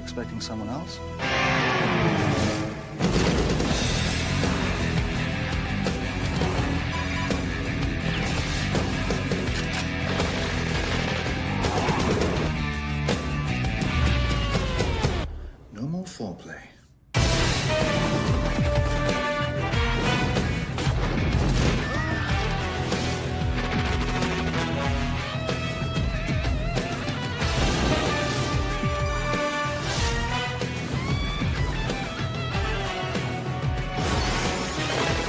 expecting someone else? No more foreplay.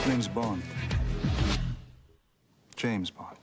James Bond. James Bond.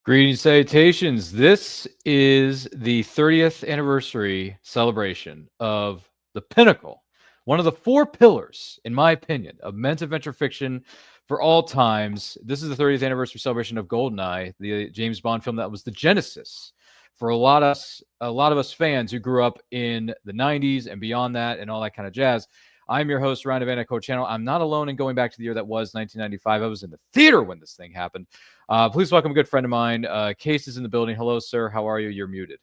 Greetings, salutations. This is the 30th anniversary celebration of the pinnacle, one of the four pillars, in my opinion, of men's adventure fiction for all times. This is the 30th anniversary celebration of GoldenEye, the James Bond film that was the genesis for a lot of us fans who grew up in the 90s and beyond that and all that kind of jazz. I'm your host, Ryan of Anaco Channel. I'm not alone in going back to the year that was 1995. I was in the theater when this thing happened. Please welcome a good friend of mine. Case is in the building. Hello, sir. How are you? You're muted.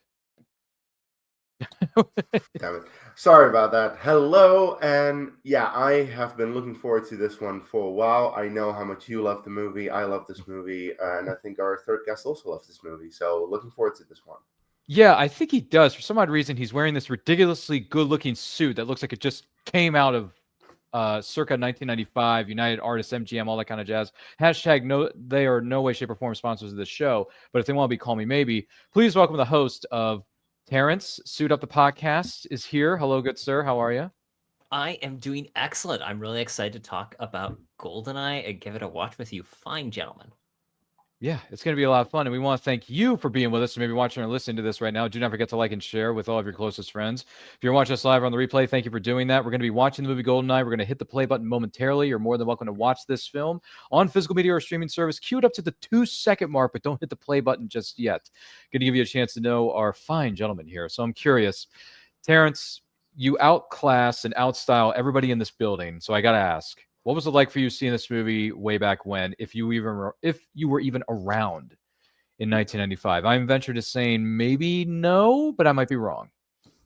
Damn it. Sorry about that. Hello, and yeah, I have been looking forward to this one for a while. I know how much you love the movie. I love this movie, and I think our third guest also loves this movie. So looking forward to this one. Yeah, I think he does. For some odd reason, he's wearing this ridiculously good-looking suit that looks like it just came out of circa 1995, United Artists, MGM, all that kind of jazz. Hashtag no, they are no way, shape, or form sponsors of this show. But if they want to be, call me maybe. Please welcome the host of Terrence, Suit Up the Podcast, is here. Hello, good sir. How are you? I am doing excellent. I'm really excited to talk about GoldenEye and give it a watch with you fine gentlemen. Yeah, it's going to be a lot of fun. And we want to thank you for being with us. Maybe watching or listening to this right now. Do not forget to like and share with all of your closest friends. If you're watching us live on the replay, thank you for doing that. We're going to be watching the movie GoldenEye. We're going to hit the play button momentarily. You're more than welcome to watch this film on physical media or streaming service. Cue it up to the 2-second mark, but don't hit the play button just yet. Going to give you a chance to know our fine gentlemen here. So I'm curious. Terrence, you outclass and outstyle everybody in this building. So I got to ask. What was it like for you seeing this movie way back when, if you were even around in 1995? I'm ventured to saying maybe no, but I might be wrong.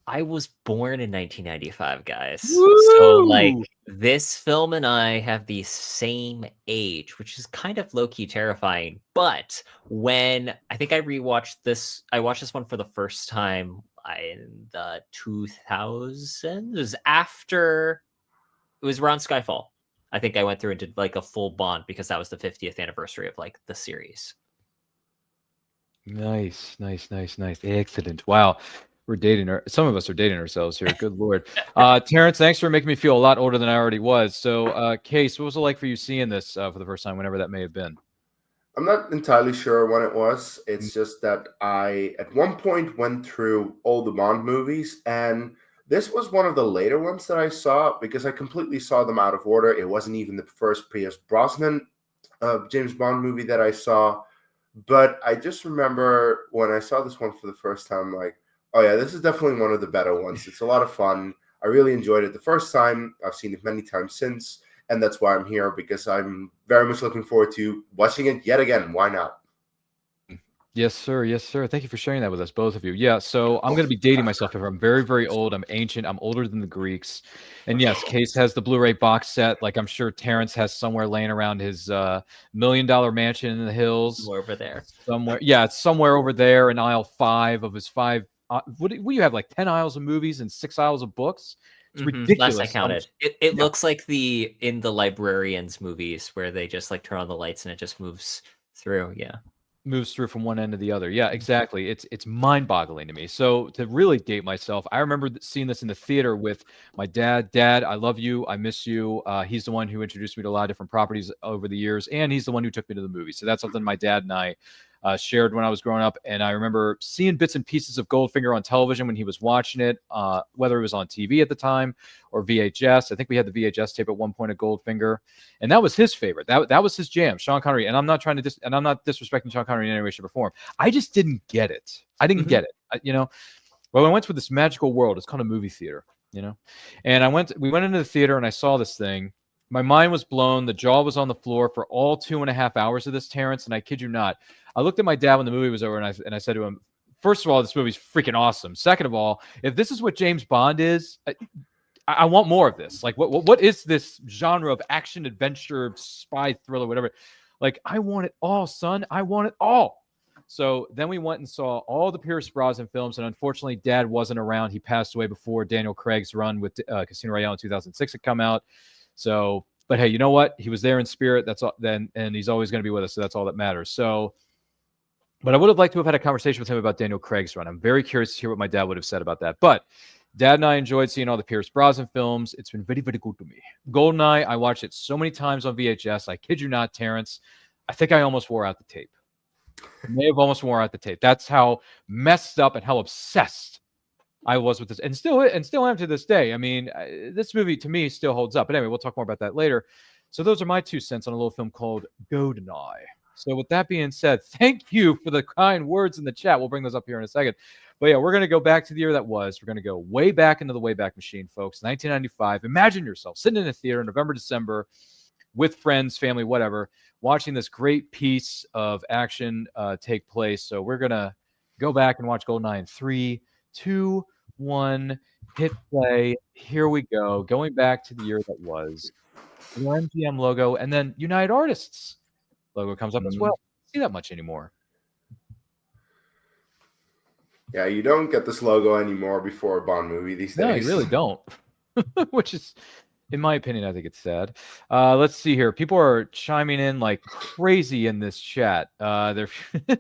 I was born in 1995, guys. Woo! So like this film and I have the same age, which is kind of low-key terrifying. But when I think I watched this one for the first time in the 2000s. It was around Skyfall. I think I went through and did like a full Bond because that was the 50th anniversary of like the series. Nice. Excellent. Wow. Some of us are dating ourselves here. Good Lord. Terrence, thanks for making me feel a lot older than I already was. So, Case, what was it like for you seeing this for the first time, whenever that may have been? I'm not entirely sure when it was. It's just that I, at one point, went through all the Bond movies, and this was one of the later ones that I saw because I completely saw them out of order. It wasn't even the first Pierce Brosnan James Bond movie that I saw. But I just remember when I saw this one for the first time, like, oh yeah, this is definitely one of the better ones. It's a lot of fun. I really enjoyed it the first time. I've seen it many times since. And that's why I'm here, because I'm very much looking forward to watching it yet again. Why not? Yes, sir. Yes, sir. Thank you for sharing that with us, both of you. Yeah, so I'm going to be dating myself here. I'm very, very old. I'm ancient. I'm older than the Greeks. And yes, Case has the Blu-ray box set. Like I'm sure Terrence has somewhere laying around his $1 million mansion in the hills. Somewhere over there. Somewhere. Yeah, it's somewhere over there in aisle 5 of his 5. What do you have, like 10 aisles of movies and 6 aisles of books? It's ridiculous. Last I counted. It looks like in the librarians movies where they just like turn on the lights and it just moves through. Yeah. Moves through from one end to the other. Yeah, exactly. It's mind-boggling to me. So to really date myself, I remember seeing this in the theater with my dad. Dad, I love you. I miss you. He's the one who introduced me to a lot of different properties over the years, and he's the one who took me to the movie. So that's something my dad and I shared when I was growing up. And I remember seeing bits and pieces of Goldfinger on television when he was watching it, whether it was on TV at the time or VHS. I think we had the VHS tape at one point of Goldfinger, and that was his favorite. That was his jam, Sean Connery. And I'm not trying to and I'm not disrespecting Sean Connery in any way, shape, or form. I just didn't get it. I didn't get it. Well, I went to this magical world. It's called a movie theater, and we went into the theater and I saw this thing. My mind was blown. The jaw was on the floor for all 2.5 hours of this, Terrence. And I kid you not, I looked at my dad when the movie was over, and I said to him, first of all, this movie's freaking awesome. Second of all, if this is what James Bond is, I want more of this. Like, what is this genre of action, adventure, spy thriller, whatever? Like, I want it all, son. I want it all. So then we went and saw all the Pierce Brosnan films, and unfortunately, Dad wasn't around. He passed away before Daniel Craig's run with Casino Royale in 2006 had come out. So, but hey, you know what? He was there in spirit. That's all. Then, and he's always going to be with us. So that's all that matters. So, but I would have liked to have had a conversation with him about Daniel Craig's run. I'm very curious to hear what my dad would have said about that. But Dad and I enjoyed seeing all the Pierce Brosnan films. It's been very, very good to me. GoldenEye, I watched it so many times on VHS. I kid you not, Terrence. I think I almost wore out the tape. I may have almost wore out the tape. That's how messed up and how obsessed I was with this, and still am to this day. I mean, this movie to me still holds up. But anyway, we'll talk more about that later. So those are my 2 cents on a little film called GoldenEye. So with that being said, thank you for the kind words in the chat. We'll bring those up here in a second. But yeah, we're going to go back to the year that was. We're going to go way back into the Wayback Machine, folks. 1995. Imagine yourself sitting in a theater in November, December with friends, family, whatever, watching this great piece of action take place. So we're going to go back and watch GoldenEye in 3, 2, 1, hit play. Here we go. Going back to the year that was. The MGM logo, and then United Artists logo comes up as well. Don't see that much anymore. Yeah, you don't get this logo anymore before a Bond movie these days. No, you really don't. Which is, in my opinion, I think it's sad. Let's see here. People are chiming in like crazy in this chat. They're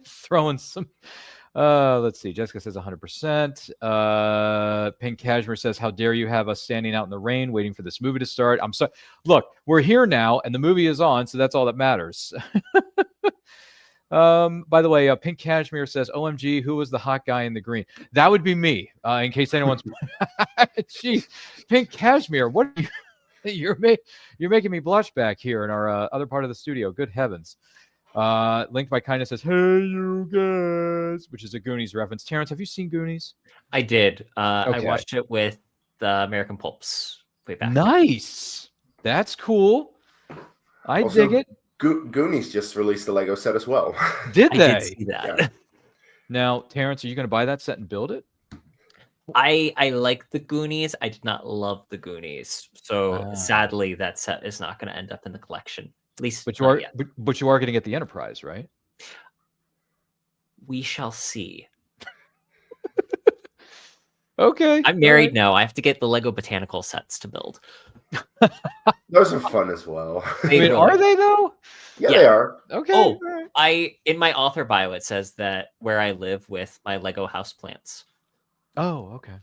throwing some. Let's see. Jessica says 100%. Pink Cashmere says, "How dare you have us standing out in the rain waiting for this movie to start?" I'm sorry. Look, we're here now, and the movie is on, so that's all that matters. By the way, Pink Cashmere says, "OMG, who was the hot guy in the green?" That would be me. In case anyone's, jeez, Pink Cashmere, what are you? You're making me blush back here in our other part of the studio. Good heavens. Linked by Kindness says, "Hey, you guys," which is a Goonies reference. Terrence, have you seen Goonies? I did. Okay. I watched it with the American Pulps way back. Nice. That's cool. I Also, dig it. Goonies just released the Lego set as well. Did I they? did see that. Yeah. Now, Terrence, are you going to buy that set and build it? I like the Goonies. I did not love the Goonies. So sadly, that set is not going to end up in the collection. At least But you are going to get the Enterprise, right? We shall see. Okay. I'm married now. I have to get the Lego botanical sets to build. Those are fun as well. I mean, are they though? Yeah, they are. Okay. Oh, in my author bio it says that where I live with my Lego houseplants. Oh, okay.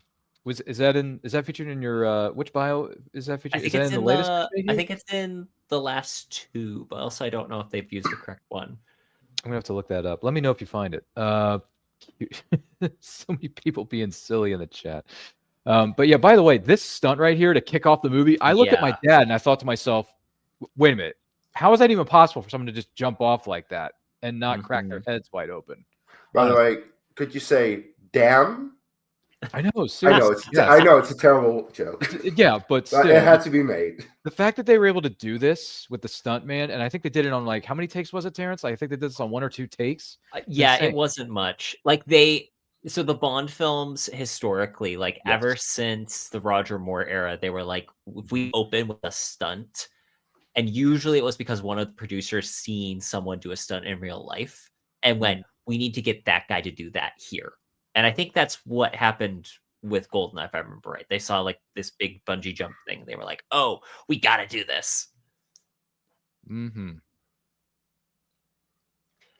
Is that featured in your which bio is that featured? I think is that it's in the latest? I think it's in the last 2, but also I don't know if they've used the correct one. I'm gonna have to look that up. Let me know if you find it. So many people being silly in the chat. But yeah, by the way, this stunt right here to kick off the movie, I looked at my dad and I thought to myself, wait a minute, how is that even possible for someone to just jump off like that and not crack their heads wide open? By the way, could you say "damn"? I know, seriously. I know it's a terrible joke. Yeah, but still, it had to be made. The fact that they were able to do this with the stunt man, and I think they did it on like how many takes was it, Terrence? I think they did this on 1 or 2 takes. Yeah, it wasn't much. Like so the Bond films historically, like ever since the Roger Moore era, they were like, if we open with a stunt, and usually it was because one of the producers seen someone do a stunt in real life and went, we need to get that guy to do that here. And I think that's what happened with GoldenEye, if I remember right. They saw like this big bungee jump thing. They were like, oh, we got to do this. Mm-hmm.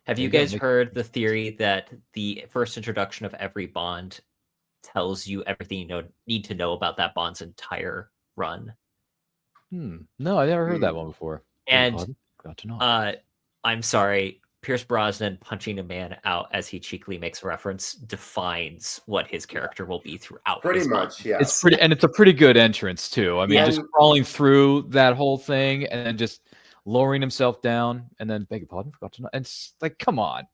Have you guys heard the theory that the first introduction of every Bond tells you everything you need to know about that Bond's entire run? No, I never heard that one before. And got to know. I'm sorry, Pierce Brosnan punching a man out as he cheekily makes reference defines what his character will be throughout. Pretty his much, Bond. yeah. It's pretty, and it's a pretty good entrance too. I mean, Yeah. just crawling through that whole thing and then just lowering himself down and then beg your pardon, forgot to know. And it's like, come on.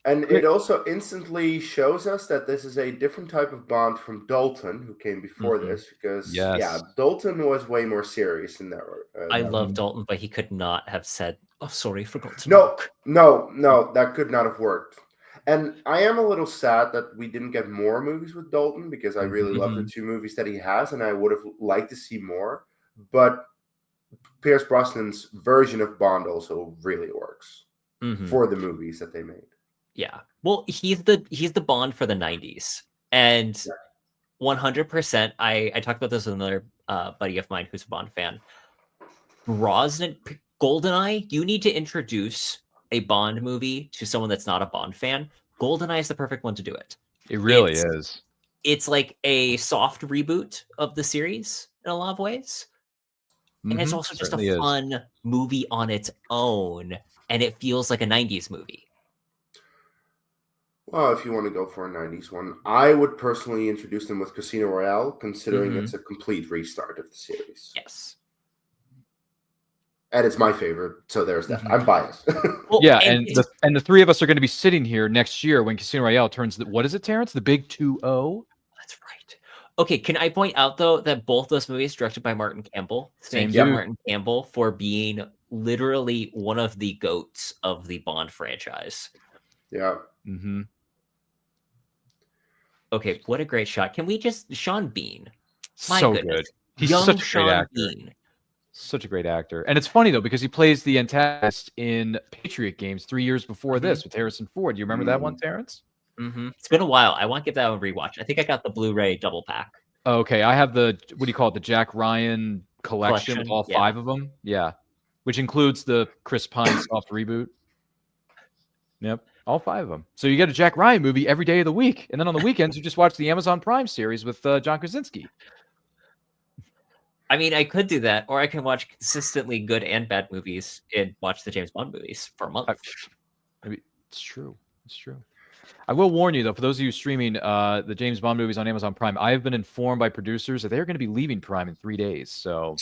And it also instantly shows us that this is a different type of Bond from Dalton, who came before this, because Yes. Dalton was way more serious in that. I love Dalton, but he could not have said, "Oh, sorry, forgot to No, look." no, that could not have worked. And I am a little sad that we didn't get more movies with Dalton, because I really love the 2 movies that he has, and I would have liked to see more. But Pierce Brosnan's version of Bond also really works for the movies that they made. Yeah. Well, he's the Bond for the 90s. And 100%, I talked about this with another buddy of mine who's a Bond fan. Brosnan, GoldenEye, you need to introduce a Bond movie to someone that's not a Bond fan. GoldenEye is the perfect one to do it. It really is. It's like a soft reboot of the series in a lot of ways. And it's also just a fun movie on its own. And it feels like a 90s movie. Well, if you want to go for a 90s one, I would personally introduce them with Casino Royale, considering it's a complete restart of the series. Yes. And it's my favorite, so there's that. I'm biased. Well, yeah, and the 3 of us are going to be sitting here next year when Casino Royale turns what is it, Terrence? The big 2-0? That's right. Okay, can I point out, though, that both those movies directed by Martin Campbell? Thank you, Martin Campbell, for being literally one of the GOATs of the Bond franchise. Yeah. Okay, what a great shot. Can we just... Sean Bean. My goodness. Good. He's Young such a Sean great actor. Bean. Such a great actor. And it's funny, though, because he plays the antagonist in Patriot Games 3 years before this with Harrison Ford. Do you remember that one, Terrence? It's been a while. I want to give that a rewatch. I think I got the Blu-ray double pack. Oh, okay, I have the, what do you call it, the Jack Ryan collection with all 5 of them. Yeah. Which includes the Chris Pine soft reboot. Yep. All 5 of them. So you get a Jack Ryan movie every day of the week. And then on the weekends, you just watch the Amazon Prime series with John Krasinski. I mean, I could do that, or I can watch consistently good and bad movies and watch the James Bond movies for a month. I mean, it's true. It's true. I will warn you, though, for those of you streaming the James Bond movies on Amazon Prime, I have been informed by producers that they're going to be leaving Prime in 3 days. So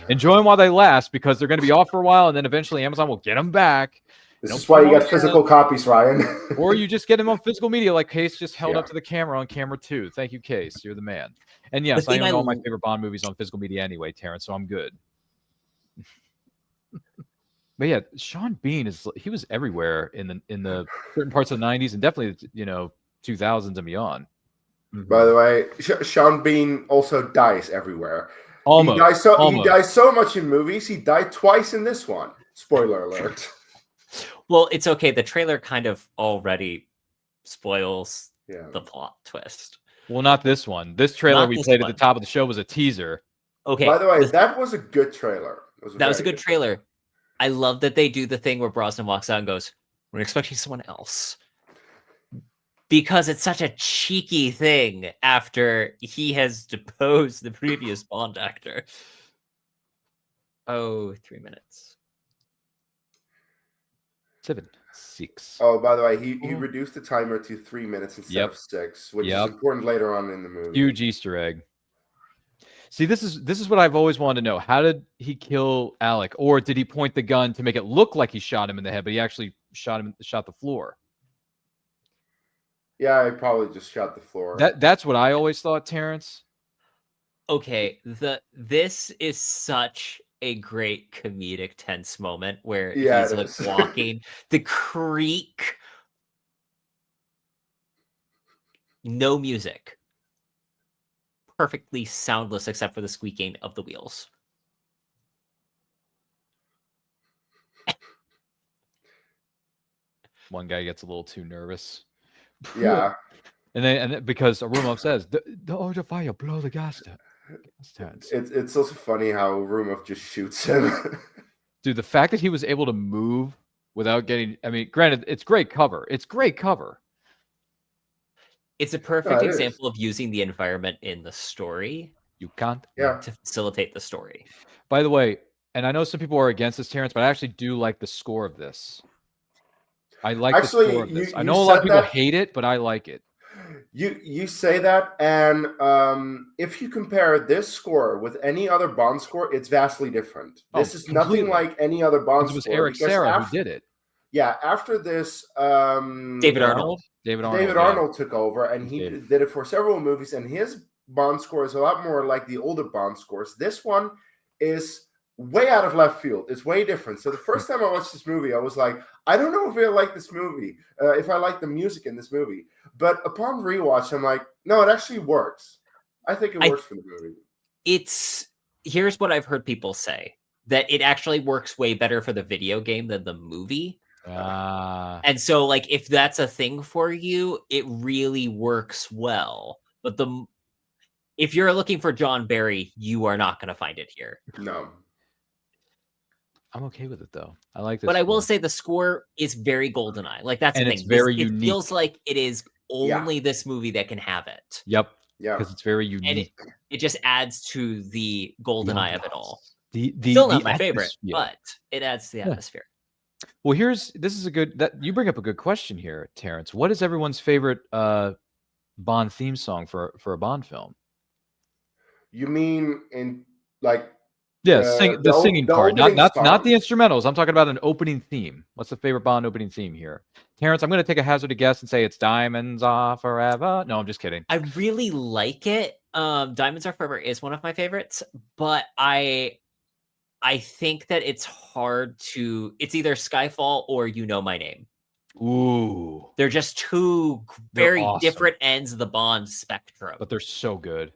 enjoy them while they last, because they're going to be off for a while, and then eventually Amazon will get them back. This is why you get physical copies, Ryan. Or you just get them on physical media, like Case just held up to the camera on camera 2. Thank you, Case. You're the man. And yes, I own all my favorite Bond movies on physical media anyway, Terrence, so I'm good. But yeah, Sean Bean he was everywhere in the certain parts of the 90s and definitely 2000s and beyond. By the way, Sean Bean also dies everywhere. Almost. He dies so much in movies. He died twice in this one. Spoiler alert. Well, it's okay. The trailer kind of already spoils the plot twist. Well, not this one. This trailer we played at the top of the show was a teaser. Okay. By the way, that was a good trailer. That was a good trailer. I love that they do the thing where Brosnan walks out and goes, "We're expecting someone else." Because it's such a cheeky thing after he has deposed the previous Bond actor. Oh, 3 minutes. 7, 6. Oh, by the way, he reduced the timer to 3 minutes instead of 6, which is important later on in the movie. Huge Easter egg. See, this is what I've always wanted to know. How did he kill Alec? Or did he point the gun to make it look like he shot him in the head, but he actually shot the floor? Yeah, I probably just shot the floor. That's what I always thought, Terrence. Okay, this is such a great comedic tense moment where he's like walking the creak. No music. Perfectly soundless except for the squeaking of the wheels. One guy gets a little too nervous. Yeah. And then because Arumov says, the order fire, blow the gas down. It's also funny how Arumov just shoots him. Dude, the fact that he was able to move without getting, I mean, granted, it's great cover. It's great cover. It's a perfect example of using the environment in the story. You can't. To facilitate the story. By the way, and I know some people are against this, Terrence, but I actually do like the score of this. I like Actually, the score of this. you I know a lot of said people that. hate it, but I like it. You say that, and if you compare this score with any other Bond score, it's vastly different. This is nothing completely. like any other Bond Because it was score. Eric Because Serra who did it. yeah, after this, David Arnold. David David yeah. Arnold took over, and he did it for several movies. And his Bond score is a lot more like the older Bond scores. This one is way out of left field. It's way different. So the first time I watched this movie, I was like, I don't know if I like this movie, if I like the music in this movie. But upon rewatch, I'm like, no, it actually works. I think it works for the movie. Here's what I've heard people say, that it actually works way better for the video game than the movie. And so, like, if that's a thing for you, it really works well. But if you're looking for John Barry, you are not going to find it here. No. I'm okay with it though. I like this. But I will say the score is very GoldenEye. Like, that's the thing. It's very unique. It feels like it is only this movie that can have it. Yep. Yeah. Because it's very unique. And it just adds to the GoldenEye of it all. The Still not my favorite, but it adds to the atmosphere. Well, this is a good, that you bring up a good question here, Terrence. What is everyone's favorite Bond theme song for a Bond film? You mean in like the singing part, not song. the instrumentals. I'm talking about an opening theme. What's the favorite Bond opening theme here? Terrence, I'm going to take a hazardous guess and say it's Diamonds Are Forever. No, I'm just kidding. I really like it. Diamonds Are Forever is one of my favorites, but I think that it's hard to. It's either Skyfall or You Know My Name. Ooh, they're just two very awesome. different ends of the Bond spectrum, but they're so good.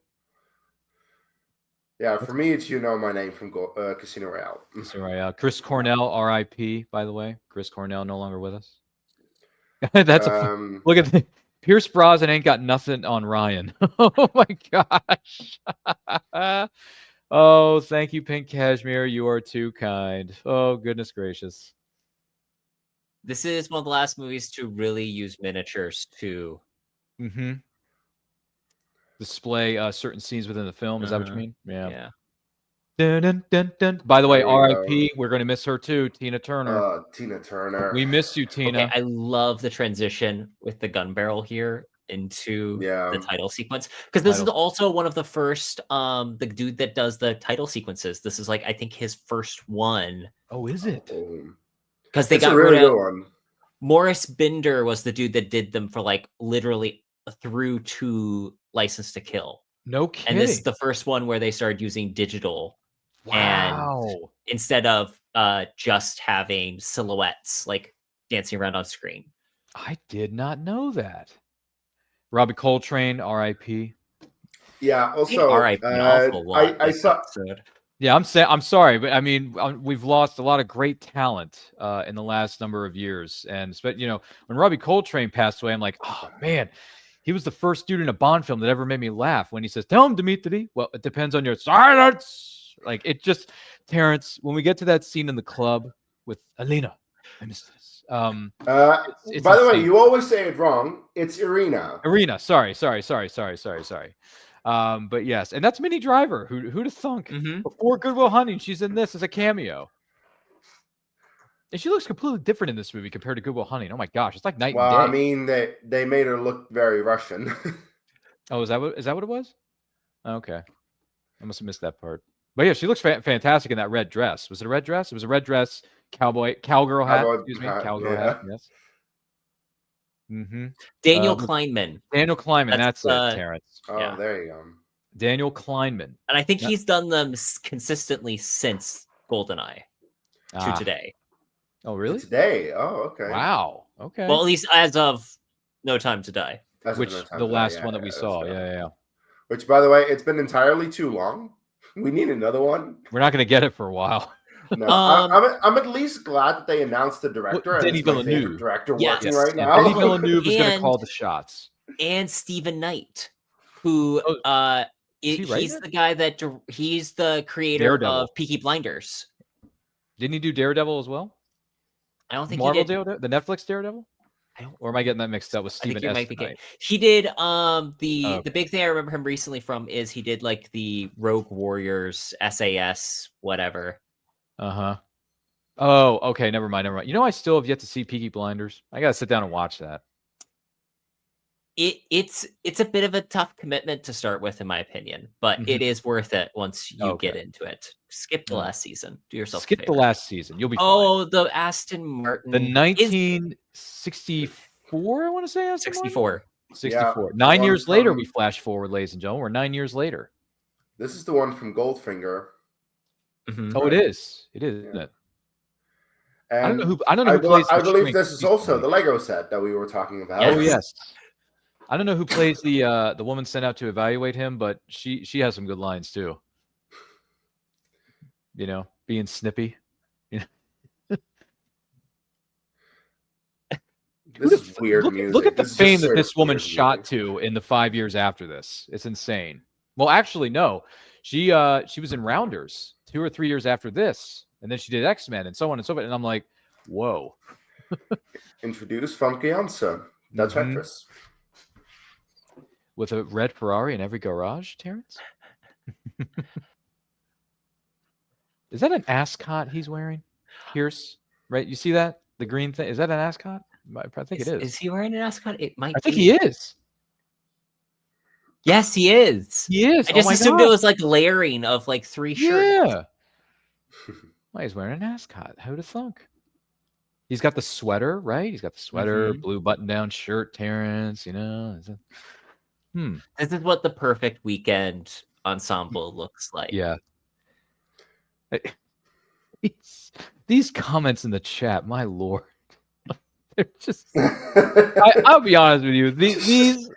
Yeah, for me, it's You Know My Name from Casino Royale. Casino Royale. Chris Cornell, R.I.P. By the way, Chris Cornell no longer with us. That's look at Pierce Brosnan ain't got nothing on Ryan. Oh my gosh. Oh, thank you, Pink Cashmere. You are too kind. Oh, goodness gracious. This is one of the last movies to really use miniatures to display certain scenes within the film. Is that what you mean? Yeah. Dun, dun, dun, dun. By the way, R.I.P. We're going to miss her too, Tina Turner. Tina Turner. We missed you, Tina. Okay, I love the transition with the gun barrel here into the title sequence, because this is also one of the first the dude that does the title sequences. This is like, I think, his first one. Oh, is it? Because they got really rid of good one. Morris Binder was the dude that did them for like literally through to License to Kill. No kidding. And this is the first one where they started using digital. Wow. And instead of just having silhouettes like dancing around on screen. I did not know that. Robbie Coltrane, R.I.P. Yeah. Also, R.I.P. I saw. Yeah, I'm sorry, but I mean, we've lost a lot of great talent in the last number of years, and when Robbie Coltrane passed away, I'm like, oh man, he was the first dude in a Bond film that ever made me laugh. When he says, "Tell him, Dimitri." Well, it depends on your silence. Like, it just, Terrence, when we get to that scene in the club with Alina, I missed this. By the way, you always say it wrong. It's Irina. Irina. Sorry. But yes, and that's Minnie Driver. Who'd have thunk? Before Good Will Hunting, she's in this as a cameo, and she looks completely different in this movie compared to Good Will Hunting. Oh my gosh, it's like night and day. Well, I mean, they made her look very Russian. Oh, is that what it was? Okay, I must have missed that part. But yeah, she looks fantastic in that red dress. Was it a red dress? It was a red dress, cowgirl hat. Cowgirl hat. Yes. Daniel Kleinman. Daniel Kleinman. That's it, Terrence. Oh, yeah. There you go. Daniel Kleinman. And I think he's done them consistently since GoldenEye to today. Oh, really? Today? Oh, okay. Wow. Okay. Well, at least as of No Time to Die. Which the last one that we saw. Yeah. Which, by the way, it's been entirely too long. We need another one. We're not going to get it for a while. No, I'm at least glad that they announced the director. Well, Denis Villeneuve. Director working right now. Denis Villeneuve is going to call the shots. And Stephen Knight, who he's the guy that he's the creator of Peaky Blinders. Didn't he do Daredevil as well? I don't think Marvel he did. The Netflix Daredevil. Or am I getting that mixed up with Stephen S. He did the big thing I remember him recently from is he did like the Rogue Warriors, SAS, whatever. Oh, okay. Never mind. You know, I still have yet to see Peaky Blinders. I gotta sit down and watch that. It's a bit of a tough commitment to start with, in my opinion, but it is worth it once you get into it. Skip the last season. Do yourself a Skip favor. the last season. You'll be fine. Oh, the Aston Martin. The 1964, I want to say. Aston 64. 64. Yeah, 9 years from- later, we flash forward, ladies and gentlemen. We're 9 years later. This is the one from Goldfinger. Oh, it is. It is, isn't it? And I don't know who plays. I the believe shrink. this is also the Lego set that we were talking about. Oh yes. I don't know who plays the woman sent out to evaluate him, but she has some good lines too. You know, being snippy. You know? This is weird music. Look at the This is fame just that straight this up woman weird shot music. to in the 5 years after this. It's insane. Well, actually, no. She was in Rounders 2 or 3 years after this, and then she did X-Men and so on and so forth. And I'm like, whoa. Introduce Famke Janssen, Dutch actress. With a red Ferrari in every garage, Terrence? Is that an ascot he's wearing? Pierce, right? You see that? The green thing. Is that an ascot? I think it is. Is he wearing an ascot? It might I think be. he is. Yes, he is. He is. I just oh my assumed God. it was like layering of like 3 shirts. Yeah. Well, he's wearing an ascot. Who'd have thunk? He's got the sweater, right? He's got the sweater, blue button-down shirt, Terrence, you know. This is what the perfect weekend ensemble looks like. Yeah. These comments in the chat, my lord. They're just I'll be honest with you. These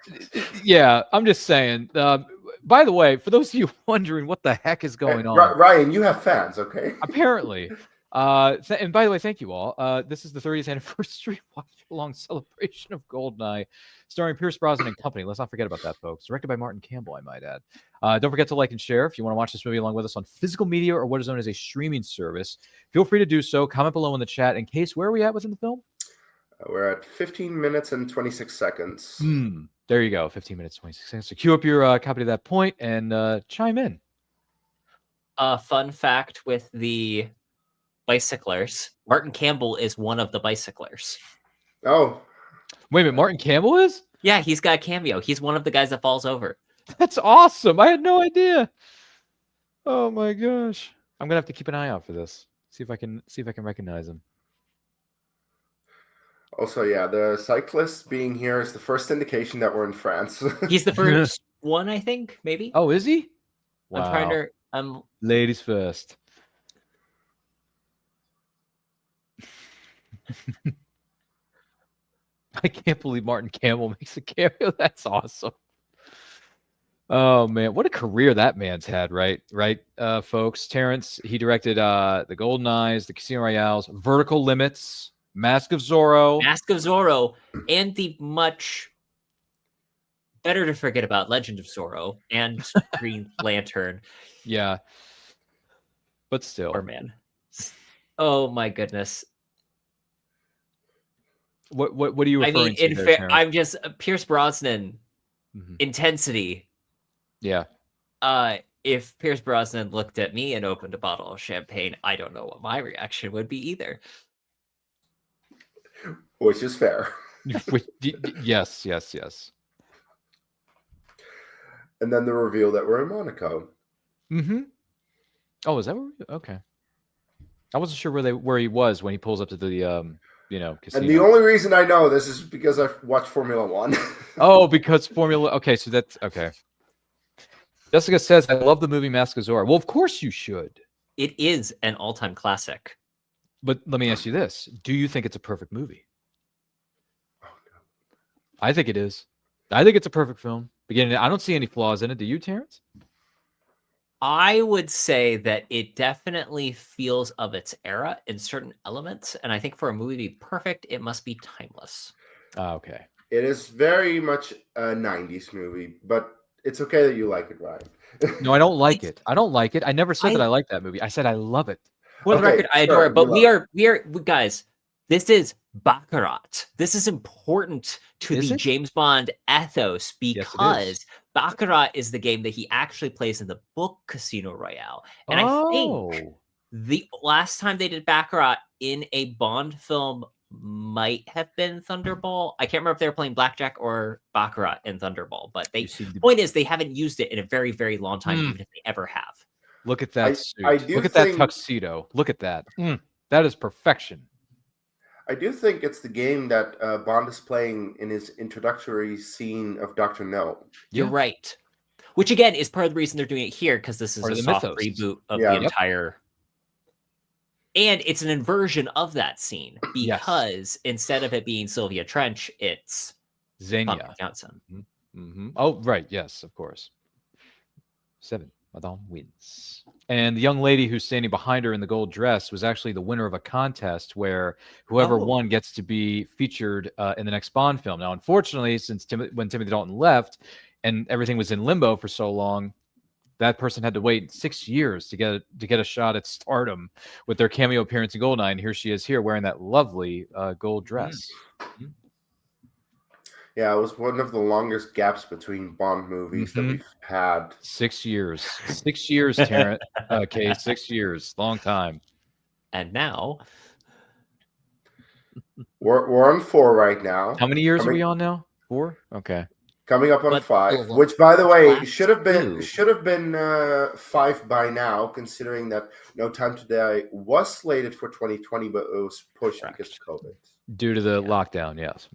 yeah, I'm just saying. By the way, for those of you wondering what the heck is going on, Ryan, you have fans, okay? apparently. And by the way, thank you all. This is the 30th anniversary watch-along celebration of GoldenEye, starring Pierce Brosnan and company. Let's not forget about that, folks. Directed by Martin Campbell, I might add. Don't forget to like and share if you want to watch this movie along with us on physical media or what is known as a streaming service. Feel free to do so. Comment below in the chat. In case, where are we at within the film? We're at 15 minutes and 26 seconds. There you go. 15 minutes, 26 seconds. So cue up your copy to that point and chime in. Fun fact with the bicyclers, Martin Campbell is one of the bicyclers. Oh. Wait a minute, Martin Campbell is? Yeah, he's got a cameo. He's one of the guys that falls over. That's awesome. I had no idea. Oh my gosh. I'm gonna have to keep an eye out for this. See if I can recognize him. Also, yeah, the cyclist being here is the first indication that we're in France. He's the first one, I think, maybe. Oh, is he? Wow. I'm trying to Ladies first. I can't believe Martin Campbell makes a cameo. That's awesome. Oh man, what a career that man's had, right? Right, folks. Terrence, he directed the GoldenEyes, the Casino Royales, Vertical Limits, Mask of Zorro, and the much better to forget about Legend of Zorro and Green Lantern. Yeah, but still, poor man. Oh my goodness. What are you referring to there, Terrence? I'm just Pierce Brosnan intensity. Yeah. If Pierce Brosnan looked at me and opened a bottle of champagne, I don't know what my reaction would be either. Which is fair. Yes. And then the reveal that we're in Monaco. Oh, is that where okay. I wasn't sure where he was when he pulls up to the casino. And the only reason I know this is because I've watched Formula One. Oh, because Formula. Okay, so that's okay. Jessica says, "I love the movie Mask of Zorro." Well, of course you should. It is an all-time classic. But let me ask you this: do you think it's a perfect movie? Oh, no. I think it is. I think it's a perfect film. Beginning, I don't see any flaws in it. Do you, Terrence? I would say that it definitely feels of its era in certain elements, and I think for a movie to be perfect, it must be timeless. Okay. It is very much a 90s movie, but it's okay that you like it, Ryan. No, I don't like it. I don't like it. I never said that I like that movie. I said I love it. For the record, I adore it, but we are guys, this is Baccarat. This is important to the James Bond ethos because Baccarat is the game that he actually plays in the book Casino Royale. And I think The last time they did Baccarat in a Bond film might have been Thunderball. I can't remember if they were playing Blackjack or Baccarat in Thunderball, but point is they haven't used it in a very, very long time, even if they ever have. Look at that suit. I do Look at think, that tuxedo. Look at that. That is perfection. I do think it's the game that Bond is playing in his introductory scene of Dr. No. You're right. Which again is part of the reason they're doing it here, because this is Part a of the soft mythos. reboot of the entire. And it's an inversion of that scene, because instead of it being Sylvia Trench, it's Xenia Janssen. Oh, right. Yes, of course. 7. Madame wins. And the young lady who's standing behind her in the gold dress was actually the winner of a contest where whoever won gets to be featured in the next Bond film. Now, unfortunately, since when Timothy Dalton left and everything was in limbo for so long, that person had to wait 6 years to get a shot at stardom with their cameo appearance in GoldenEye. And here she is here wearing that lovely gold dress. Yeah, it was one of the longest gaps between Bond movies that we've had. 6 years. 6 years, Terrence. Okay, 6 years. Long time. And now we're on 4 right now. How many years are we on now? 4? Okay. Coming up on 5, which, by the way, should have been 5 by now, considering that No Time to Die was slated for 2020, but it was pushed because of COVID. Due to the lockdown, yes.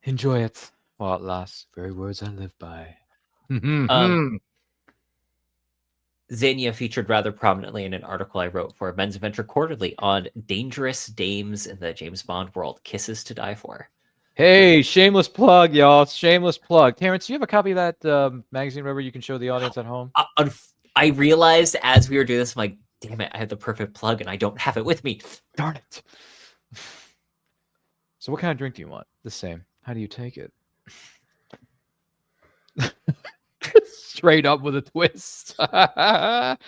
Enjoy it while it lasts. Very words I live by. Xenia featured rather prominently in an article I wrote for Men's Adventure Quarterly on dangerous dames in the James Bond world. Kisses to Die For. Hey, shameless plug, y'all. Shameless plug. Terrence, do you have a copy of that magazine, whatever you can show the audience at home? I realized as we were doing this, I'm like, damn it, I had the perfect plug and I don't have it with me. Darn it. So what kind of drink do you want? The same. How do you take it? Straight up with a twist. I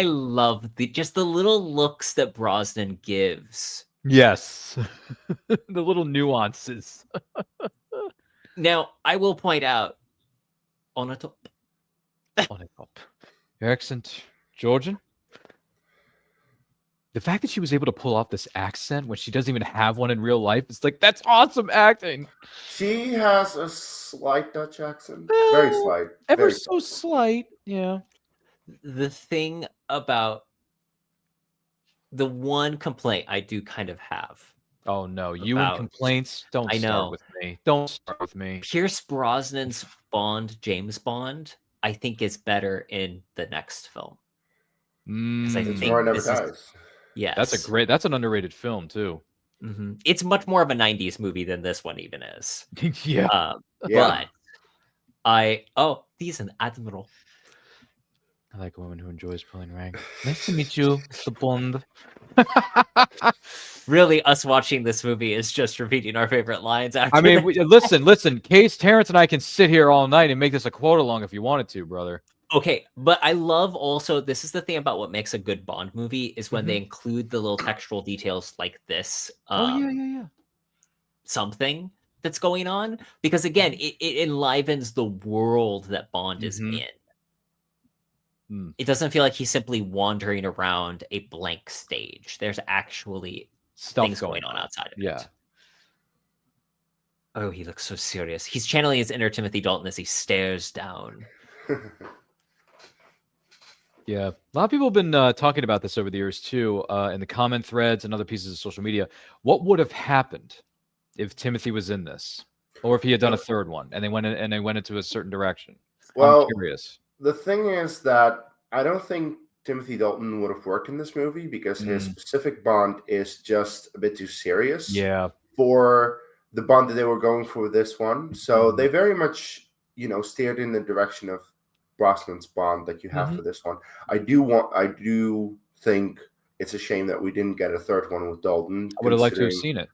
love just the little looks that Brosnan gives. Yes. The little nuances. Now, I will point out on a top. Your accent, Georgian? The fact that she was able to pull off this accent when she doesn't even have one in real life, it's like, that's awesome acting. She has a slight Dutch accent. Very slight. Ever so slight, yeah. The thing about the one complaint I do kind of have. Oh, no. You and complaints? Don't start with me. Don't start with me. Pierce Brosnan's Bond, James Bond, I think is better in the next film. Because I think Tomorrow Never Dies. Yes. That's an underrated film, too. It's much more of a 90s movie than this one even is. Yeah. But he's an admiral. I like a woman who enjoys pulling rank. Nice to meet you, Mr. Bond. Really, us watching this movie is just repeating our favorite lines. I mean, listen. Case, Terrence, and I can sit here all night and make this a quote along if you wanted to, brother. Okay, but I love also, this is the thing about what makes a good Bond movie is when they include the little textual details like this. Something that's going on. Because again, it enlivens the world that Bond is in. It doesn't feel like he's simply wandering around a blank stage. There's actually things going on outside of it. Oh, he looks so serious. He's channeling his inner Timothy Dalton as he stares down. Yeah, a lot of people have been talking about this over the years too, in the comment threads and other pieces of social media. What would have happened if Timothy was in this, or if he had done a third one and they went into a certain direction? Well, I'm curious. The thing is that I don't think Timothy Dalton would have worked in this movie because his specific Bond is just a bit too serious. For the Bond that they were going for with this one, so they very much, steered in the direction of Brosnan's Bond that you have for this one. I do think it's a shame that we didn't get a third one with Dalton. I would have liked to have seen it.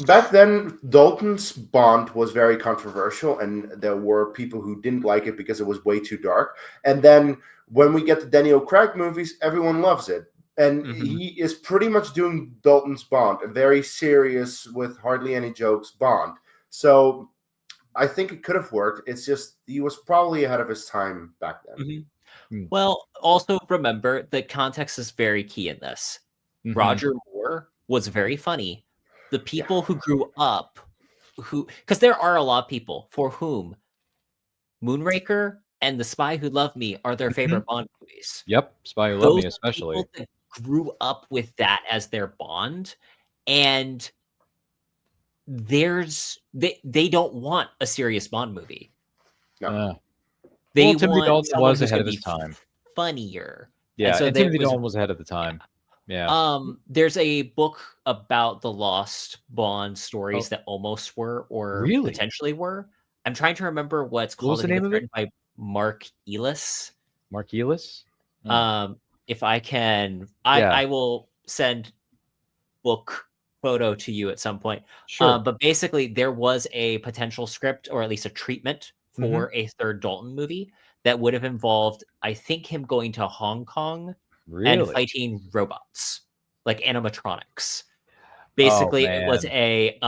Back then, Dalton's Bond was very controversial, and there were people who didn't like it because it was way too dark. And then when we get the Daniel Craig movies, everyone loves it. And he is pretty much doing Dalton's Bond, a very serious, with hardly any jokes Bond. So I think it could have worked. It's just he was probably ahead of his time back then. Well, also remember that context is very key in this. Mhm. Roger Moore was very funny. The people who grew up, because there are a lot of people for whom Moonraker and The Spy Who Loved Me are their favorite Bond movies. Yep, Spy Who Loved Those Me are especially. people that grew up with that as their Bond, and they don't want a serious Bond movie. No. They Well, Timothy want Dalton someone was who's ahead gonna of his be time. funnier. Yeah, so and Timothy Dalton was ahead of the time. Yeah. There's a book about the lost Bond stories that almost were or Really? potentially were. I'm trying to remember what it's called. was the name of it? Written by Mark Ellis. Mark Ellis? If I can, Yeah. I will send book photo to you at some point. Sure. But basically, there was a potential script or at least a treatment for a third Dalton movie that would have involved, I think, him going to Hong Kong and Really? fighting robots, like animatronics. Basically, it was a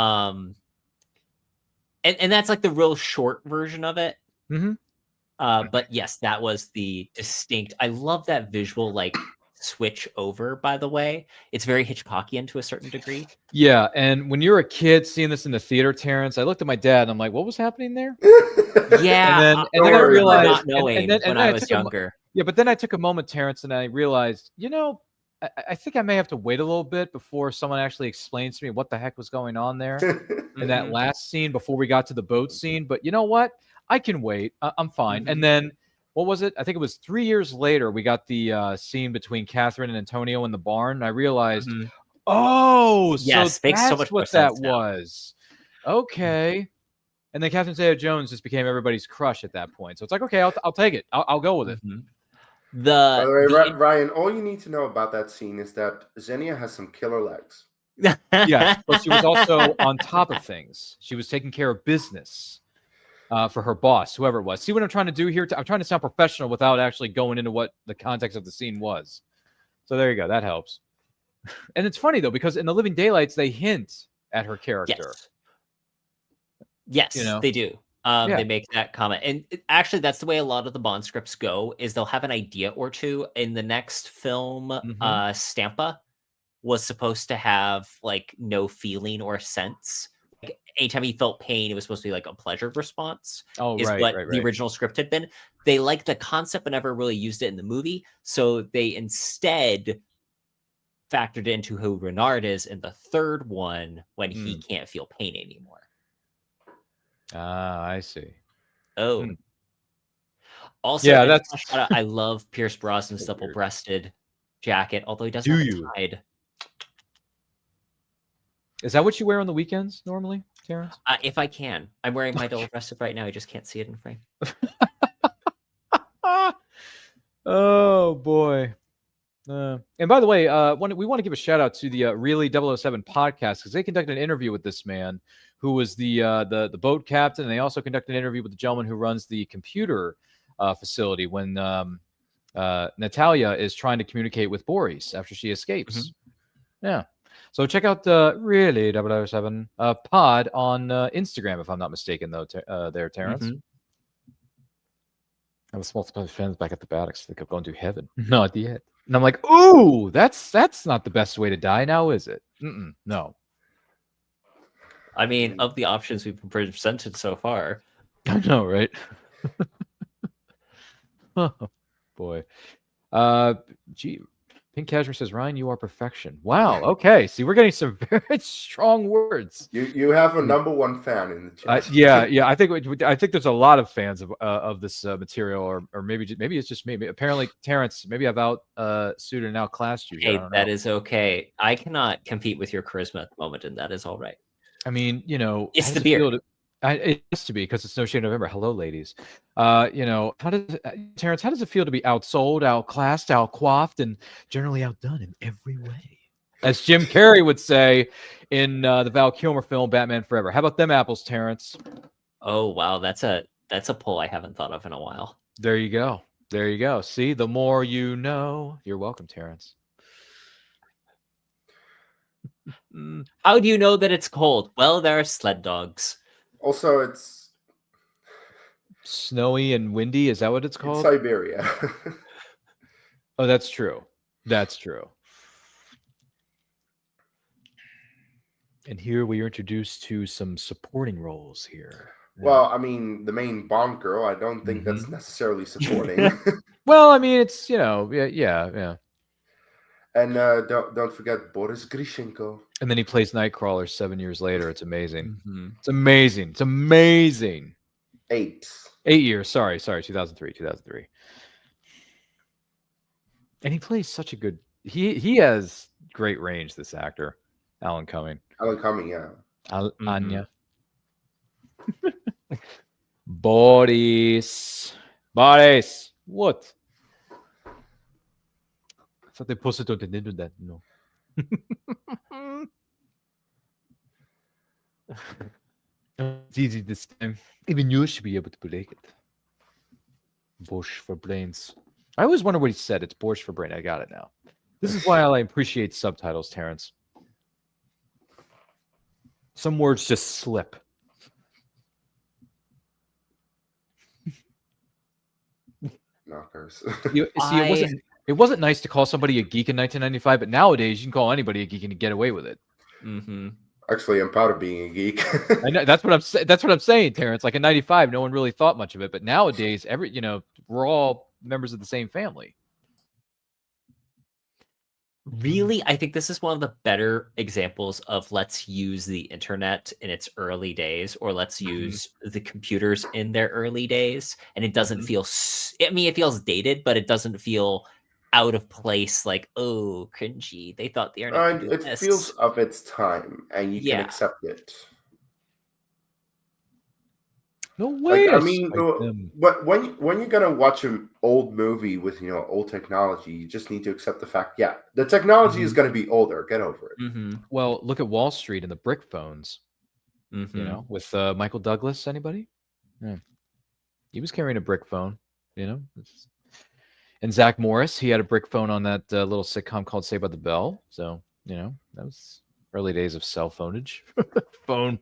and that's like the real short version of it. But yes, that was the distinct. I love that visual like switch over, by the way. It's very Hitchcockian to a certain degree. Yeah, and when you're a kid seeing this in the theater, Terrence, I looked at my dad and I'm like, what was happening there? Yeah, and then I realized not knowing when I was younger. Yeah, but then I took a moment, Terrence, and I realized, I think I may have to wait a little bit before someone actually explains to me what the heck was going on there in that last scene before we got to the boat scene. But you know what? I can wait. I'm fine. And then, what was it? I think it was 3 years later, we got the scene between Catherine and Antonio in the barn. And I realized, oh, yes, so makes that's so much what more that sense now. was. Okay. And then Catherine Zeta-Jones just became everybody's crush at that point. So it's like, okay, I'll take it. I'll go with it. By the way, Ryan, all you need to know about that scene is that Xenia has some killer legs. Yes, but she was also on top of things. She was taking care of business for her boss, whoever it was. See what I'm trying to do here? I'm trying to sound professional without actually going into what the context of the scene was. So there you go. That helps. And it's funny, though, because in The Living Daylights, they hint at her character. Yes, they do. They make that comment. And actually, that's the way a lot of the Bond scripts go, is they'll have an idea or two. In the next film, Stampa was supposed to have like no feeling or sense. Like, anytime he felt pain, it was supposed to be like a pleasure response. The original script had been. They liked the concept but never really used it in the movie. So they instead factored into who Renard is in the third one when he can't feel pain anymore. Ah, I see. Oh. Also, yeah, that's. I love Pierce Brosnan's double-breasted jacket, although he doesn't have a hide. Is that what you wear on the weekends normally, Terrence? If I can. I'm wearing my double-breasted right now. I just can't see it in frame. Oh, boy. And by the way, we want to give a shout out to the Really 007 podcast because they conducted an interview with this man who was the boat captain, and they also conducted an interview with the gentleman who runs the computer facility when Natalia is trying to communicate with Boris after she escapes. Yeah. So check out the Really 007 pod on Instagram, if I'm not mistaken, though, there, Terrence. I was supposed to put fans back at the Battocks. They kept going to heaven. Not yet. And I'm like, ooh, that's not the best way to die now, is it? No. I mean, of the options we've been presented so far. I know, right? Oh, boy. Gee, Pink Cashmere says, Ryan, you are perfection. Wow. Okay. See, we're getting some very strong words. You have a number one fan in the chat. Yeah. I think there's a lot of fans of this material, or maybe it's just me. Apparently, Terrence, maybe I've suited and outclassed you. Hey, that is okay. I cannot compete with your charisma at the moment, and that is all right. I mean, it's the beer. It has to be because it's No Shade November. Hello, ladies. Terrence, how does it feel to be outsold, outclassed, outquaffed, and generally outdone in every way? As Jim Carrey would say in the Val Kilmer film Batman Forever. How about them apples, Terrence? Oh wow, that's a pull I haven't thought of in a while. There you go. See, the more you know. You're welcome, Terrence. How do you know that it's cold? Well, there are sled dogs. Also, it's Snowy and windy. Is that what it's It's called? Siberia. Oh, that's true. That's true. And here we are introduced to some supporting roles here. Yeah. Well, I mean, the main Bond girl, I don't think that's necessarily supporting. Well, I mean, it's, yeah. And don't forget Boris Grishenko. And then he plays Nightcrawler 7 years later. It's amazing. Mm-hmm. It's amazing. It's amazing. 8 years. Sorry, 2003. And he plays such a good. He has great range. This actor, Alan Cumming. Alan Cumming, yeah. Anya. Boris. What? I thought they posted on the internet. No. It's easy this time. Even you should be able to break it. Borscht for brains. I always wonder what he said. It's borscht for brain. I got it now. This is why I appreciate subtitles, Terrence. Some words just slip. Knockers. It wasn't nice to call somebody a geek in 1995, but nowadays you can call anybody a geek and get away with it. Mm-hmm. Actually, I'm proud of being a geek. I know that's what I'm saying, Terrence. Like in '95, no one really thought much of it, but nowadays, we're all members of the same family. Really, I think this is one of the better examples of let's use the internet in its early days, or let's use the computers in their early days, and it doesn't feel. I mean, it feels dated, but it doesn't feel out of place. Like, oh, cringy. They thought the internet could do It this. feels of its time, and you can accept it. No way. Like, I mean, when you're gonna watch an old movie with old technology, you just need to accept the fact. Yeah, the technology is gonna be older. Get over it. Mm-hmm. Well, look at Wall Street and the brick phones. Mm-hmm. With Michael Douglas. Anybody? Yeah, he was carrying a brick phone. And Zach Morris, he had a brick phone on that little sitcom called Saved by the Bell. So that was early days of cell phoneage. Phone.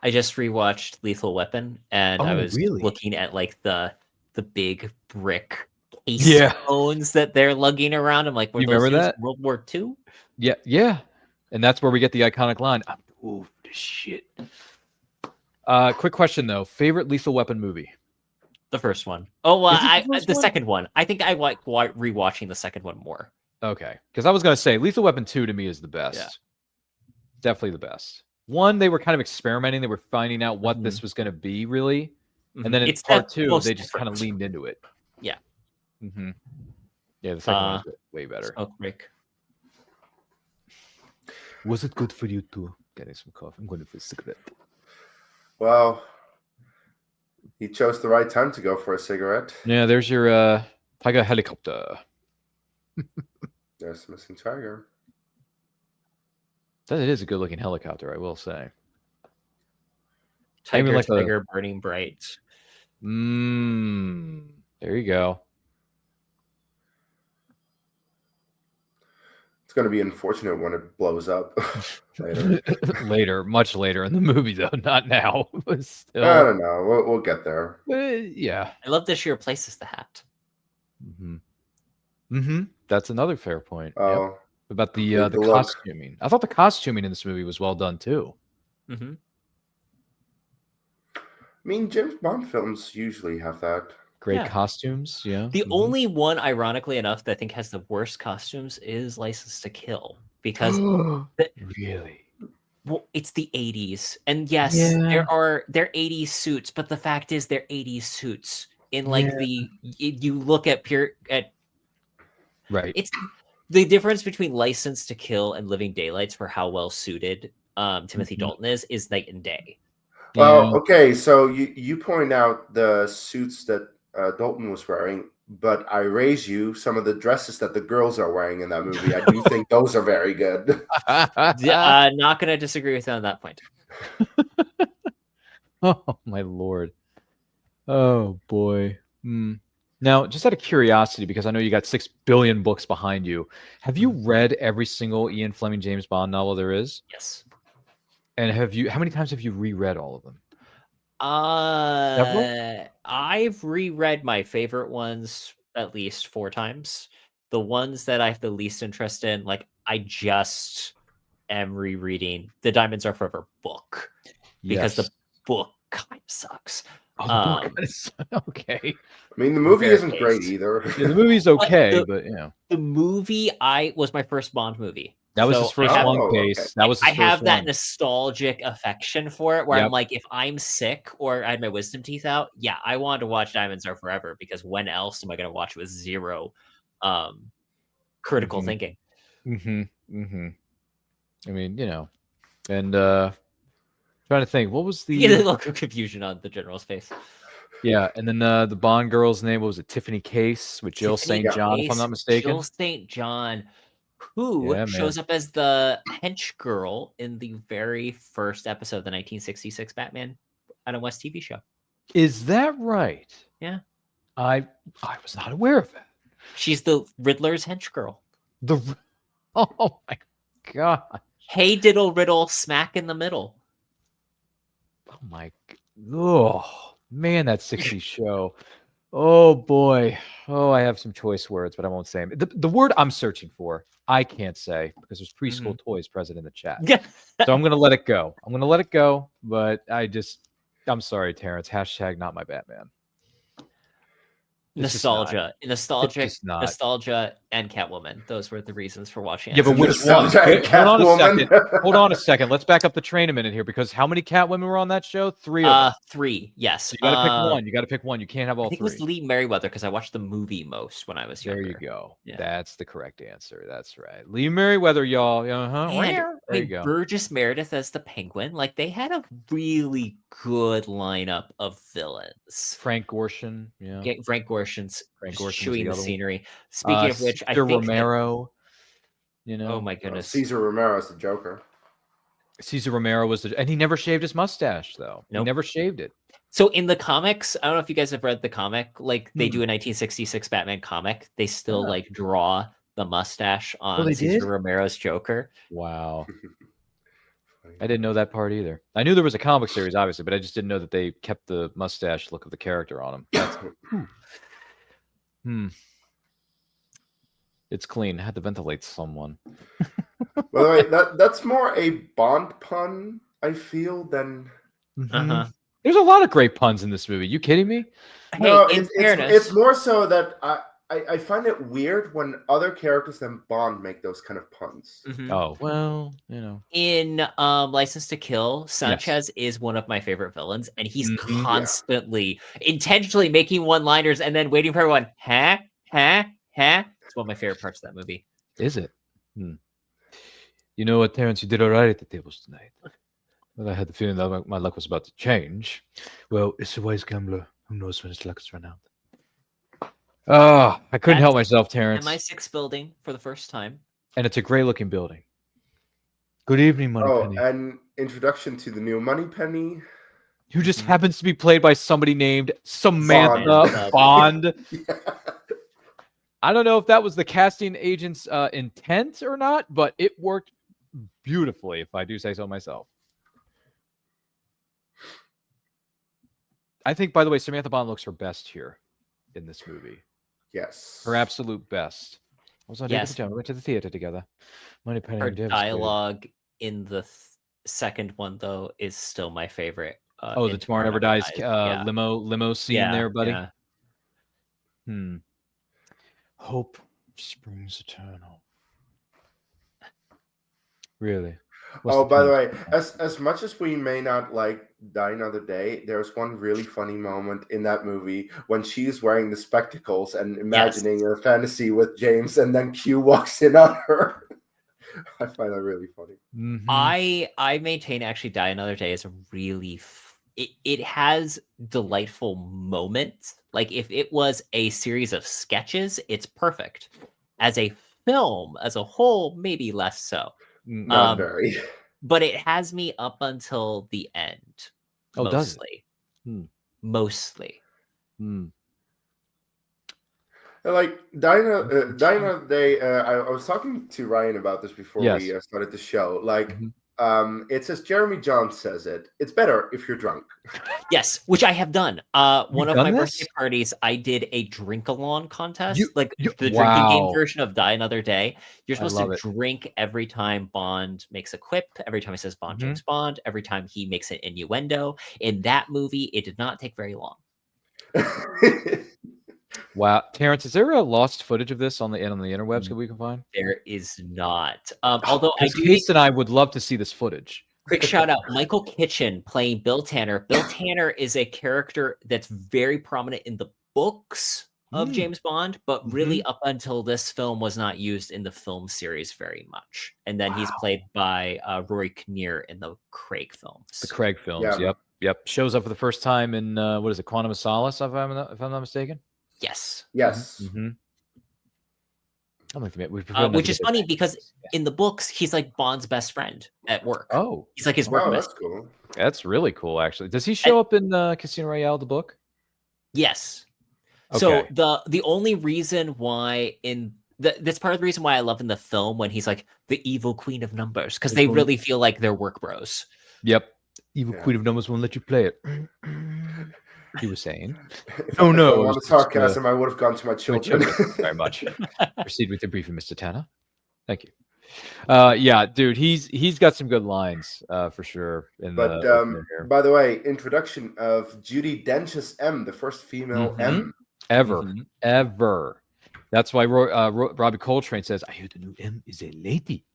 I just rewatched Lethal Weapon, and I was really? looking at like the big brick case phones that they're lugging around. I'm like, were You those remember used that? in World War II? Yeah. And that's where we get the iconic line. I'm too old for this shit. Quick question though. Favorite Lethal Weapon movie? The first one. Oh, well, the one? second one. I think I like rewatching the second one more. Okay. Because I was going to say Lethal Weapon 2 to me is the best. Yeah. Definitely the best. One, they were kind of experimenting. They were finding out what this was going to be, really. And then in part 2, they just kind of leaned into it. Yeah. Mm-hmm. Yeah, the second one was way better. Smoke break. Was it good for you too? Getting some coffee. I'm going for a cigarette. Well, he chose the right time to go for a cigarette. Yeah, there's your Tiger helicopter. There's the missing tiger. That is a good-looking helicopter, I will say. Tiger, like tiger, burning bright. There you go. It's going to be unfortunate when it blows up later. Much later in the movie, though, not now. But still. I don't know. We'll get there. Yeah. I love that she replaces the hat. That's another fair point. Oh, yep. About the costuming. I thought the costuming in this movie was well done too. Mm-hmm. I mean, James Bond films usually have that. Great costumes, yeah. The only one, ironically enough, that I think has the worst costumes is License to Kill. Because really? Well, it's the 80s. And yes, they're 80s suits, but the fact is they're 80s suits. In like you look at right. It's the difference between License to Kill and Living Daylights for how well suited Timothy Dalton is night and day. Well, okay, so you point out the suits that Dalton was wearing, but I raise you some of the dresses that the girls are wearing in that movie. I do think those are very good. Not going to disagree with you on that point. Oh, my Lord. Oh, boy. Now, just out of curiosity, because I know you got 6 billion books behind you, have you read every single Ian Fleming James Bond novel there is? Yes. And how many times have you reread all of them? Several? I've reread my favorite ones at least 4 times. The ones that I have the least interest in, like, I just am rereading the Diamonds Are Forever book because the Yes. book kind of sucks. Oh, the book is okay. I mean, the movie Fair isn't great case. either. Yeah, the movie's But okay, but you know. the movie was my first Bond movie. That was So his first I have, one, okay. Case. That was his I have first that one. nostalgic affection for it where I'm Yep. like, if I'm sick or I had my wisdom teeth out, yeah, I wanted to watch Diamonds Are Forever because when else am I going to watch it with zero critical Mhm. thinking? I mean, you know, and trying to think, what was You get a the look of confusion on the general's face. yeah, and then the Bond girl's name, what was it? Tiffany Case with Jill Tiffany St. John, if I'm Case, not mistaken. Jill St. John, who Yeah, shows man. up as the hench girl in the very first episode of the 1966 Batman Adam West TV show. Is that right? Yeah. I was not aware of that. She's the Riddler's hench girl. Oh my god. Hey diddle riddle smack in the middle. Oh my oh man, that 60s show. Oh boy. Oh, I have some choice words, but I won't say them. The word I'm searching for, I can't say because there's preschool toys present in the chat. So I'm gonna let it go. But I'm sorry, Terrence. Hashtag not my Batman. It's just not. Nostalgia, nostalgic, just not. nostalgia, and Catwoman. Those were the reasons for watching. Yeah, but which one? Nostalgia and Hold on a Catwoman. second. Hold on a second. Let's back up the train a minute here because how many Catwomen were on that show? 3 of them. 3, yes. So you got to pick one. You got to pick one. You can't have all I think three. it was Lee Merriweather because I watched the movie most when I was younger. There you go. Yeah. That's the correct answer. That's right. Lee Merriweather, y'all. And, There you go. Burgess Meredith as the Penguin. Like, they had a really good lineup of villains. Frank Gorshin. Yeah. Frank Gorshin's chewing the scenery. Speaking of which, I Cesar think Romero. oh my goodness, Cesar Romero's the Joker. Cesar Romero was and he never shaved his mustache though. Nope. He never shaved it. So in the comics, I don't know if you guys have read the comic. Like they do a 1966 Batman comic. They still like draw the mustache on Cesar Romero's Joker. Wow. I didn't know that part either. I knew there was a comic series, obviously, but I just didn't know that they kept the mustache look of the character on him. That's, It's clean. I had to ventilate someone. By the way, that's more a Bond pun, I feel, than. There's a lot of great puns in this movie. You kidding me? Hey, no, in fairness, it's more so that I find it weird when other characters than Bond make those kind of puns. Oh, well, you know. In License to Kill, Sanchez is one of my favorite villains, and he's constantly, intentionally making one-liners and then waiting for everyone. It's one of my favorite parts of that movie. Is it? You know what, Terrence? You did all right at the tables tonight. Well, I had the feeling that my luck was about to change. Well, it's a wise gambler who knows when his luck has run out. Oh, I couldn't help myself, Terrence. MI6 building for the first time. And it's a great-looking building. Good evening, Moneypenny. Oh, and introduction to the new Moneypenny. Who just happens to be played by somebody named Samantha Bond. Yeah. I don't know if that was the casting agent's intent or not, but it worked beautifully, if I do say so myself. I think, by the way, Samantha Bond looks her best here in this movie. Yes. Her absolute best. I was on Yes. We went to the theater together. Moneypenny Her and Devastated. dialogue in the second one, though, is still my favorite. The Tomorrow Never Dies limo scene there, buddy. Yeah. Hope springs eternal. Really? By the way, as much as we may not like Die Another Day, there's one really funny moment in that movie when she's wearing the spectacles and imagining a fantasy with James, and then Q walks in on her. I find that really funny. I maintain actually Die Another Day is a really it has delightful moments. Like if it was a series of sketches, it's perfect. As a film, as a whole, maybe less so. Not very. But it has me up until the end. Oh, mostly. Does it? Mostly. Like Die Another Day, I was talking to Ryan about this before we started the show. Like, It's as Jeremy Johns says it. It's better if you're drunk. Yes, which I have done. One of done my this? birthday parties, I did a drink-along contest, You- like you- the drinking game wow. version of Die Another Day. You're I supposed love to it. drink every time Bond makes a quip, every time he says Bond, Mhm. James Bond, every time he makes an innuendo. In that movie, it did not take very long. Wow, Terrence, is there a lost footage of this on the interwebs that we can find? There is not. Although I Because do Case and I would love to see this footage. quick shout out, Michael Kitchen playing Bill Tanner. Bill Tanner is a character that's very prominent in the books of Mm. James Bond, but really up until this film was not used in the film series very much. And then he's played by Rory Kinnear in the Craig films. The Craig films. Yeah. Yep. Shows up for the first time in what is it, Quantum of Solace, if I'm not mistaken. Yes. Yes. Mm-hmm. Which is funny because in the books, he's like Bond's best friend at work. Oh, He's like his work Oh, best. that's cool. that's really cool. Actually, does he show up in Casino Royale, the book? Yes. So Okay. the only reason why that's part of the reason why I love in the film when he's like the evil queen of numbers, because they really feel like they're work bros. Yep. Evil Yeah. Queen of Numbers won't let you play it. He was saying. If Oh, I no, it wanted was just, sarcasm, I would have gone to my My children. children, very much. Proceed with your briefing, Mr. Tanner. Thank you. Yeah, dude, he's got some good lines for sure. In But the opening here. by the way, introduction of Judi Dench's M, the first female M. ever. That's why Robbie Coltrane says, "I hear the new M is a lady."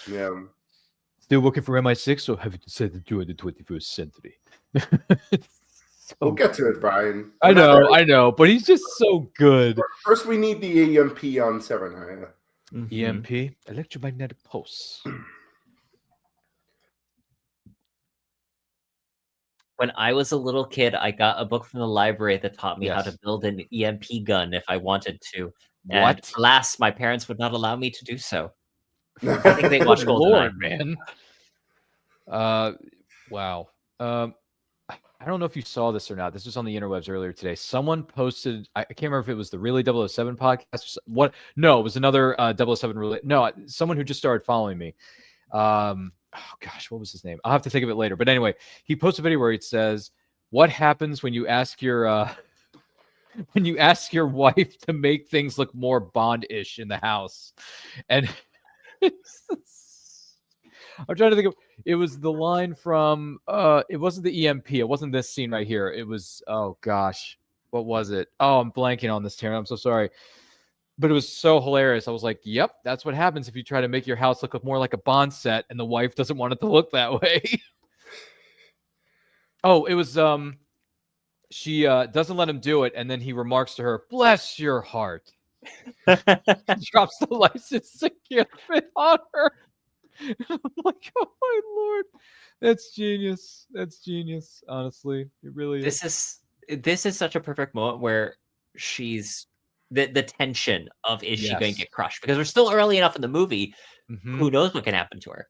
Yeah. Still working for MI6, or have you decided to join the 21st century? We'll get to it, Brian. I know, but he's just so good. First, we need the EMP on Serenhaya. EMP, electromagnetic pulse. When I was a little kid, I got a book from the library that taught me how Yes. to build an EMP gun if I wanted to. And What? alas, my parents would not allow me to do so. I think they watched Good GoldenEye. Lord, man. Wow. I don't know if you saw this or not. This was on the interwebs earlier today. Someone posted, I can't remember if it was the Really 007 podcast. What? No, it was another 007 Really. No, someone who just started following me. Oh gosh, what was his name? I'll have to think of it later. But anyway, he posted a video where it says, "What happens when you ask your wife to make things look more Bond-ish in the house?" And I'm trying to think of, it was the line from it wasn't the EMP, it wasn't this scene right here. It was, oh gosh, what was it? Oh, I'm blanking on this, Taryn. I'm so sorry. But it was so hilarious. I was like, yep, that's what happens if you try to make your house look more like a Bond set and the wife doesn't want it to look that way. Oh, it was she doesn't let him do it, and then he remarks to her, "Bless your heart." Drops the licensing gift on her. I'm like, oh my Lord, that's genius. That's genius. Honestly, it really is. This is such a perfect moment where she's the tension of is she going to Yes. get crushed, because we're still early enough in the movie. Mhm. Who knows what can happen to her?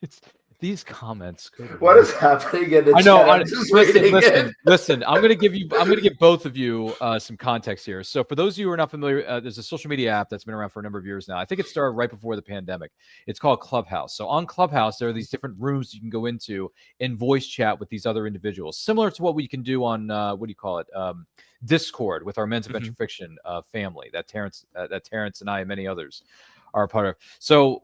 It's these comments. Good What Lord. is happening in the I know. chat? I'm just reading it. Listen. I'm gonna give both of you some context here. So for those of you who are not familiar, there's a social media app that's been around for a number of years now. I think it started right before the pandemic. It's called Clubhouse. So on Clubhouse, there are these different rooms you can go into and voice chat with these other individuals, similar to what we can do on what do you call it? Discord with our Men's Adventure Fiction family that Terrence and I and many others are a part of. So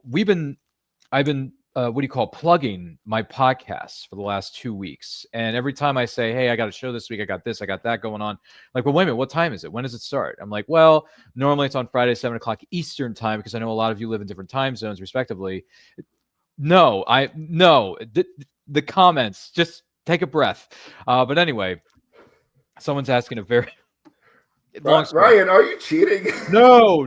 I've been what do you call, plugging my podcasts for the last 2 weeks. And every time I say, hey, I got a show this week, I got this, I got that going on. Like, well, wait a minute, what time is it? When does it start? I'm like, well, normally it's on Friday, 7 o'clock Eastern time, because I know a lot of you live in different time zones, respectively. No, the comments, just take a breath. But anyway, someone's asking a very long story. Ryan, are you cheating? No.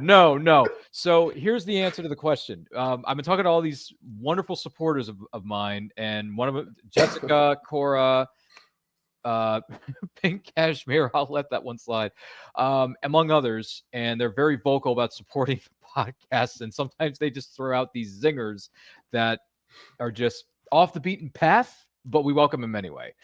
So here's the answer to the question. I've been talking to all these wonderful supporters of mine, and one of them, Jessica, Cora, Pink Cashmere, I'll let that one slide, among others, and they're very vocal about supporting the podcast, and sometimes they just throw out these zingers that are just off the beaten path, but we welcome them anyway.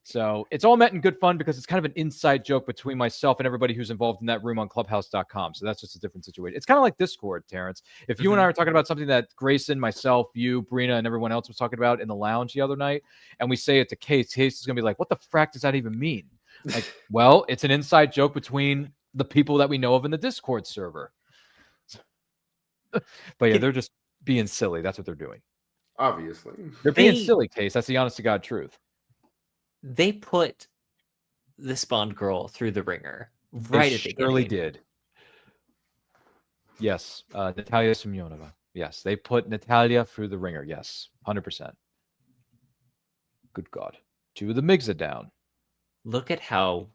So it's all meant in good fun because it's kind of an inside joke between myself and everybody who's involved in that room on clubhouse.com. So that's just a different situation. It's kind of like Discord, Terrence. If you and I were talking about something that Grayson, myself, you, Brina, and everyone else was talking about in the lounge the other night, and we say it to Case is going to be like, what the frack does that even mean? Like, well, it's an inside joke between the people that we know of in the Discord server. But yeah, they're just being silly. That's what they're doing. Obviously. They're being silly, Case. That's the honest to God truth. They put this Bond girl through the ringer right at the beginning. Surely did. Yes, Natalia Semyonova. Yes, they put Natalia through the ringer. Yes, 100%. Good God. 2 of the MiGs are down. Look at how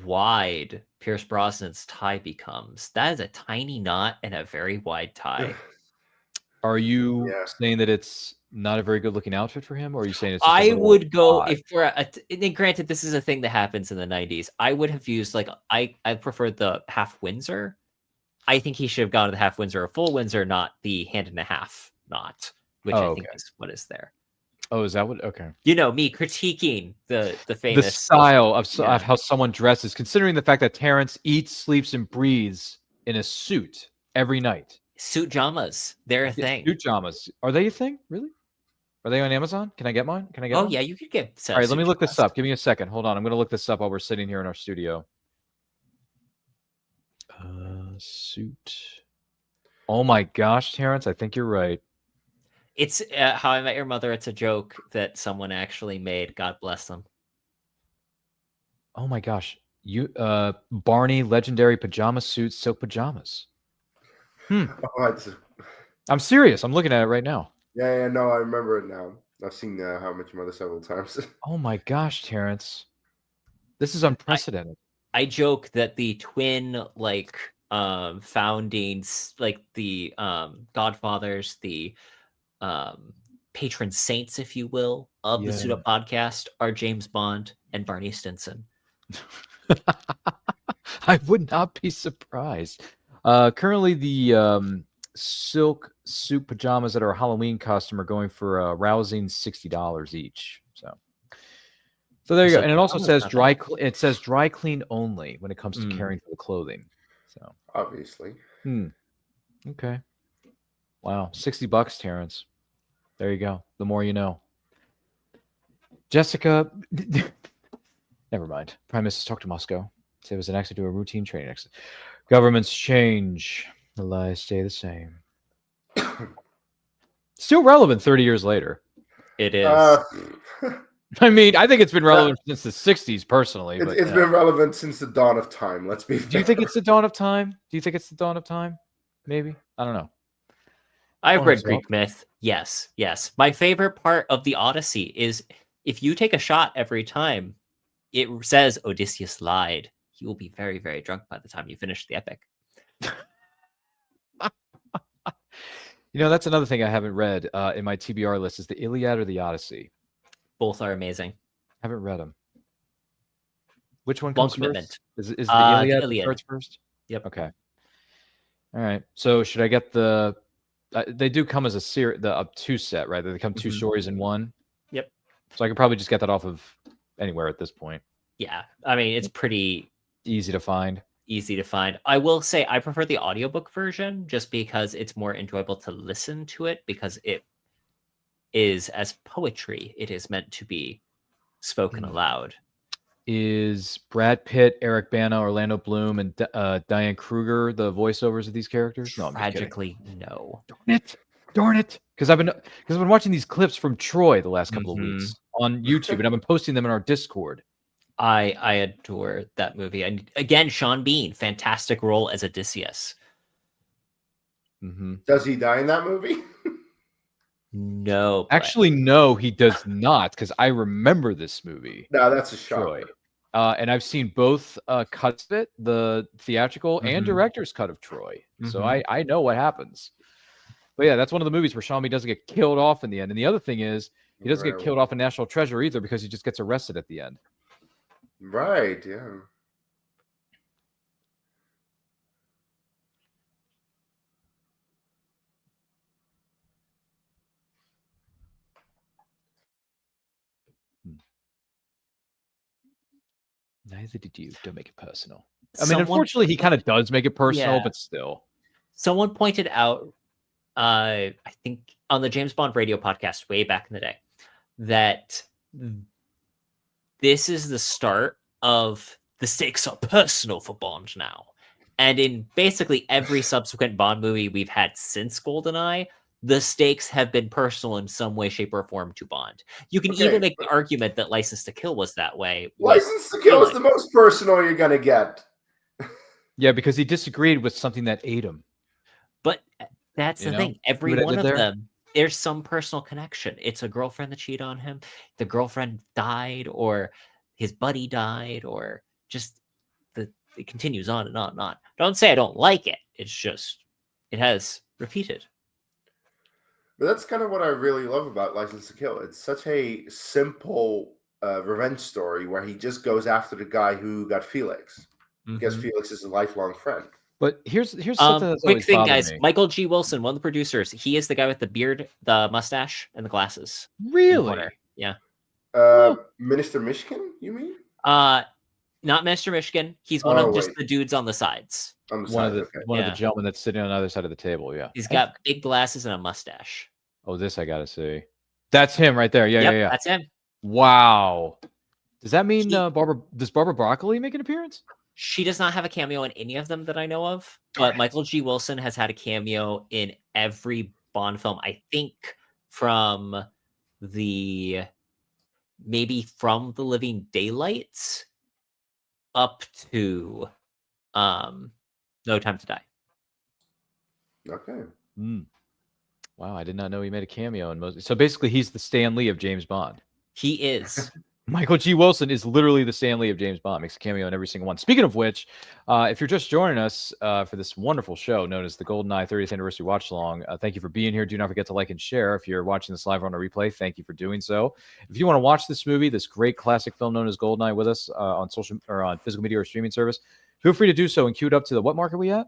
wide Pierce Brosnan's tie becomes. That is a tiny knot and a very wide tie. Are you saying that it's not a very good looking outfit for him, or are you saying it's just I would go odd? if for and granted this is a thing that happens in the 90s. I would have used like I preferred the half Windsor. I think he should have gone to the half Windsor or full Windsor, not the hand and a half knot, which I think is what is there. Oh, is that what? Okay. You know, me critiquing the famous the style of how someone dresses, considering the fact that Terrence eats, sleeps, and breathes in a suit every night. Suit jamas, they're a thing. Suit jamas, are they a thing? Really? Are they on Amazon? Can I get mine? Can I get? Oh one? yeah, you could get. All right, let me look this up. Give me a second. Hold on. I'm going to look this up while we're sitting here in our studio. Suit. Oh my gosh, Terrence, I think you're right. It's How I Met Your Mother. It's a joke that someone actually made. God bless them. Oh my gosh. Barney legendary pajama suit, silk pajamas. I'm serious. I'm looking at it right now. Yeah, no, I remember it now. I've seen How I Met Your Mother several times. Oh my gosh, Terrence. This is unprecedented. I joke that the twin foundings, like the godfathers, the patron saints, if you will, of the Suit Up podcast are James Bond and Barney Stinson. I would not be surprised. Currently, the silk suit pajamas that are a Halloween costume are going for a rousing $60 each. So there you go. And it also says it says dry clean only when it comes to caring for the clothing. So obviously. Okay. Wow. $60, Terrence. There you go. The more you know. Jessica. Never mind. Prime Minister talked to Moscow. Said it was an accident to a routine training accident. Governments change. The lies stay the same. Still relevant 30 years later. It is. I mean, I think it's been relevant since the 60s, personally. It's been relevant since the dawn of time, let's be fair. Do you think it's the dawn of time? Do you think it's the dawn of time? Maybe. I don't know. I've read Greek myth. Yes. My favorite part of the Odyssey is if you take a shot every time, it says Odysseus lied. He will be very, very drunk by the time you finish the epic. That's another thing I haven't read in my TBR list is the Iliad or the Odyssey. Both are amazing. Haven't read them. Which one comes first? Is the Iliad starts first? Yep. Okay. All right. So should I get the? They do come as a series, the 2 set, right? They come 2 stories in one. Yep. So I could probably just get that off of anywhere at this point. Yeah, I mean it's pretty easy to find. I will say I prefer the audiobook version just because it's more enjoyable to listen to it because it is as poetry. It is meant to be spoken aloud. Is Brad Pitt, Eric Bana, Orlando Bloom, and Diane Kruger the voiceovers of these characters? No, tragically, no. Darn it! Because I've been watching these clips from Troy the last couple of weeks on YouTube, and I've been posting them in our Discord. I adore that movie, and again, Sean Bean, fantastic role as Odysseus. Does he die in that movie? No, actually, no, he does not. Because I remember this movie. No, that's a shock. Troy. And I've seen both cuts of it, the theatrical and director's cut of Troy. So I know what happens. But yeah, that's one of the movies where Sean Bean doesn't get killed off in the end. And the other thing is, he doesn't get killed off in National Treasure either because he just gets arrested at the end. Right, yeah. Neither did you. Don't make it personal. I mean, Someone unfortunately, he kind of does make it personal, Yeah. but still. Someone pointed out, I think on the James Bond radio podcast way back in the day, that this is the start of the stakes are personal for Bond now. And in basically every subsequent Bond movie we've had since GoldenEye, the stakes have been personal in some way, shape, or form to Bond. You can even make the argument that License to Kill was that way. License to Kill is the most personal you're gonna get. Yeah, because he disagreed with something that ate him. But that's the thing. Every one of them, there's some personal connection. It's a girlfriend that cheated on him. The girlfriend died, or his buddy died, or just it continues on and on and on. Don't say I don't like it. It's just it has repeated. But that's kind of what I really love about License to Kill. It's such a simple revenge story where he just goes after the guy who got Felix. Because Felix is a lifelong friend. But here's something that's quick thing, guys. me. Michael G. Wilson, one of the producers, he is the guy with the beard, the mustache, and the glasses. Really? Yeah. Minister Michigan, you mean? Not Minister Michigan. He's one of just the dudes on the sides. On the one side, of the gentlemen that's sitting on the other side of the table. Yeah. He's got big glasses and a mustache. Oh, this I gotta see. That's him right there. Yeah, yeah. That's him. Wow. Does that mean does Barbara Broccoli make an appearance? She does not have a cameo in any of them that I know of, but Michael G. Wilson has had a cameo in every Bond film, I think, from the Living Daylights up to No Time to Die. Okay. Wow, I did not know he made a cameo in most. So basically, he's the Stan Lee of James Bond. He is. Michael G. Wilson is literally the Stan Lee of James Bond. Makes a cameo in every single one. Speaking of which, if you're just joining us for this wonderful show known as the GoldenEye 30th Anniversary Watch-Along, thank you for being here. Do not forget to like and share. If you're watching this live on a replay, thank you for doing so. If you want to watch this movie, this great classic film known as GoldenEye, with us on social or on physical media or streaming service, feel free to do so and queue it up to the what mark are we at?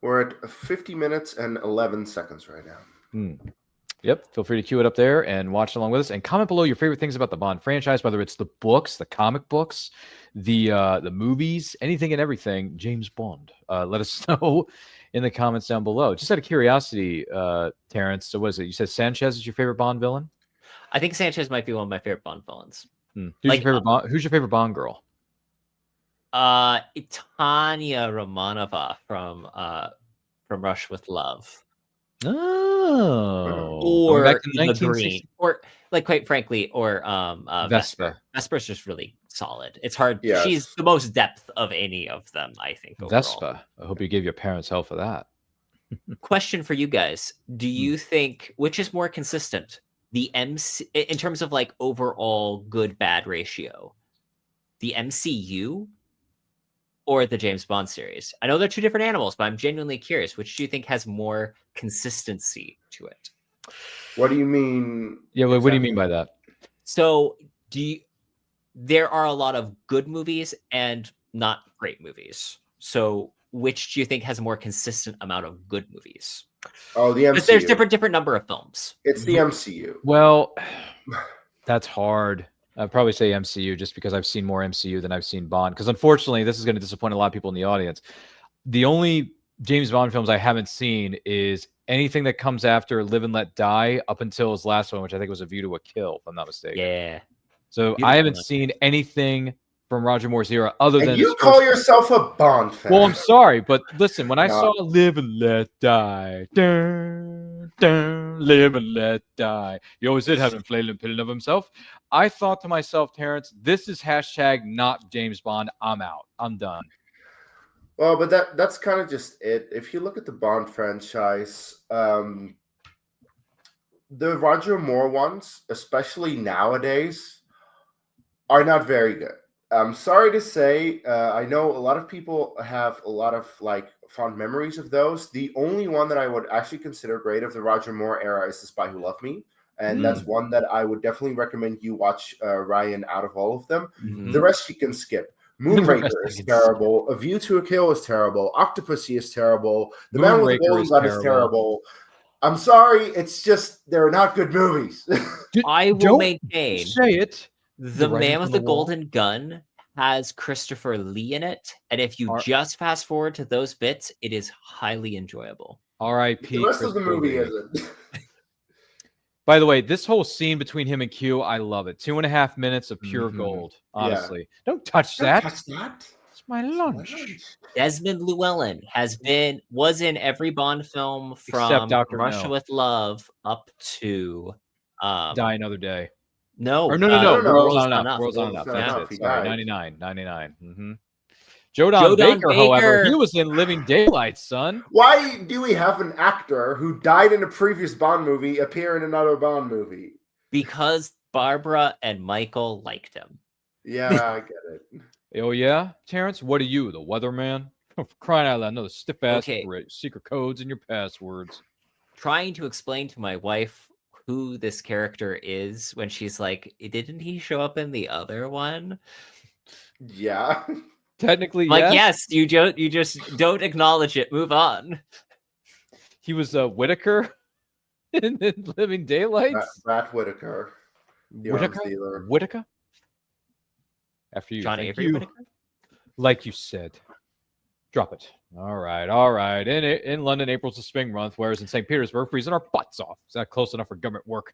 We're at 50 minutes and 11 seconds right now. Yep. Feel free to queue it up there and watch along with us. And comment below your favorite things about the Bond franchise, whether it's the books, the comic books, the movies, anything and everything. James Bond. Let us know in the comments down below. Just out of curiosity, Terrence. So what is it? You said Sanchez is your favorite Bond villain? I think Sanchez might be one of my favorite Bond villains. Who's your favorite Bond girl? Tanya Romanova from Rush with Love. Oh, or back to the Green, or like quite frankly, or Vesper. Vesper's just really solid. It's hard. Yes. She's the most depth of any of them, I think. Overall. Vespa. I hope you gave your parents hell for that. Question for you guys: do you think which is more consistent, the MC in terms of like overall good bad ratio, the MCU or the James Bond series? I know they're two different animals, but I'm genuinely curious. Which do you think has more consistency to it? What do you mean? Yeah, what do you mean by that? So, there are a lot of good movies and not great movies. So, which do you think has a more consistent amount of good movies? Oh, the MCU. There's different number of films. It's the MCU. Well, that's hard. I'd probably say MCU just because I've seen more MCU than I've seen Bond. Because unfortunately, this is going to disappoint a lot of people in the audience. The only James Bond films I haven't seen is anything that comes after Live and Let Die up until his last one, which I think was A View to a Kill, if I'm not mistaken. Yeah. So I haven't seen anything from Roger Moore's era other than you call yourself a Bond fan. Well, I'm sorry, but listen, when I saw Live and Let Die, dun, dun, Live and Let Die, he always did have an inflated opinion of himself. I thought to myself, Terrence, this is hashtag not James Bond. I'm out. I'm done. Well, but that's kind of just it. If you look at the Bond franchise, the Roger Moore ones, especially nowadays, are not very good. I'm sorry to say, I know a lot of people have a lot of like fond memories of those. The only one that I would actually consider great of the Roger Moore era is The Spy Who Loved Me. And that's one that I would definitely recommend you watch, Ryan, out of all of them. The rest you can skip. Moonraker is terrible. A View to a Kill is terrible. Octopussy is terrible. The Man with the Golden Gun is terrible. I'm sorry. It's just, they're not good movies. I will maintain. Say it. The Man with the Golden Gun has Christopher Lee in it, and if you Ar- just fast forward to those bits, it is highly enjoyable. R.I.P. The rest of the Christopher movie Lee. isn't. By the way, this whole scene between him and Q, I love it. 2.5 minutes of pure Mhm. gold. Honestly, don't touch Don't that. touch that. It's my It's lunch. my lunch. Desmond Llewellyn was in every Bond film Except from Dr. Russia No. with Love up to Die Another Day. no, Or no. no, World's World's Not Not Enough. World's Not World's Enough. Not That's Enough. it. He Sorry, died. 99. Mm-hmm. Joe Don Joe Don Baker, however, he Baker. was in Living Daylights, son. Why do we have an actor who died in a previous Bond movie appear in another Bond movie? Because Barbara and Michael liked him. Yeah, I get it. Oh yeah, Terrence, what are you, the weatherman? For crying out loud, no stiff ass Okay. secret codes in your passwords. Trying to explain to my wife who this character is when she's like, didn't he show up in the other one? Yeah. Technically, Like, yes. you just don't acknowledge it. Move on. He was Whitaker in Living Daylights. Brad Whitaker. The arms dealer. Whitaker. After you, John thank Avery you. Whitaker? Like you said. Drop it. All right. In London, April's a spring month, whereas in St. Petersburg, freezing our butts off. Is that close enough for government work?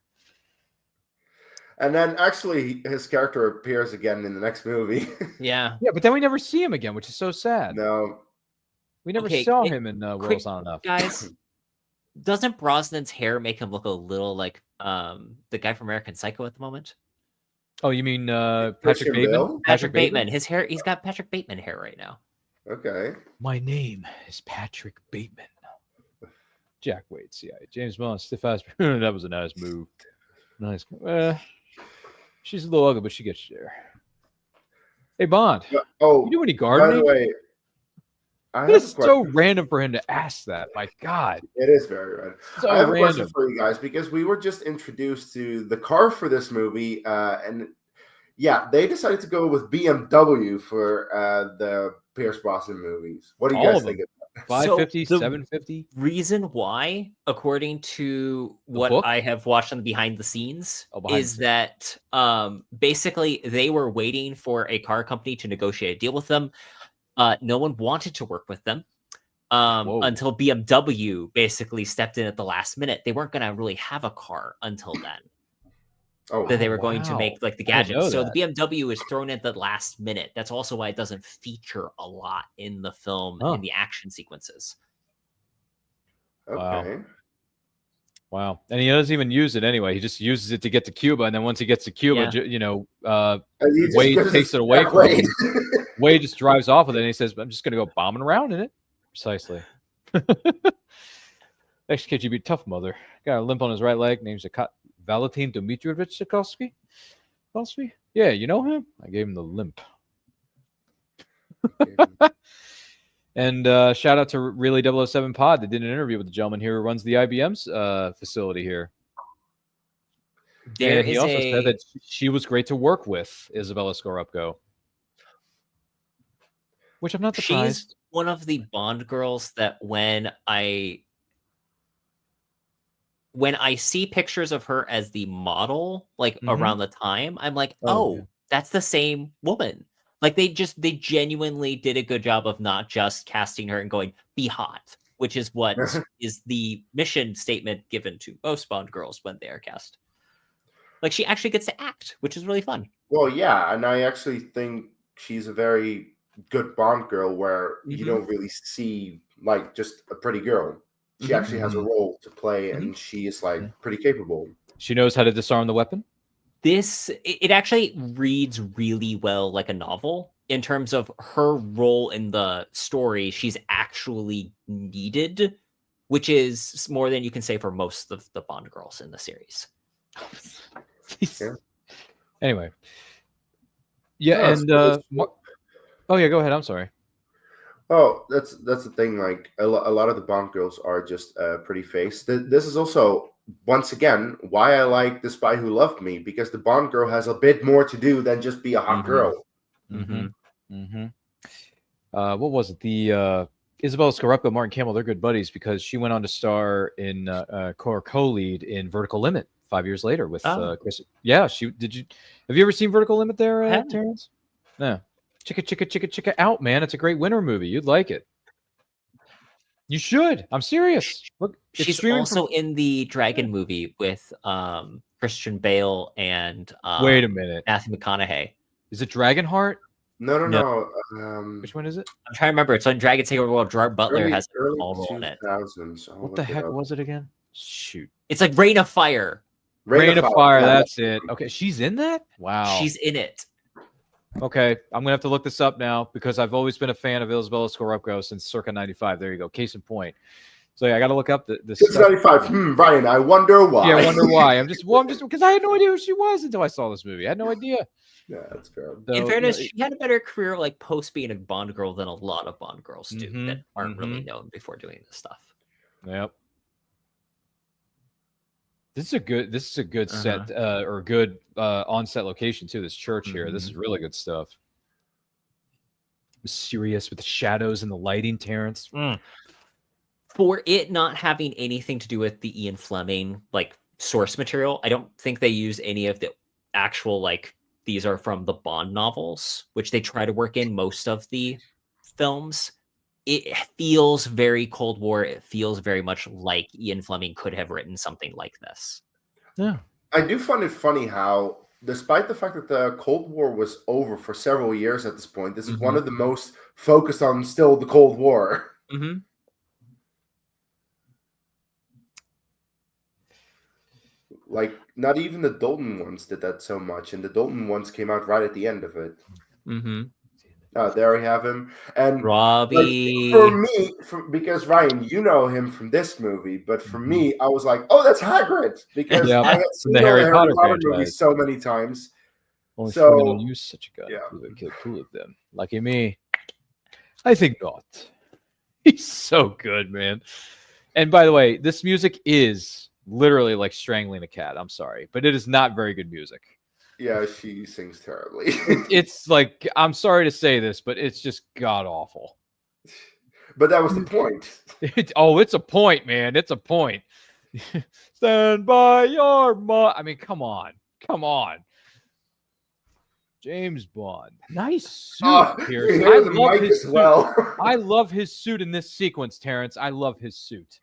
And then actually his character appears again in the next movie. Yeah. Yeah, but then we never see him again, which is so sad. No. We never Okay, saw him in World's quick, Not Enough. Guys, doesn't Brosnan's hair make him look a little like the guy from American Psycho at the moment? Oh, you mean Patrick Christian Bateman? Bale? Patrick Bateman. His hair, he's got Patrick Bateman hair right now. Okay. My name is Patrick Bateman. Jack Wade, CIA. James Bond, stiff ass. That was a nice move. Nice. She's a little ugly, but she gets you there. Hey, Bond. Oh, You do any by gardening? the way, I have It's a so question. random for him to ask that. My God. It is very random. So I have a question random. for you guys because we were just introduced to the car for this movie, and yeah, they decided to go with BMW for the Pierce Brosnan movies. What do you All guys of think them. of that? 550, So the 750. Reason why, according to what book? I have watched on the behind the scenes, behind is the that basically they were waiting for a car company to negotiate a deal with them. No one wanted to work with them until BMW basically stepped in at the last minute. They weren't going to really have a car until then. Oh, That they were going to make like the I didn't know gadgets. So that. the BMW is thrown in at the last minute. That's also why it doesn't feature a lot in the film Huh. in the action sequences. okay. Wow. And he doesn't even use it anyway. He just uses it to get to Cuba. And then once he gets to Cuba, And he just Wade gives takes us- it away yeah, from Wade. him. Wade just drives off with it and he says, I'm just going to go bombing around in it. Precisely. Next KGB tough mother. Got a limp on his right leg. Name's Valentin Dmitrievich Sikorski. Yeah, you know him? I gave him the limp. And shout out to Really 007 Pod. They did an interview with the gentleman here who runs the IBM's facility here. There And he is also said that she was great to work with, Isabella Scorupco. Which I'm not surprised. She's one of the Bond girls that when I see pictures of her as the model, like around the time, I'm like, Oh, that's the same woman. Like they genuinely did a good job of not just casting her and going, be hot, which is what is the mission statement given to most Bond girls when they are cast. Like she actually gets to act, which is really fun. Well, yeah, and I actually think she's a very good Bond girl where you don't really see like just a pretty girl. She actually has a role to play, and she is like pretty capable. She knows how to disarm the weapon. It actually reads really well like a novel in terms of her role in the story. She's actually needed, which is more than you can say for most of the Bond girls in the series. Yeah. Anyway. Yeah, and oh yeah, go ahead. I'm sorry. Oh, that's the thing. Like a lot of the Bond girls are just pretty face. This is also once again why I like The Spy Who Loved Me, because the Bond girl has a bit more to do than just be a hot girl. What was it? The Isabella Scorupco, Martin Campbell, they're good buddies because she went on to star in co-lead in Vertical Limit 5 years later with Chris. Yeah, have you ever seen Vertical Limit there, Terrence? No. Chicka out, man. It's a great winter movie. You'd like it. You should. I'm serious. Look, it's She's streaming also in the Dragon movie with Christian Bale and Wait a minute. Matthew McConaughey. Is it Dragonheart? No. Which one is it? I'm trying to remember. It's on Dragon Take Over the World. Gerard Butler has a early small role in it. 2000s. What the heck was it again? Shoot. It's like Rain of Fire. Rain of Fire. yeah. That's it. Okay, she's in that? Wow. She's in it. Okay, I'm gonna have to look this up now because I've always been a fan of Isabella Scorupco since circa '95. There you go, case in point. So yeah, I got to look up the It's 95. Ryan, I wonder why. Yeah, I wonder why. I'm just because I had no idea who she was until I saw this movie. I had no idea. Yeah, that's fair. So, In fairness, she had a better career like post being a Bond girl than a lot of Bond girls do that aren't really known before doing this stuff. Yep. This is a good set or good on-set location too. This church here. This is really good stuff. Mysterious with the shadows and the lighting, Terrence. For it not having anything to do with the Ian Fleming like source material, I don't think they use any of the actual like these are from the Bond novels, which they try to work in most of the films. It feels very Cold War. It feels very much like Ian Fleming could have written something like this. Yeah. I do find it funny how, despite the fact that the Cold War was over for several years at this point, this is one of the most focused on still the Cold War. Like, not even the Dalton ones did that so much, and the Dalton ones came out right at the end of it. There we have him. And Robbie. like, for me, because Ryan, you know him from this movie, but for me, I was like, oh, that's Hagrid, because I had seen the the Harry Potter movies so many times. Only So- so, use such a gun. yeah. Who would kill two of them? Lucky me. I think not. He's so good, man. And by the way, this music is literally like strangling a cat. I'm sorry, but it is not very good music. Yeah, she sings terribly. It's like, I'm sorry to say this, but it's just god awful. But that was the point. It's a point, man. It's a point. Stand by your mom. I mean, come on. James Bond. Nice suit, Pierce. You hear the mic as well. I love his suit in this sequence, Terrence. I love his suit.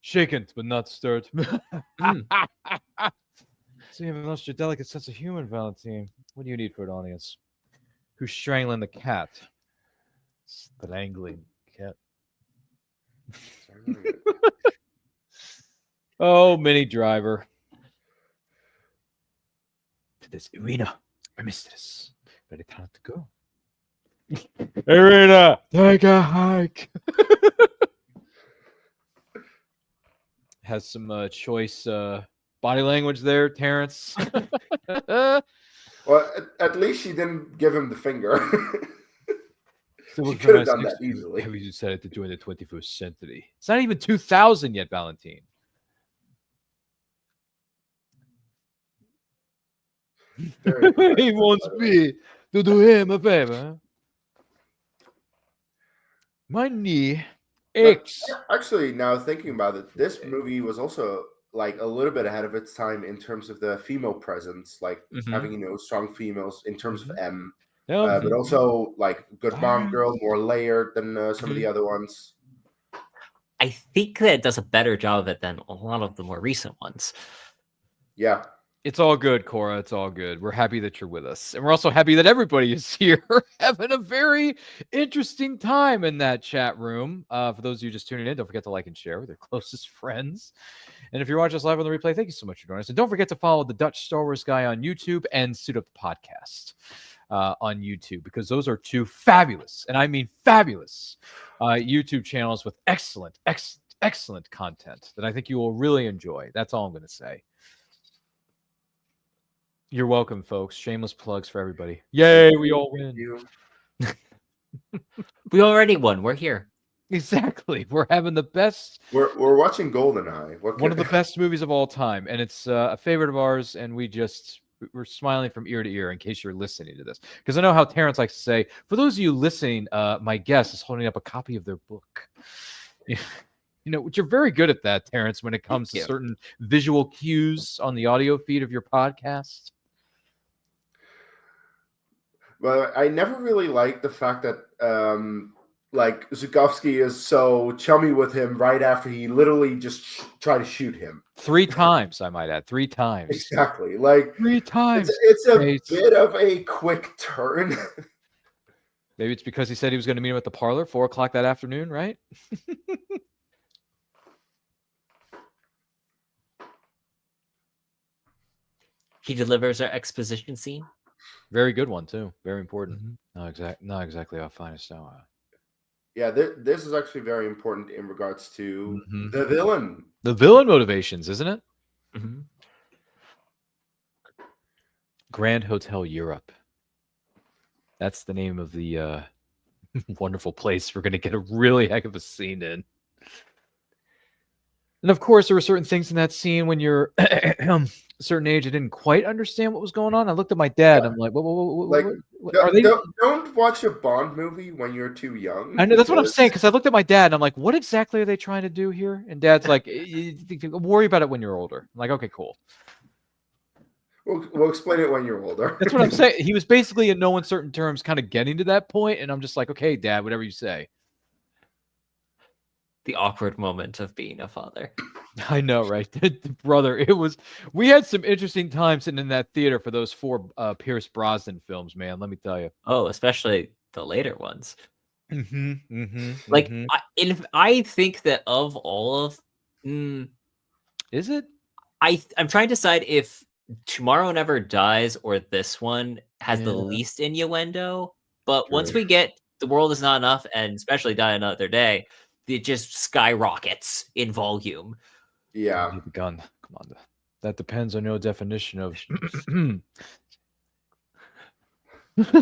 Shaken, but not stirred. So you have lost your delicate sense of humor, Valentine. What do you need for an audience? Who's strangling the cat? Strangling cat. Oh, Mini Driver. To this arena, my mistress. Ready time to go. Arena, take a hike. Has some choice body language there, Terrence. Well, at least she didn't give him the finger. So She could have done that easily. Have you decided to join the 21st century? It's not even 2000 yet, Valentine. He wants me to do him a favor. My knee aches. Actually, now thinking about it, this movie was also like a little bit ahead of its time in terms of the female presence, like having strong females in terms of M, but also like good Bond girl, more layered than some of the other ones. I think that it does a better job of it than a lot of the more recent ones. Yeah. It's all good, Cora. It's all good. We're happy that you're with us. And we're also happy that everybody is here having a very interesting time in that chat room. For those of you just tuning in, don't forget to like and share with your closest friends. And if you're watching us live on the replay, thank you so much for joining us. And don't forget to follow the Dutch Star Wars guy on YouTube and Suit Up the Podcast on YouTube, because those are two fabulous, and I mean fabulous, YouTube channels with excellent content that I think you will really enjoy. That's all I'm going to say. You're welcome, folks. Shameless plugs for everybody. Yay, we all win. We already won. We're here. Exactly. We're having the best. We're watching GoldenEye. One of the best movies of all time, and it's a favorite of ours. And we're smiling from ear to ear in case you're listening to this, because I know how Terrence likes to say. For those of you listening, my guest is holding up a copy of their book. You know, which you're very good at that, Terrence, when it comes to certain visual cues on the audio feed of your podcast. But I never really liked the fact that like Zukovsky is so chummy with him right after he literally just tried to shoot him. 3 times, I might add. 3 times. Exactly. Like 3 times. it's a Face. bit of a quick turn. Maybe it's because he said he was going to meet him at the parlor 4 o'clock that afternoon, right? He delivers our exposition scene. Very good one too. Very important. Mm-hmm. Not exactly our finest hour. Yeah, this is actually very important in regards to the villain. The villain motivations, isn't it? Mm-hmm. Grand Hotel Europe. That's the name of the wonderful place we're going to get a really heck of a scene in. And of course, there were certain things in that scene when you're a certain age, I didn't quite understand what was going on. I looked at my dad. And I'm like, what are they? Don't watch a Bond movie when you're too young. I know that's what I'm saying, because I looked at my dad and I'm like, what exactly are they trying to do here? And Dad's like, worry about it when you're older. I'm like, okay, cool. We'll explain it when you're older. That's what I'm saying. He was basically, in no uncertain terms, kind of getting to that point, and I'm just like, okay, Dad, whatever you say. The awkward moment of being a father. I know, right? Brother, we had some interesting times sitting in that theater for those 4 Pierce Brosnan films, man. Let me tell you. Oh, especially the later ones. Like, I think that of all of... is it? I'm trying to decide if Tomorrow Never Dies or this one has the least innuendo. But once we get The World Is Not Enough, and especially Die Another Day, it just skyrockets in volume. Yeah. The gun. Come on. That depends on your definition of...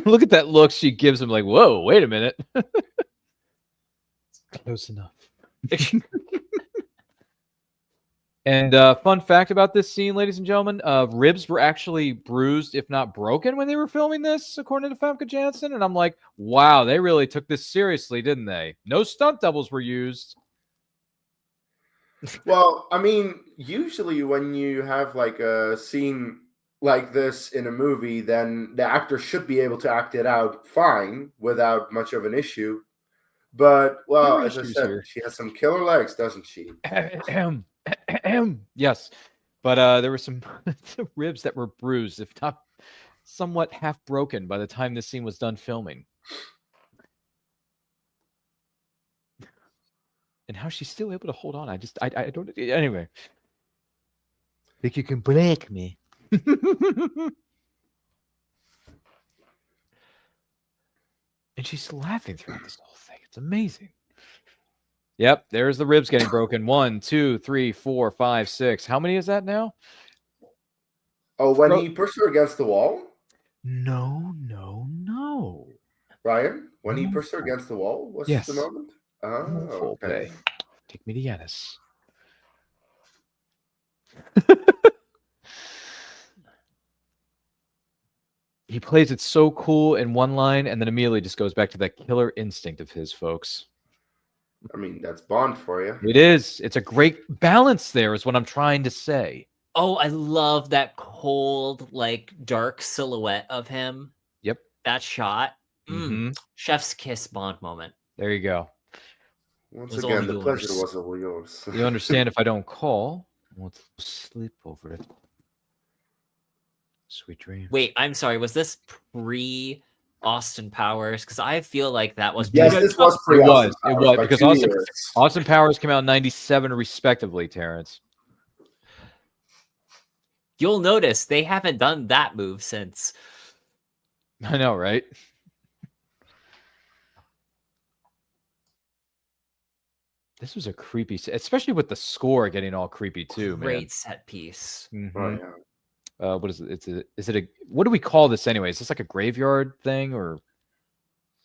Look at that look she gives him, like, whoa, wait a minute. Close enough. And fun fact about this scene, ladies and gentlemen, ribs were actually bruised, if not broken, when they were filming this, according to Famke Janssen. And I'm like, wow, they really took this seriously, didn't they? No stunt doubles were used. Well, I mean, usually when you have like a scene like this in a movie, then the actor should be able to act it out fine without much of an issue. But, well, as I said, she has some killer legs, doesn't she? Yes, but there were some ribs that were bruised, if not somewhat half broken, by the time this scene was done filming. And how she's still able to hold on, I don't. Anyway, think you can break me? And she's laughing throughout this whole thing. It's amazing. Yep, there's the ribs getting broken. 1, 2, 3, 4, 5, 6. How many is that now? Oh, when he pushed her against the wall? No. Ryan, when he pushed her against the wall, was Yes. the moment? Oh, okay. Take me to Yanis. He plays it so cool in one line, and then immediately just goes back to that killer instinct of his, folks. I mean, that's Bond for you. It is. It's a great balance there, is what I'm trying to say. Oh, I love that cold, like, dark silhouette of him. Yep. That shot. Chef's kiss Bond moment. There you go. Once again, the pleasure was all yours. You understand if I don't call, we'll sleep over it. Sweet dream. Wait, I'm sorry. Was this pre Austin Powers? Because I feel like that was. Yes, this was pre. It was because Austin Powers came out in '97, respectively. Terrence. You'll notice they haven't done that move since. I know, right? This was a creepy, especially with the score getting all creepy too. Great set piece. Oh, yeah. What is it? Is it a, what do we call this anyway? Is this like a graveyard thing or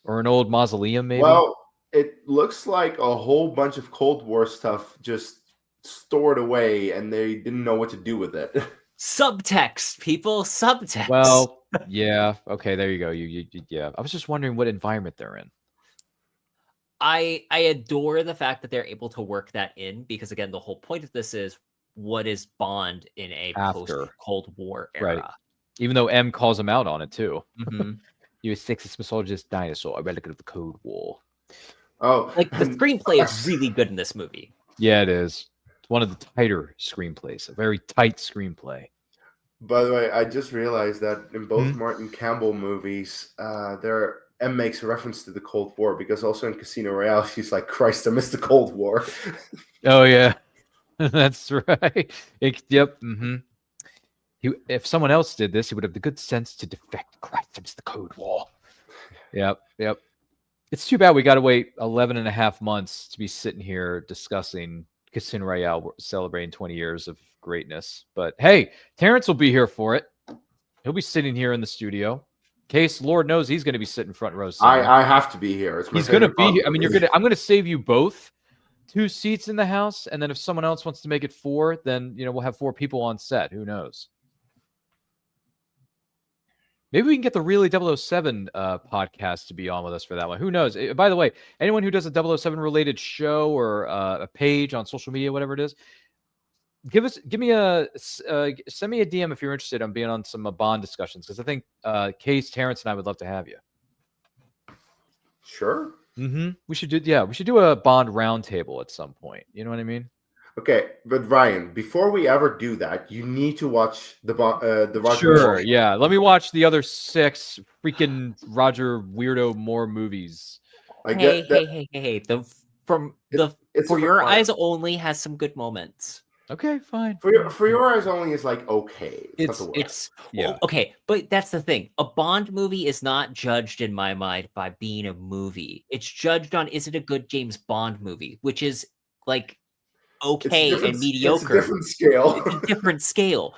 an old mausoleum maybe? Well, it looks like a whole bunch of Cold War stuff just stored away and they didn't know what to do with it. Subtext, people, subtext. Well, yeah. Okay, there you go. Yeah. I was just wondering what environment they're in. I adore the fact that they're able to work that in because, again, the whole point of this is what is Bond in a post-Cold War era. Right. Even though M calls him out on it, too. You're a sexist misogynist dinosaur, a relic of the Cold War. Oh, Like the and screenplay is really good in this movie. Yeah, it is. It's one of the tighter screenplays. A very tight screenplay. by the way, I just realized that in both Hmm? Martin Campbell movies, M makes a reference to the Cold War because also in Casino Royale, she's like, "Christ, I missed the Cold War." Oh yeah, that's right. Yep. Mm-hmm. If someone else did this, he would have the good sense to defect. Christ, it's the Cold War. Yep. Yep. It's too bad we got to wait 11 and a half months to be sitting here discussing Casino Royale celebrating 20 years of greatness. But hey, Terrence will be here for it. He'll be sitting here in the studio. Case, Lord knows he's going to be sitting front row. I have to be here. It's my He's going to favorite be Bond here. I mean, movie. I'm going to save you both 2 seats in the house, and then if someone else wants to make it 4, then we'll have 4 people on set. Who knows? Maybe we can get the Really 007 podcast to be on with us for that one. Who knows? By the way, anyone who does a 007 related show or a page on social media, whatever it is, send me a DM if you're interested on being on some Bond discussions, because I think Case, Terrence, and I would love to have you. Sure. Mm-hmm. We should do a Bond roundtable at some point. You know what I mean? Okay, but Ryan, before we ever do that, you need to watch the Roger Sure. Moore. Yeah. Let me watch the other 6 freaking Roger Weirdo Moore movies. I get that. Hey. It's For a Your requirement. Eyes Only has some good moments. Okay, fine. For your eyes only is like okay. It's not the worst. Yeah. Okay, but that's the thing. A Bond movie is not judged in my mind by being a movie. It's judged on, is it a good James Bond movie, which is like okay and mediocre. It's a different scale. It's a different scale.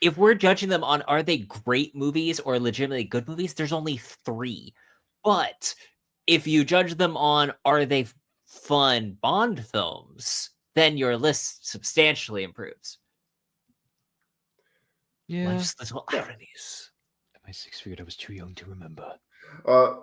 If we're judging them on are they great movies or legitimately good movies, there's only 3. But if you judge them on are they fun Bond films, then your list substantially improves. Yeah. Life's little ironies. At my 6 figured I was too young to remember.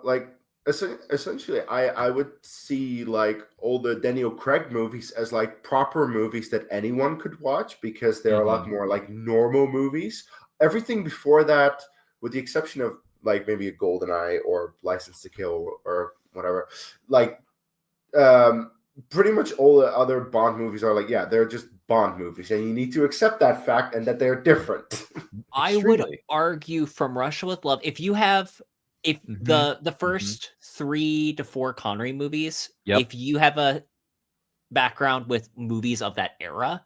Like essentially, I would see like all the Daniel Craig movies as like proper movies that anyone could watch because they're a lot more like normal movies. Everything before that, with the exception of like maybe a GoldenEye or License to Kill or whatever, like pretty much all the other Bond movies are like, yeah, they're just Bond movies, and you need to accept that fact and that they're different. I would argue From Russia with Love, if you have the first 3 to 4 Connery movies, if you have a background with movies of that era,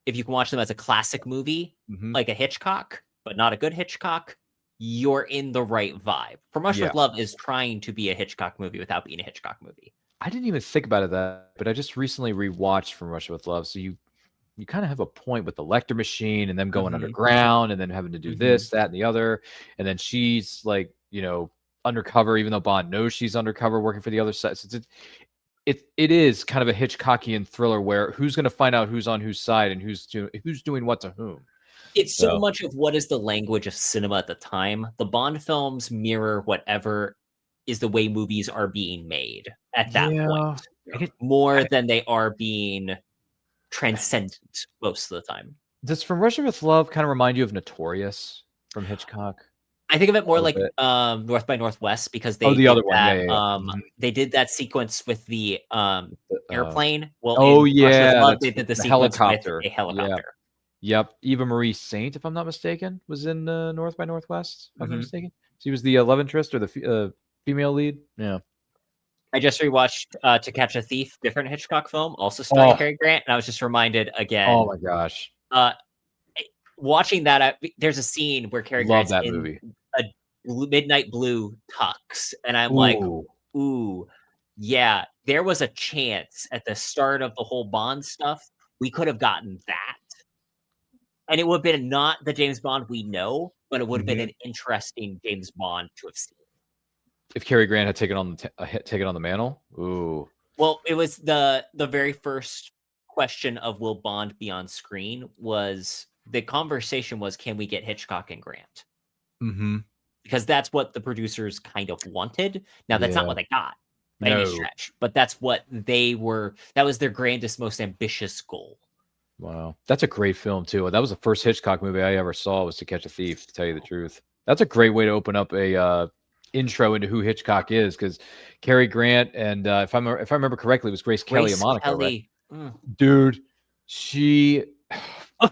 if you can watch them as a classic movie, like a Hitchcock, but not a good Hitchcock, you're in the right vibe. From Russia with Love is trying to be a Hitchcock movie without being a Hitchcock movie. I didn't even think about that, but I just recently rewatched From Russia with Love. So you kind of have a point with the Lecter machine and them going underground and then having to do this, that, and the other. And then she's like, undercover, even though Bond knows she's undercover working for the other side. So it is kind of a Hitchcockian thriller where who's going to find out who's on whose side and who's doing what to whom. It's so much of what is the language of cinema at the time. The Bond films mirror whatever is the way movies are being made at that point. More than they are being transcendent most of the time. Does From Russia with Love kind of remind you of Notorious from Hitchcock? I think of it more like North by Northwest because they the other one. They did that sequence with the airplane. Well, Love, they did the sequence with a helicopter. Yep. Eva Marie Saint, if I'm not mistaken, was in North by Northwest. If I'm not mistaken. She was the love interest or the female lead. Yeah. I just rewatched To Catch a Thief, different Hitchcock film, also starring Cary Grant, and I was just reminded again. Oh my gosh! Watching that, there's a scene where Cary Grant's in movie. A midnight blue tux, and I'm like, ooh, yeah. There was a chance at the start of the whole Bond stuff we could have gotten that, and it would have been not the James Bond we know, but it would have been an interesting James Bond to have seen. If Cary Grant had taken on the mantle, ooh. Well, it was the very first question of will Bond be on screen was the conversation was, can we get Hitchcock and Grant? Because that's what the producers kind of wanted. Now that's not what they got by any stretch, but that's what they were. That was their grandest, most ambitious goal. Wow, that's a great film too. That was the first Hitchcock movie I ever saw was To Catch a Thief. To tell you the truth, that's a great way to open up a intro into who Hitchcock is, because Cary Grant and if I remember correctly, it was Grace Kelly and Monaco, right? Dude, she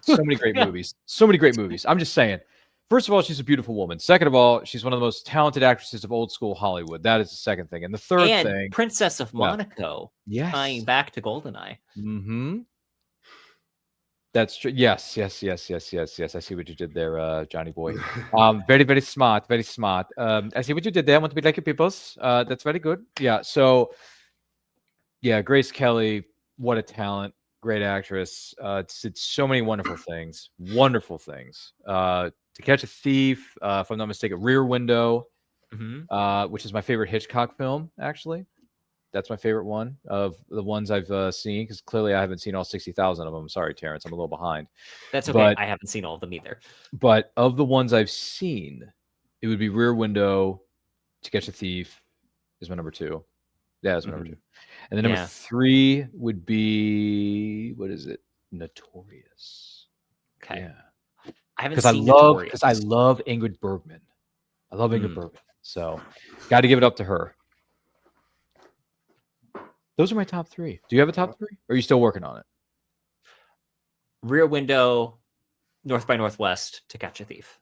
so many great movies. So many great movies. I'm just saying. First of all, she's a beautiful woman. Second of all, she's one of the most talented actresses of old school Hollywood. That is the second thing. And the third thing, Princess of Monaco. Yes. Tying back to GoldenEye. Mm-hmm. That's true. Yes. I see what you did there, Johnny boy. Very, very smart. Very smart. I see what you did there. I want to be like your peoples. That's very good. Yeah. So, yeah, Grace Kelly, what a talent. Great actress. Did so many wonderful things. Wonderful things. To Catch a Thief, if I'm not mistaken, Rear Window, which is my favorite Hitchcock film, actually. That's my favorite one of the ones I've seen, because clearly I haven't seen all 60,000 of them. Sorry, Terrence, I'm a little behind. That's okay. I haven't seen all of them either. But of the ones I've seen, it would be Rear Window, To Catch a Thief is my number 2. Yeah, that's my number 2. And then number 3 would be, what is it? Notorious. Okay. Yeah. I haven't seen Notorious. Because I love Ingrid Bergman. I love Ingrid Bergman. So, got to give it up to her. Those are my top 3. Do you have a top 3? Or are you still working on it? Rear Window, North by Northwest, To Catch a Thief.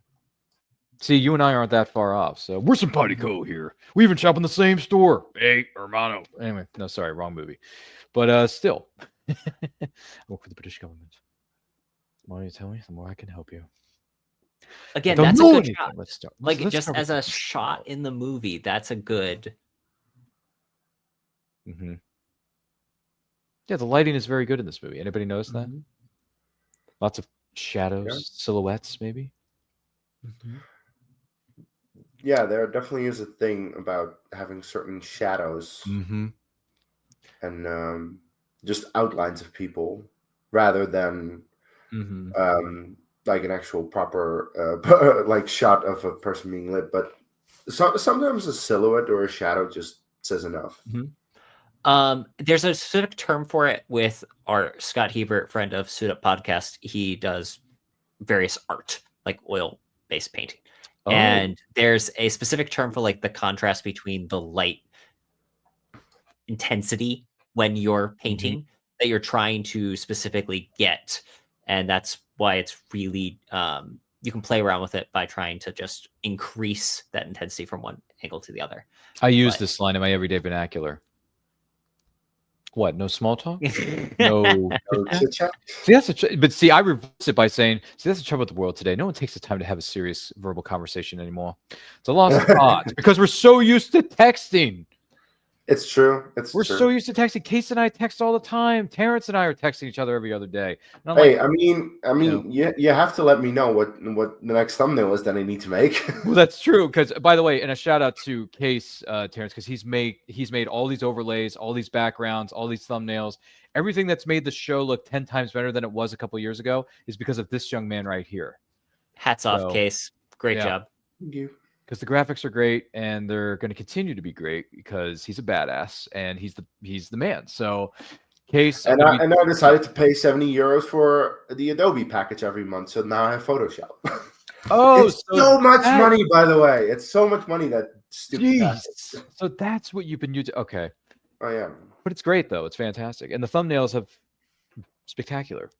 See, you and I aren't that far off, so we're simpatico here. We even shop in the same store. Hey, hermano. Anyway, no, sorry, wrong movie. But still, I work for the British government. The more you tell me, the more I can help you. Again, that's a good shot. Let's start. Like, just as a shot in the movie, that's a good... Mm-hmm. Yeah, the lighting is very good in this movie. Anybody notice that? Lots of shadows, silhouettes, maybe. Yeah, there definitely is a thing about having certain shadows and just outlines of people rather than like an actual proper like shot of a person being lit. But sometimes a silhouette or a shadow just says enough. There's a specific term for it with our Scott Hebert, friend of Suit Up Podcast. He does various art, like oil-based painting. And there's a specific term for like the contrast between the light intensity when you're painting that you're trying to specifically get. And that's why it's really, you can play around with it by trying to just increase that intensity from one angle to the other. I use this line in my everyday vernacular. What? No small talk? No chit chat? See, that's but see, I reverse it by saying, see, that's the trouble with the world today. No one takes the time to have a serious verbal conversation anymore. It's a lost cause because we're so used to texting. It's true. We're so used to texting. Case and I text all the time. Terrence and I are texting each other every other day. And hey, like, I mean, you have to let me know what the next thumbnail is that I need to make. Well, that's true. Because by the way, and a shout out to Case, Terrence, because he's made all these overlays, all these backgrounds, all these thumbnails. Everything that's made the show look 10 times better than it was a couple years ago is because of this young man right here. Hats off, Case. Great job. Thank you. Because the graphics are great, and they're going to continue to be great because he's a badass and he's the man. So, Case, and I decided to pay €70 for the Adobe package every month, so now I have Photoshop. Oh, it's so much money, by the way. It's so much money that stupid package. So that's what you've been using. Okay, I am. But it's great though. It's fantastic, and the thumbnails have spectacular.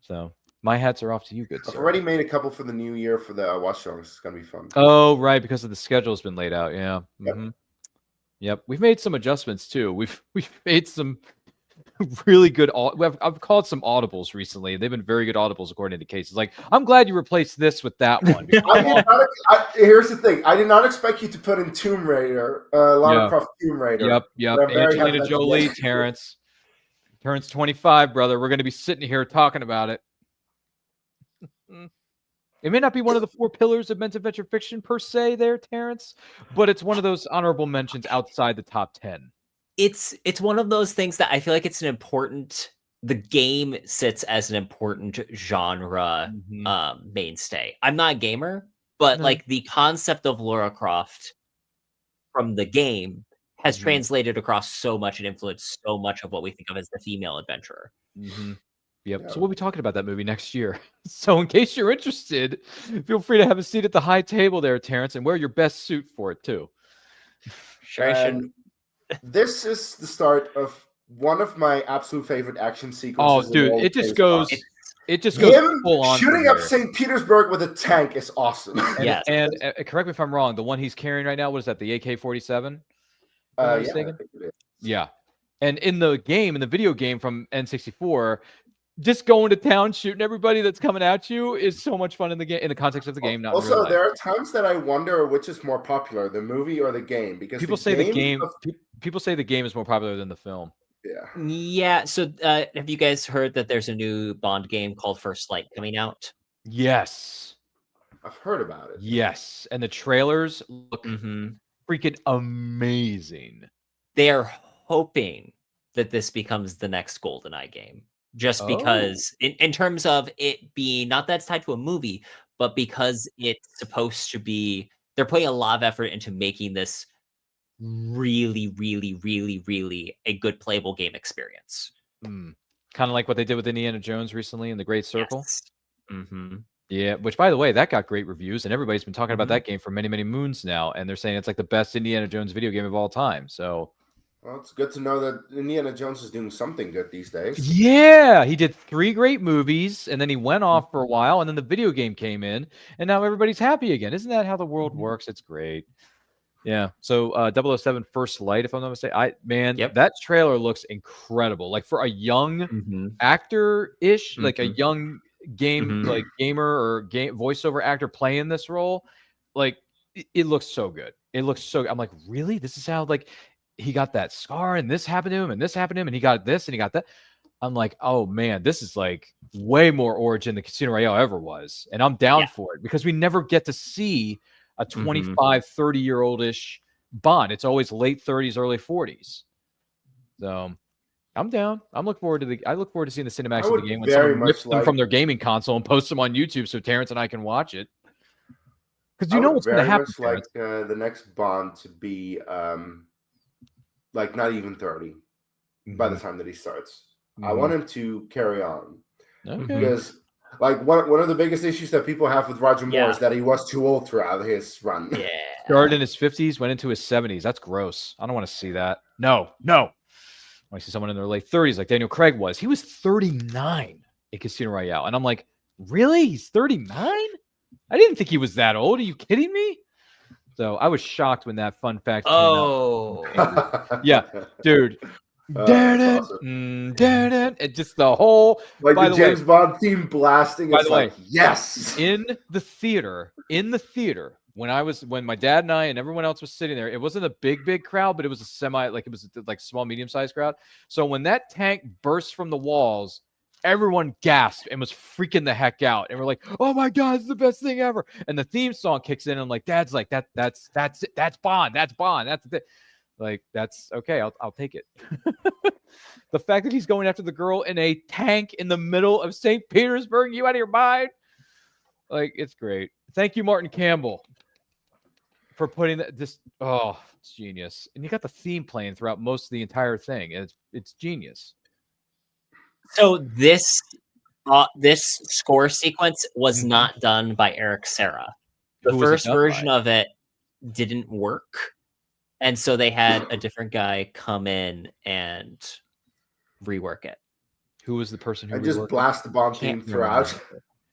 So. My hats are off to you, good sir. I've already made a couple for the new year for the Watchalong. It's going to be fun. Oh, right, because of the schedule's been laid out. Yeah. Yep. We've made some adjustments, too. We've made some really good... I've called some audibles recently. They've been very good audibles, according to cases. Like, I'm glad you replaced this with that one. Here's the thing. I did not expect you to put in Tomb Raider, Lara Croft Tomb Raider. Yep. Angelina Jolie, Terrence. Terrence 25, brother. We're going to be sitting here talking about it. It may not be one of the 4 pillars of mental adventure fiction per se there, Terrence, but it's one of those honorable mentions outside the top 10. It's one of those things that I feel like it's an important... The game sits as an important genre mainstay. I'm not a gamer, but like the concept of Lara Croft from the game has translated across so much and influenced so much of what we think of as the female adventurer. Yep. Yeah. So we'll be talking about that movie next year. So in case you're interested, feel free to have a seat at the high table there, Terrence, and wear your best suit for it too. Sure, I should. And this is the start of one of my absolute favorite action Oh, sequences. in dude, all it of just James goes. Bond. It just goes Him full on from shooting up here. St. Petersburg with a tank is awesome. And, Yes. and correct me if I'm wrong. The one he's carrying right now, what is that? The AK-47? Yeah, I mistaken? think it is. Yeah. And in the game, in the video game from N64, just going to town shooting everybody that's coming at you is so much fun in the game, in the context of the game, not in real Also, life. there are times that I wonder which is more popular, the movie or the game, because People say the game. People say the game is more popular than the film. Yeah. Yeah. So, have you guys heard that there's a new Bond game called First Light coming out? Yes. I've heard about it. Yes. And the trailers look Mm-hmm. freaking amazing. They are hoping that this becomes the next GoldenEye game, just because, in terms of it being not that it's tied to a movie, but because it's supposed to be, they're putting a lot of effort into making this really, really, really, really a good playable game experience. Kind of like what they did with Indiana Jones recently in The Great Circle. Yes. Mm-hmm. Yeah, which, by the way, that got great reviews, and everybody's been talking about that game for many, many moons now, and they're saying it's like the best Indiana Jones video game of all time. So, well, it's good to know that Indiana Jones is doing something good these days. yeah, he did 3 great movies, and then he went off for a while, and then the video game came in, and now everybody's happy again. Isn't that how the world works? It's great. Yeah. So 007 First Light, if I'm not mistaken. That trailer looks incredible. Like for a young actor-ish, like a young gamer or game voiceover actor playing this role, like it looks so good. It looks so. I'm like, really? This is how like he got that scar, and this happened to him, and this happened to him, and he got this, and he got that. I'm like, oh man, this is like way more origin than Casino Royale ever was, and I'm down for it because we never get to see a 25, 30-year-old-ish Bond. It's always late 30s, early 40s. So I'm down. I look forward to seeing the cinematics of the game when someone rips them from their gaming console and posts them on YouTube so Terrence and I can watch it. Because you know what's going to happen. Very much like the next Bond to be like not even 30 by the time that he starts. I want him to carry on. Okay. Because like one of the biggest issues that people have with Roger Moore is that he was too old throughout his run. Yeah. Started in his 50s, went into his 70s. That's gross. I don't want to see that. No. I want to see someone in their late 30s like Daniel Craig was. He was 39 in Casino Royale. And I'm like, really? He's 39? I didn't think he was that old. Are you kidding me? So I was shocked when that fun fact came out. Yeah, dude. Awesome. And just the whole like the James Bond theme blasting. By the way, yes. In the theater, when my dad and I and everyone else was sitting there, it wasn't a big crowd, but it was a small, medium-sized crowd. So when that tank burst from the walls, everyone gasped and was freaking the heck out. And we're like, oh my God, it's the best thing ever. And the theme song kicks in. And I'm like, Dad's like, that's it. That's Bond. That's Bond. That's it. Like, that's okay. I'll take it. The fact that he's going after the girl in a tank in the middle of St. Petersburg, you out of your mind? Like, it's great. Thank you, Martin Campbell, for putting that. It's genius. And you got the theme playing throughout most of the entire thing. And it's genius. So this score sequence was not done by Eric Serra. The first version of it didn't work. And so they had a different guy come in and rework it. Who was the person who just blast the Bond theme throughout?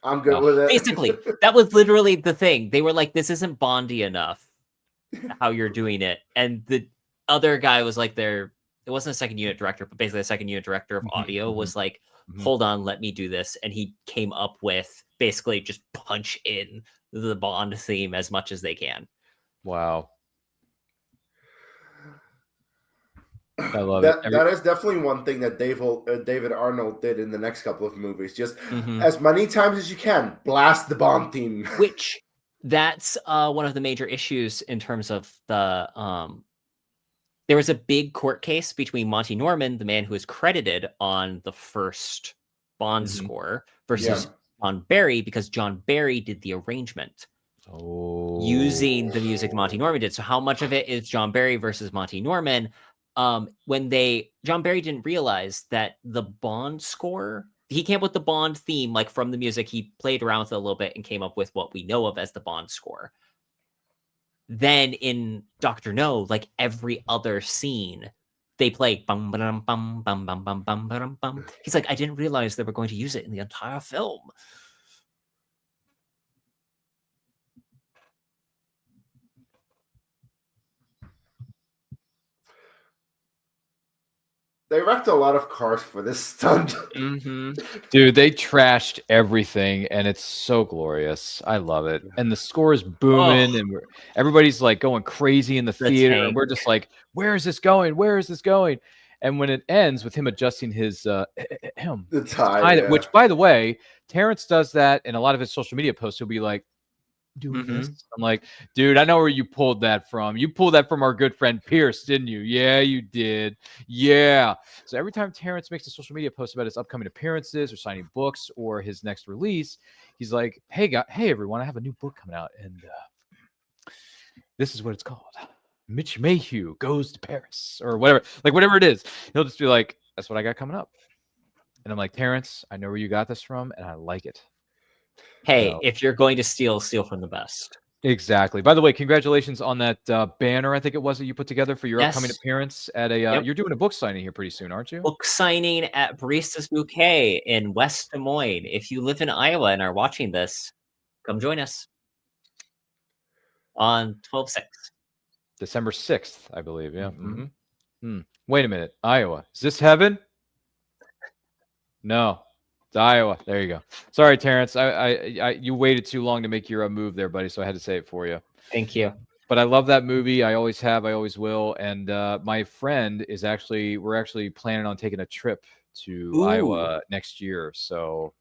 I'm good with it. Basically, that was literally the thing. They were like, this isn't Bondy enough, how you're doing it. And the other guy was like it wasn't a second unit director, but basically a second unit director of audio was like, hold on, let me do this. And he came up with basically just punch in the Bond theme as much as they can. Wow. I love it. That is definitely one thing that David Arnold did in the next couple of movies. Just as many times as you can, blast the Bond theme. Which that's one of the major issues in terms of the there was a big court case between Monty Norman, the man who is credited on the first Bond score, versus John Barry, because John Barry did the arrangement. Using the music Monty Norman did. So how much of it is John Barry versus Monty Norman? John Barry didn't realize that the Bond score, he came up with the Bond theme, like from the music, he played around with it a little bit and came up with what we know of as the Bond score. then in Dr. No, like every other scene, they play bum bum bum bum bum bum bum bum bum. He's like, I didn't realize they were going to use it in the entire film. They wrecked a lot of cars for this stunt. Dude, they trashed everything, and it's so glorious. I love it. And the score is booming, and everybody's like going crazy in the theater. And we're just like, where is this going? Where is this going? And when it ends with him adjusting his the tie, yeah. which, by the way, Terrence does that in a lot of his social media posts. He'll be like, doing this. I'm like, dude, I know where you pulled that from. You pulled that from our good friend Pierce, didn't you? Yeah, you did. Yeah. So every time Terrence makes a social media post about his upcoming appearances or signing books or his next release, he's like, hey everyone, I have a new book coming out, and this is what it's called. Mitch Mayhew Goes to Paris, or whatever, like whatever it is. He'll just be like, that's what I got coming up. And I'm like, Terrence, I know where you got this from, and I like it. Hey, if you're going to steal from the best. Exactly. By the way, congratulations on that banner, I think it was, that you put together for your upcoming appearance at a you're doing a book signing here pretty soon, aren't you? Book signing at Barista's Bouquet in West Des Moines. If you live in Iowa and are watching this, come join us on 12/6. December 6th, I believe. Yeah. Wait a minute. Iowa. Is this heaven? No. It's Iowa. There you go. Sorry, Terrence. You waited too long to make your move there, buddy, so I had to say it for you. Thank you. But I love that movie. I always have. I always will. And my friend is we're actually planning on taking a trip to Iowa next year. So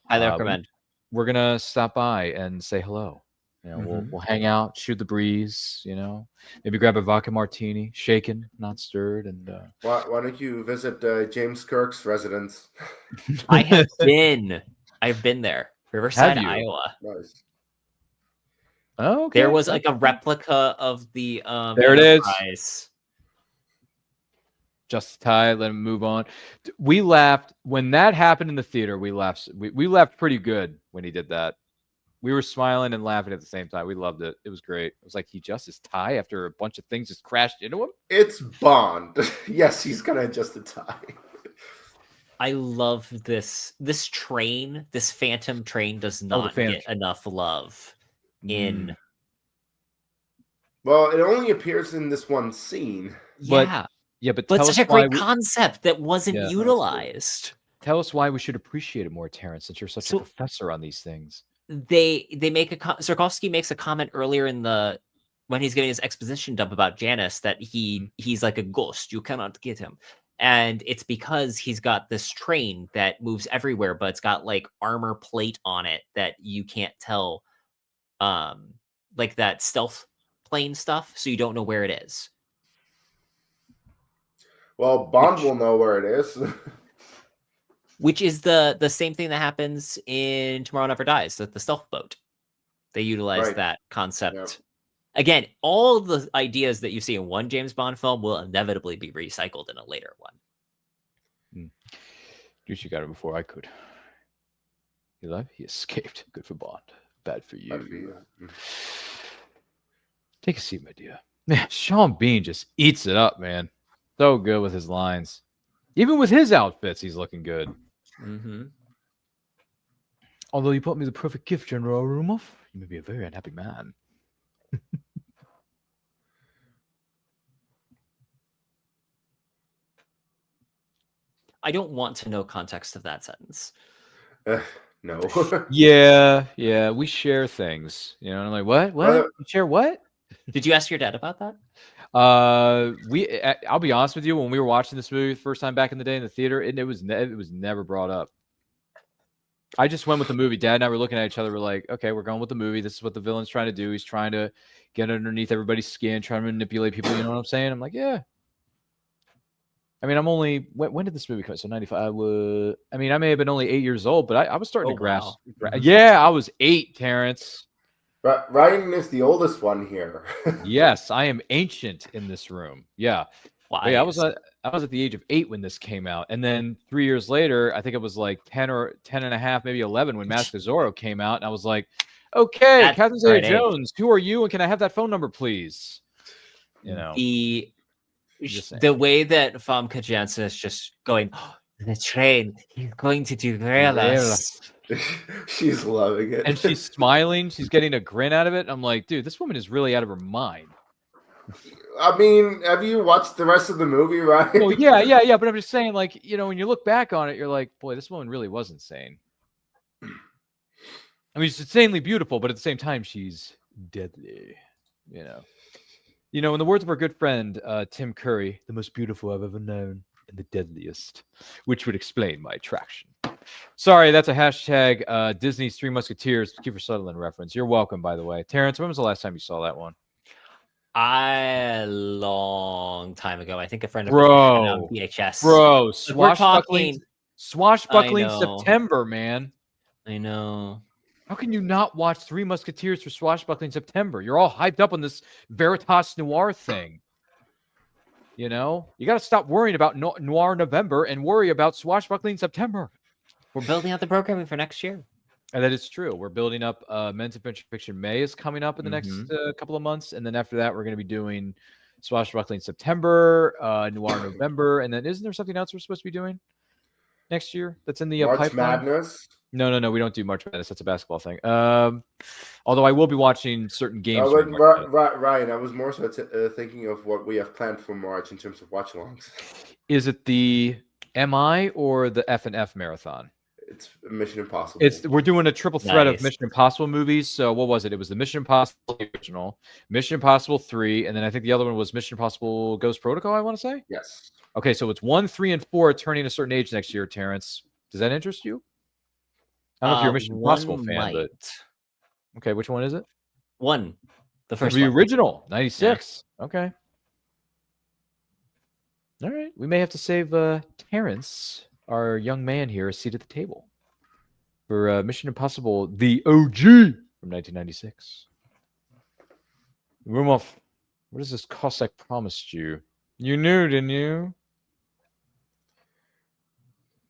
highly recommend. We're going to stop by and say hello. You know, we'll hang out, shoot the breeze, you know, maybe grab a vodka martini, shaken, not stirred. And why don't you visit James Kirk's residence? I have been. I've been there. Riverside, Iowa. Nice. Oh, okay. There was like a replica of the there it Enterprise. Is. Just tie, let him move on. We laughed when that happened in the theater. We laughed. We laughed pretty good when he did that. We were smiling and laughing at the same time. We loved it. It was great. It was like he adjusts his tie after a bunch of things just crashed into him. It's Bond. Yes, he's gonna adjust the tie. I love this train. This Phantom train does not get enough love in. Well, it only appears in this one scene. Yeah, but such a great concept that wasn't utilized. Tell us why we should appreciate it more, Terrence, since you're such a professor on these things. They make Sarkovsky makes a comment earlier in when he's giving his exposition dump about Janice that he's like a ghost, you cannot get him, and it's because he's got this train that moves everywhere, but it's got like armor plate on it that you can't tell, like that stealth plane stuff, so you don't know where it is. Well, Bond will know where it is. Which is the same thing that happens in Tomorrow Never Dies, the stealth boat. They utilize that concept. Yep. Again, all the ideas that you see in one James Bond film will inevitably be recycled in a later one. You got it before I could. He left? He escaped. Good for Bond. Bad for you. Bad for you. Take a seat, my dear. Man, Sean Bean just eats it up, man. So good with his lines. Even with his outfits, he's looking good. Although you brought me the perfect gift, General Arumov, you may be a very unhappy man. I don't want to know context of that sentence. No. Yeah, we share things. You know, I'm like, what? You share what? Did you ask your dad about that? I'll be honest with you, when we were watching this movie the first time back in the day in the theater, it was never brought up. I just went with the movie. Dad and I were looking at each other. We're like, okay, we're going with the movie. This is what the villain's trying to do. He's trying to get underneath everybody's skin, trying to manipulate people. You know what I'm saying? I'm like, yeah. I mean, I'm only when did this movie come out? So 95. I mean, I may have been only 8 years old, but I was starting to grasp. Wow. Yeah, I was 8, Terrence. Ryan is the oldest one here. Yes, I am ancient in this room. Yeah. Wait, I was at the age of 8 when this came out, and then 3 years later, I think it was like 10 and a half, maybe 11 when Mask of Zorro came out, and I was like, Okay, That's Catherine the right Zeta-Jones, who are you, and can I have that phone number, please? You know, just saying. The way that Famke Janssen is just going, "Oh, the train, he's going to derail us." She's loving it. And she's smiling. She's getting a grin out of it. I'm like, dude, this woman is really out of her mind. I mean, have you watched the rest of the movie, right? Well, yeah. But I'm just saying, like, when you look back on it, you're like, boy, this woman really was insane. I mean, she's insanely beautiful, but at the same time, she's deadly. In the words of our good friend Tim Curry, the most beautiful I've ever known and the deadliest, which would explain my attraction. Sorry, that's a hashtag Disney's Three Musketeers Kiefer Sutherland reference. You're welcome, by the way. Terrence, when was the last time you saw that one? A long time ago. I think a friend of Bro. mine had it on VHS. Bro, We're talking swashbuckling I know. September, man. I know. How can you not watch Three Musketeers for swashbuckling September? You're all hyped up on this Veritas Noir thing. You got to stop worrying about Noir November and worry about swashbuckling September. We're building out the programming for next year. And that is true. We're building up Men's Adventure Fiction May is coming up in the next couple of months. And then after that, we're going to be doing Swashbuckling September, Noir November. And then isn't there something else we're supposed to be doing next year that's in the March pipeline? Madness? No. We don't do March Madness. That's a basketball thing. Although I will be watching certain games. Ryan, I was more so thinking of what we have planned for March in terms of watchalongs. Is it the MI or the F&F marathon? It's Mission Impossible. We're doing a triple threat of Mission Impossible movies. So what was it? It was the Mission Impossible original, Mission Impossible 3, and then I think the other one was Mission Impossible Ghost Protocol, I want to say? Yes. Okay, so it's 1, 3, and 4 turning a certain age next year, Terrence. Does that interest you? I don't know if you're a Mission Impossible fan, but... Okay, which one is it? 1. The first the one. original, 96. Yeah. Okay. All right. We may have to save Terrence, our young man here, a seat at the table for Mission Impossible, the OG from 1996. Rumov, what does this cost I promised you? You knew, didn't you?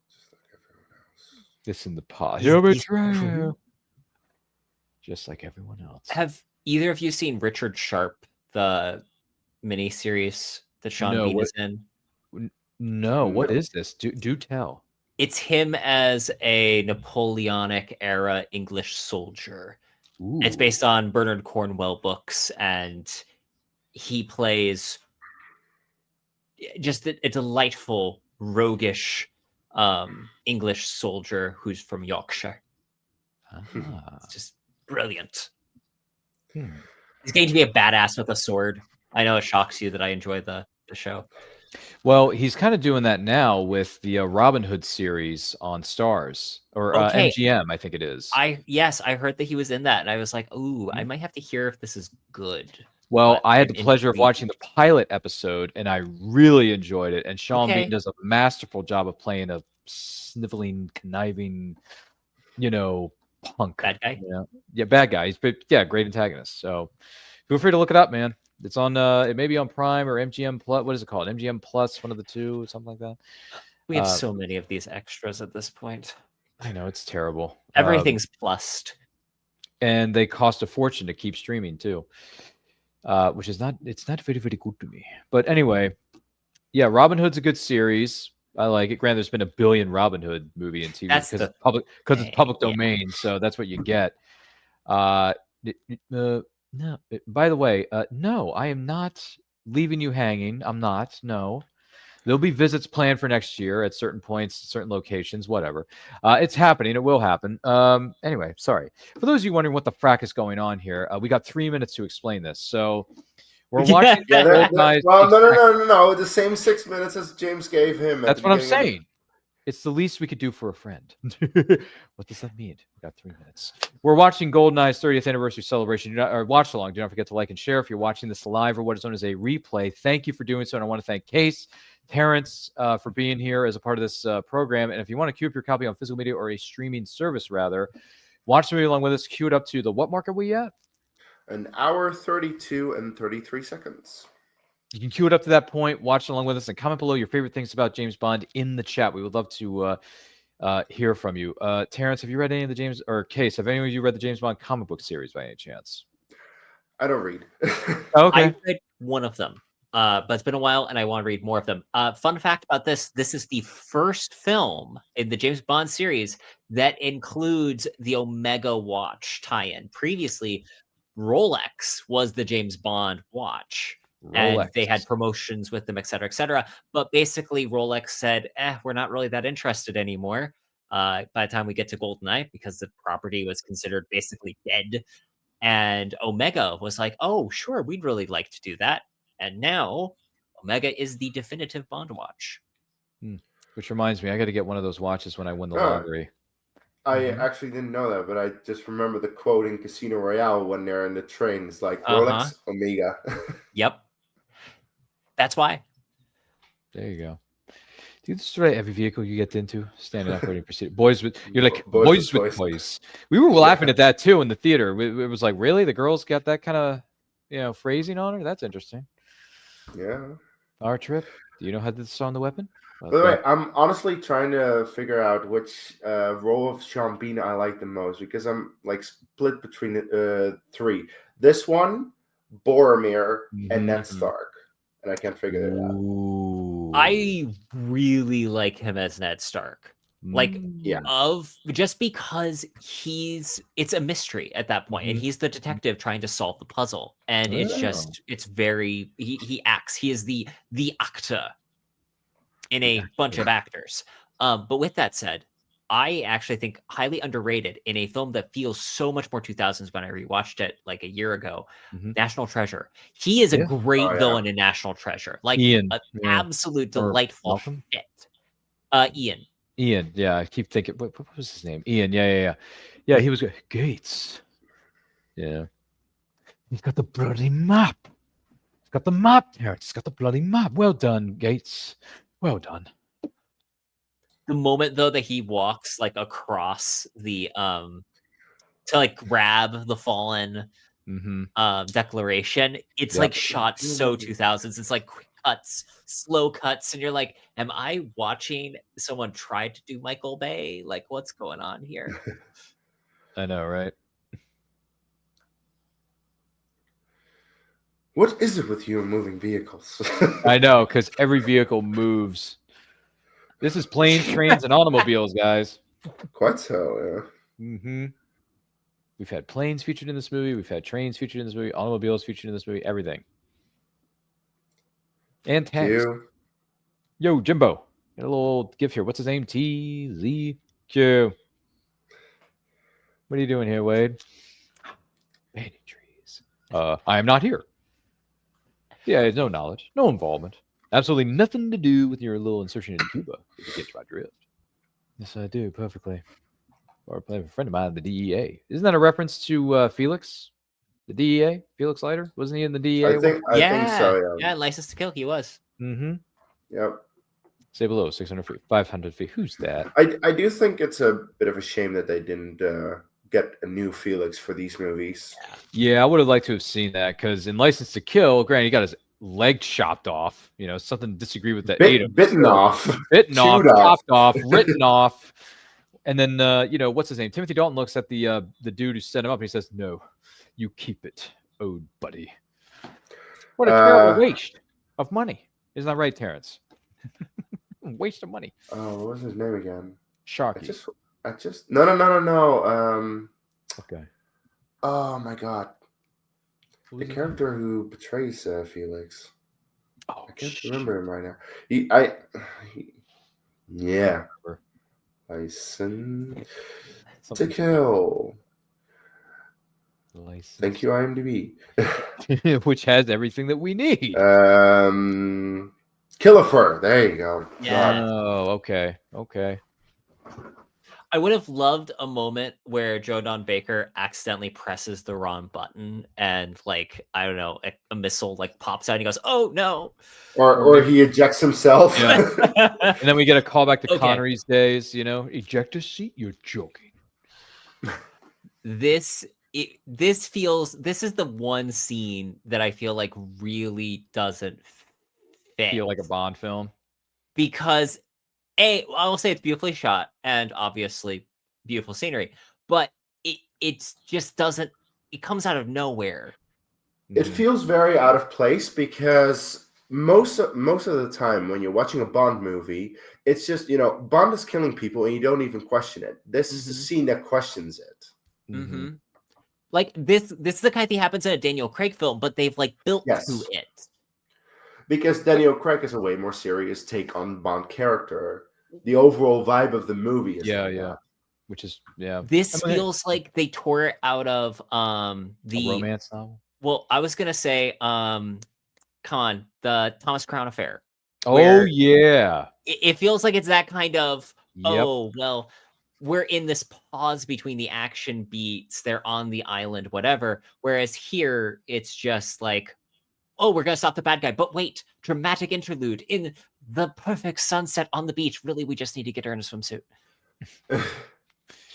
Just like everyone else. This in the pot. You'll betray. Just like everyone else. Have either of you seen Richard Sharp, the miniseries that Sean Bean is in? No, what is this? Do tell. It's him as a Napoleonic era English soldier. Ooh. It's based on Bernard Cornwell books, and he plays just a delightful, roguish English soldier who's from Yorkshire. It's just brilliant. He's going to be a badass with a sword. I know it shocks you that I enjoy the show. Well, he's kind of doing that now with the Robin Hood series on Stars or MGM, I think it is. I heard that he was in that, and I was like, "Ooh, I might have to hear if this is good." Well, I had the pleasure of watching the pilot episode, and I really enjoyed it. And Sean Bean does a masterful job of playing a sniveling, conniving, punk bad guy. Yeah, bad guy. He's great antagonist. So feel free to look it up, man. It's on it may be on Prime or MGM Plus. What is it called? MGM Plus, one of the two, something like that. We have so many of these extras at this point. I know, it's terrible. Everything's plussed. And they cost a fortune to keep streaming too. Which is not very, very good to me. But anyway, yeah, Robin Hood's a good series. I like it. Granted, there's been a billion Robin Hood movie and TV because it's public domain, so that's what you get. No, by the way, no, I am not leaving you hanging. I'm not. No, there'll be visits planned for next year at certain points, certain locations, whatever. It's happening. It will happen. Anyway, sorry. For those of you wondering what the frack is going on here, we got 3 minutes to explain this. So we're watching. No. The same 6 minutes as James gave him. That's what I'm saying. It's the least we could do for a friend. What does that mean? We got 3 minutes. We're watching GoldenEye's 30th anniversary celebration. Or watch along. Do not forget to like and share if you're watching this live or what is known as a replay. Thank you for doing so. And I want to thank Case, Terrence for being here as a part of this program. And if you want to queue up your copy on physical media or a streaming service, rather, watch the movie along with us. Queue it up to the what mark are we at? 1 hour, 32 and 33 seconds. You can queue it up to that point, watch along with us, and comment below your favorite things about James Bond in the chat. We would love to hear from you. Terrence, have you read any of the James or Case? Have any of you read the James Bond comic book series by any chance? I don't read. Oh, okay. I read one of them, but it's been a while, and I want to read more of them. Fun fact about this: this is the first film in the James Bond series that includes the Omega watch tie-in. Previously, Rolex was the James Bond watch, and they had Rolex. promotions with them, et cetera, et cetera. But basically, Rolex said, we're not really that interested anymore. By the time we get to GoldenEye, because the property was considered basically dead. And Omega was like, oh, sure, we'd really like to do that. And now Omega is the definitive Bond watch. Which reminds me, I got to get one of those watches when I win the Oh. lottery. I actually didn't know that, but I just remember the quote in Casino Royale when they're in the train. It's like Rolex, Omega. Yep. That's why. There you go. Do you just right every vehicle you get into? Standing up ready to proceed. Boys with you're like Boys boys with with boys. boys. We were laughing at that too in the theater. It was like, really? The girls got that kind of phrasing on her? That's interesting. Yeah. Our trip. Do you know how to disarm the weapon? By the way, I'm honestly trying to figure out which role of Sean Bean I like the most because I'm like split between three. This one, Boromir, and Ned Stark, and I can't figure it out. Ooh. I really like him as Ned Stark. Like, Yeah. just because it's a mystery at that point, and he's the detective trying to solve the puzzle, and it's very he acts. He is the actor in a bunch of actors. But with that said, I actually think highly underrated in a film that feels so much more 2000s when I rewatched it like a year ago. National Treasure. He is a great villain in National Treasure. Like Ian. an absolute delightful fit. Ian. Ian, yeah, I keep thinking, what was his name? Ian, yeah. He was Gates. Yeah. He's got the bloody map. He's got the map, Terrence. He's got the bloody map. Well done, Gates. Well done. The moment though that he walks like across the to like grab the fallen declaration, it's like shot so 2000s. It's like quick cuts, slow cuts, and you're like, am I watching someone try to do Michael Bay? Like, what's going on here? I know, right? What is it with you and moving vehicles? I know, because every vehicle moves. This is planes, trains, and automobiles, guys. Quite so, yeah. We've had planes featured in this movie. We've had trains featured in this movie. Automobiles featured in this movie. Everything. And tanks. Yo, Jimbo. Got a little gift here. What's his name? TZQ. What are you doing here, Wade? Banning trees. I am not here. Yeah, no knowledge, no involvement. Absolutely nothing to do with your little insertion into Cuba, if you get my drift. Yes, I do, perfectly. Or a friend of mine, the DEA. Isn't that a reference to Felix? The DEA? Felix Leiter? Wasn't he in the DEA? I think so, yeah. Yeah, License to Kill, he was. Yep. Say below, 600 feet, 500 feet. Who's that? I do think it's a bit of a shame that they didn't get a new Felix for these movies. Yeah, I would have liked to have seen that, because in License to Kill, granted, he got his leg chopped off. Something to disagree with the bitten off, chopped off, written off. And then, what's his name? Timothy Dalton looks at the dude who set him up, and he says, "No, you keep it, oh buddy." What a terrible waste of money. Isn't that right, Terrence? Waste of money. Oh, what was his name again? Sharky. I just no. Okay. Oh my God. The character who betrays Felix. Oh, I can't remember him right now. Yeah. License to Kill. Thank you, IMDb. Which has everything that we need. Killefer. There you go. Yeah. Oh, okay. I would have loved a moment where Joe Don Baker accidentally presses the wrong button and, like, I don't know, a missile like pops out and he goes, "Oh no!" Or he ejects himself. Yeah. And then we get a call back to Connery's days. Ejector seat. You're joking. This is the one scene that I feel like really doesn't fit. Feel like a Bond film. Because I will say it's beautifully shot and obviously beautiful scenery, but it just doesn't. It comes out of nowhere. It feels very out of place because most of the time when you're watching a Bond movie, it's just, Bond is killing people and you don't even question it. This is the scene that questions it. Mm-hmm. Like this is the kind of thing happens in a Daniel Craig film, but they've like built to it. Because Daniel Craig is a way more serious take on Bond character. The overall vibe of the movie is that. Which is This feels like they tore it out of the a romance novel. Well, I was gonna say the Thomas Crown Affair. Oh yeah. It feels like it's that kind of oh well, we're in this pause between the action beats, they're on the island, whatever. Whereas here it's just like, oh, we're gonna stop the bad guy, but wait, dramatic interlude in the perfect sunset on the beach. Really, we just need to get her in a swimsuit.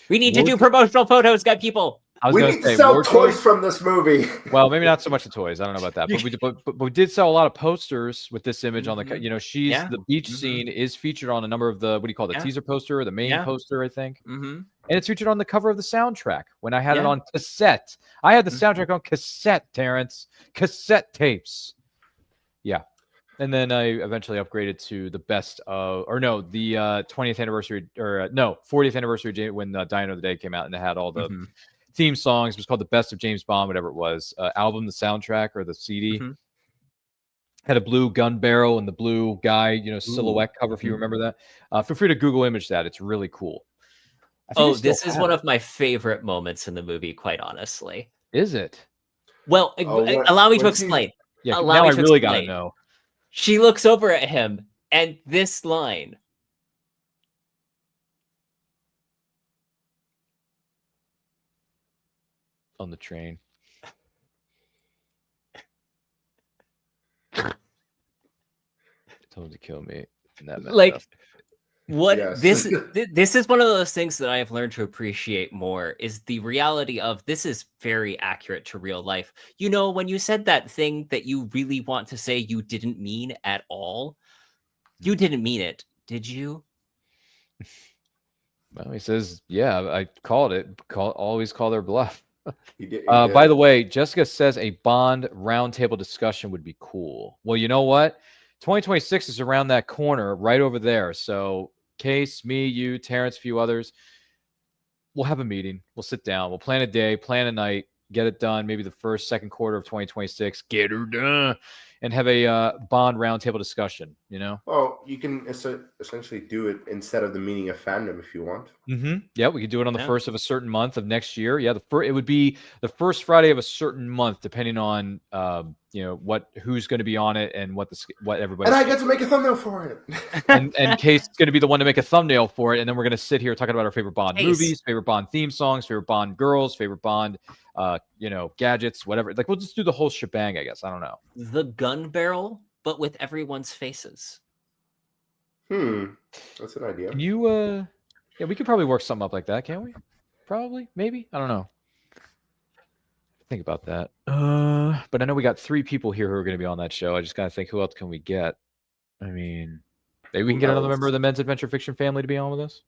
We need to do promotional photos, good people. We need to sell toys from this movie. Well, maybe not so much the toys. I don't know about that, but we did sell a lot of posters with this image on the. The beach scene is featured on a number of the the teaser poster or the main poster, I think. And it's featured on the cover of the soundtrack when I had it on cassette. I had the soundtrack on cassette, Terrence. Cassette tapes. Yeah. And then I eventually upgraded to the best of, or no, the 20th anniversary, or no, 40th anniversary when Dino of the Day came out, and it had all the theme songs. It was called the Best of James Bond, whatever it was. Album, the soundtrack, or the CD. Had a blue gun barrel and the blue guy, silhouette cover, if you remember that. Feel free to Google image that. It's really cool. This is one of my favorite moments in the movie, quite honestly. Is it? Well, allow me to explain. Yeah, now I really got to know. She looks over at him, and this line. On the train. Told him to kill me. And that this is one of those things that I have learned to appreciate more, is the reality of this is very accurate to real life. When you said that thing that you really want to say you didn't mean at all, you didn't mean it, did you? Well, he says, yeah, I called it. Always call their bluff. He did. By the way, Jessica says a Bond roundtable discussion would be cool. Well, you know what? 2026 is around that corner, right over there. So, Case, me, you, Terrence, a few others, we'll have a meeting. We'll sit down. We'll plan a day, plan a night, get it done. Maybe the first, second quarter of 2026. Get her done. And have a Bond roundtable discussion, Well, you can essentially do it instead of the meaning of fandom if you want. Yeah, we could do it on the first of a certain month of next year. Yeah, it would be the first Friday of a certain month, depending on who's going to be on it and what everybody. And I get to make a thumbnail for it. and Case is going to be the one to make a thumbnail for it, and then we're going to sit here talking about our favorite Bond movies, favorite Bond theme songs, favorite Bond girls, favorite Bond, gadgets, whatever. Like, we'll just do the whole shebang, I guess. I don't know. The gun barrel, but with everyone's faces. That's an idea. Can you? Yeah, we could probably work something up like that, can't we? Probably, maybe. I don't know. Think about that. But I know we got 3 people here who are going to be on that show. I just got to think, who else can we get? I mean, maybe we can get another member of the Men's Adventure Fiction family to be on with us.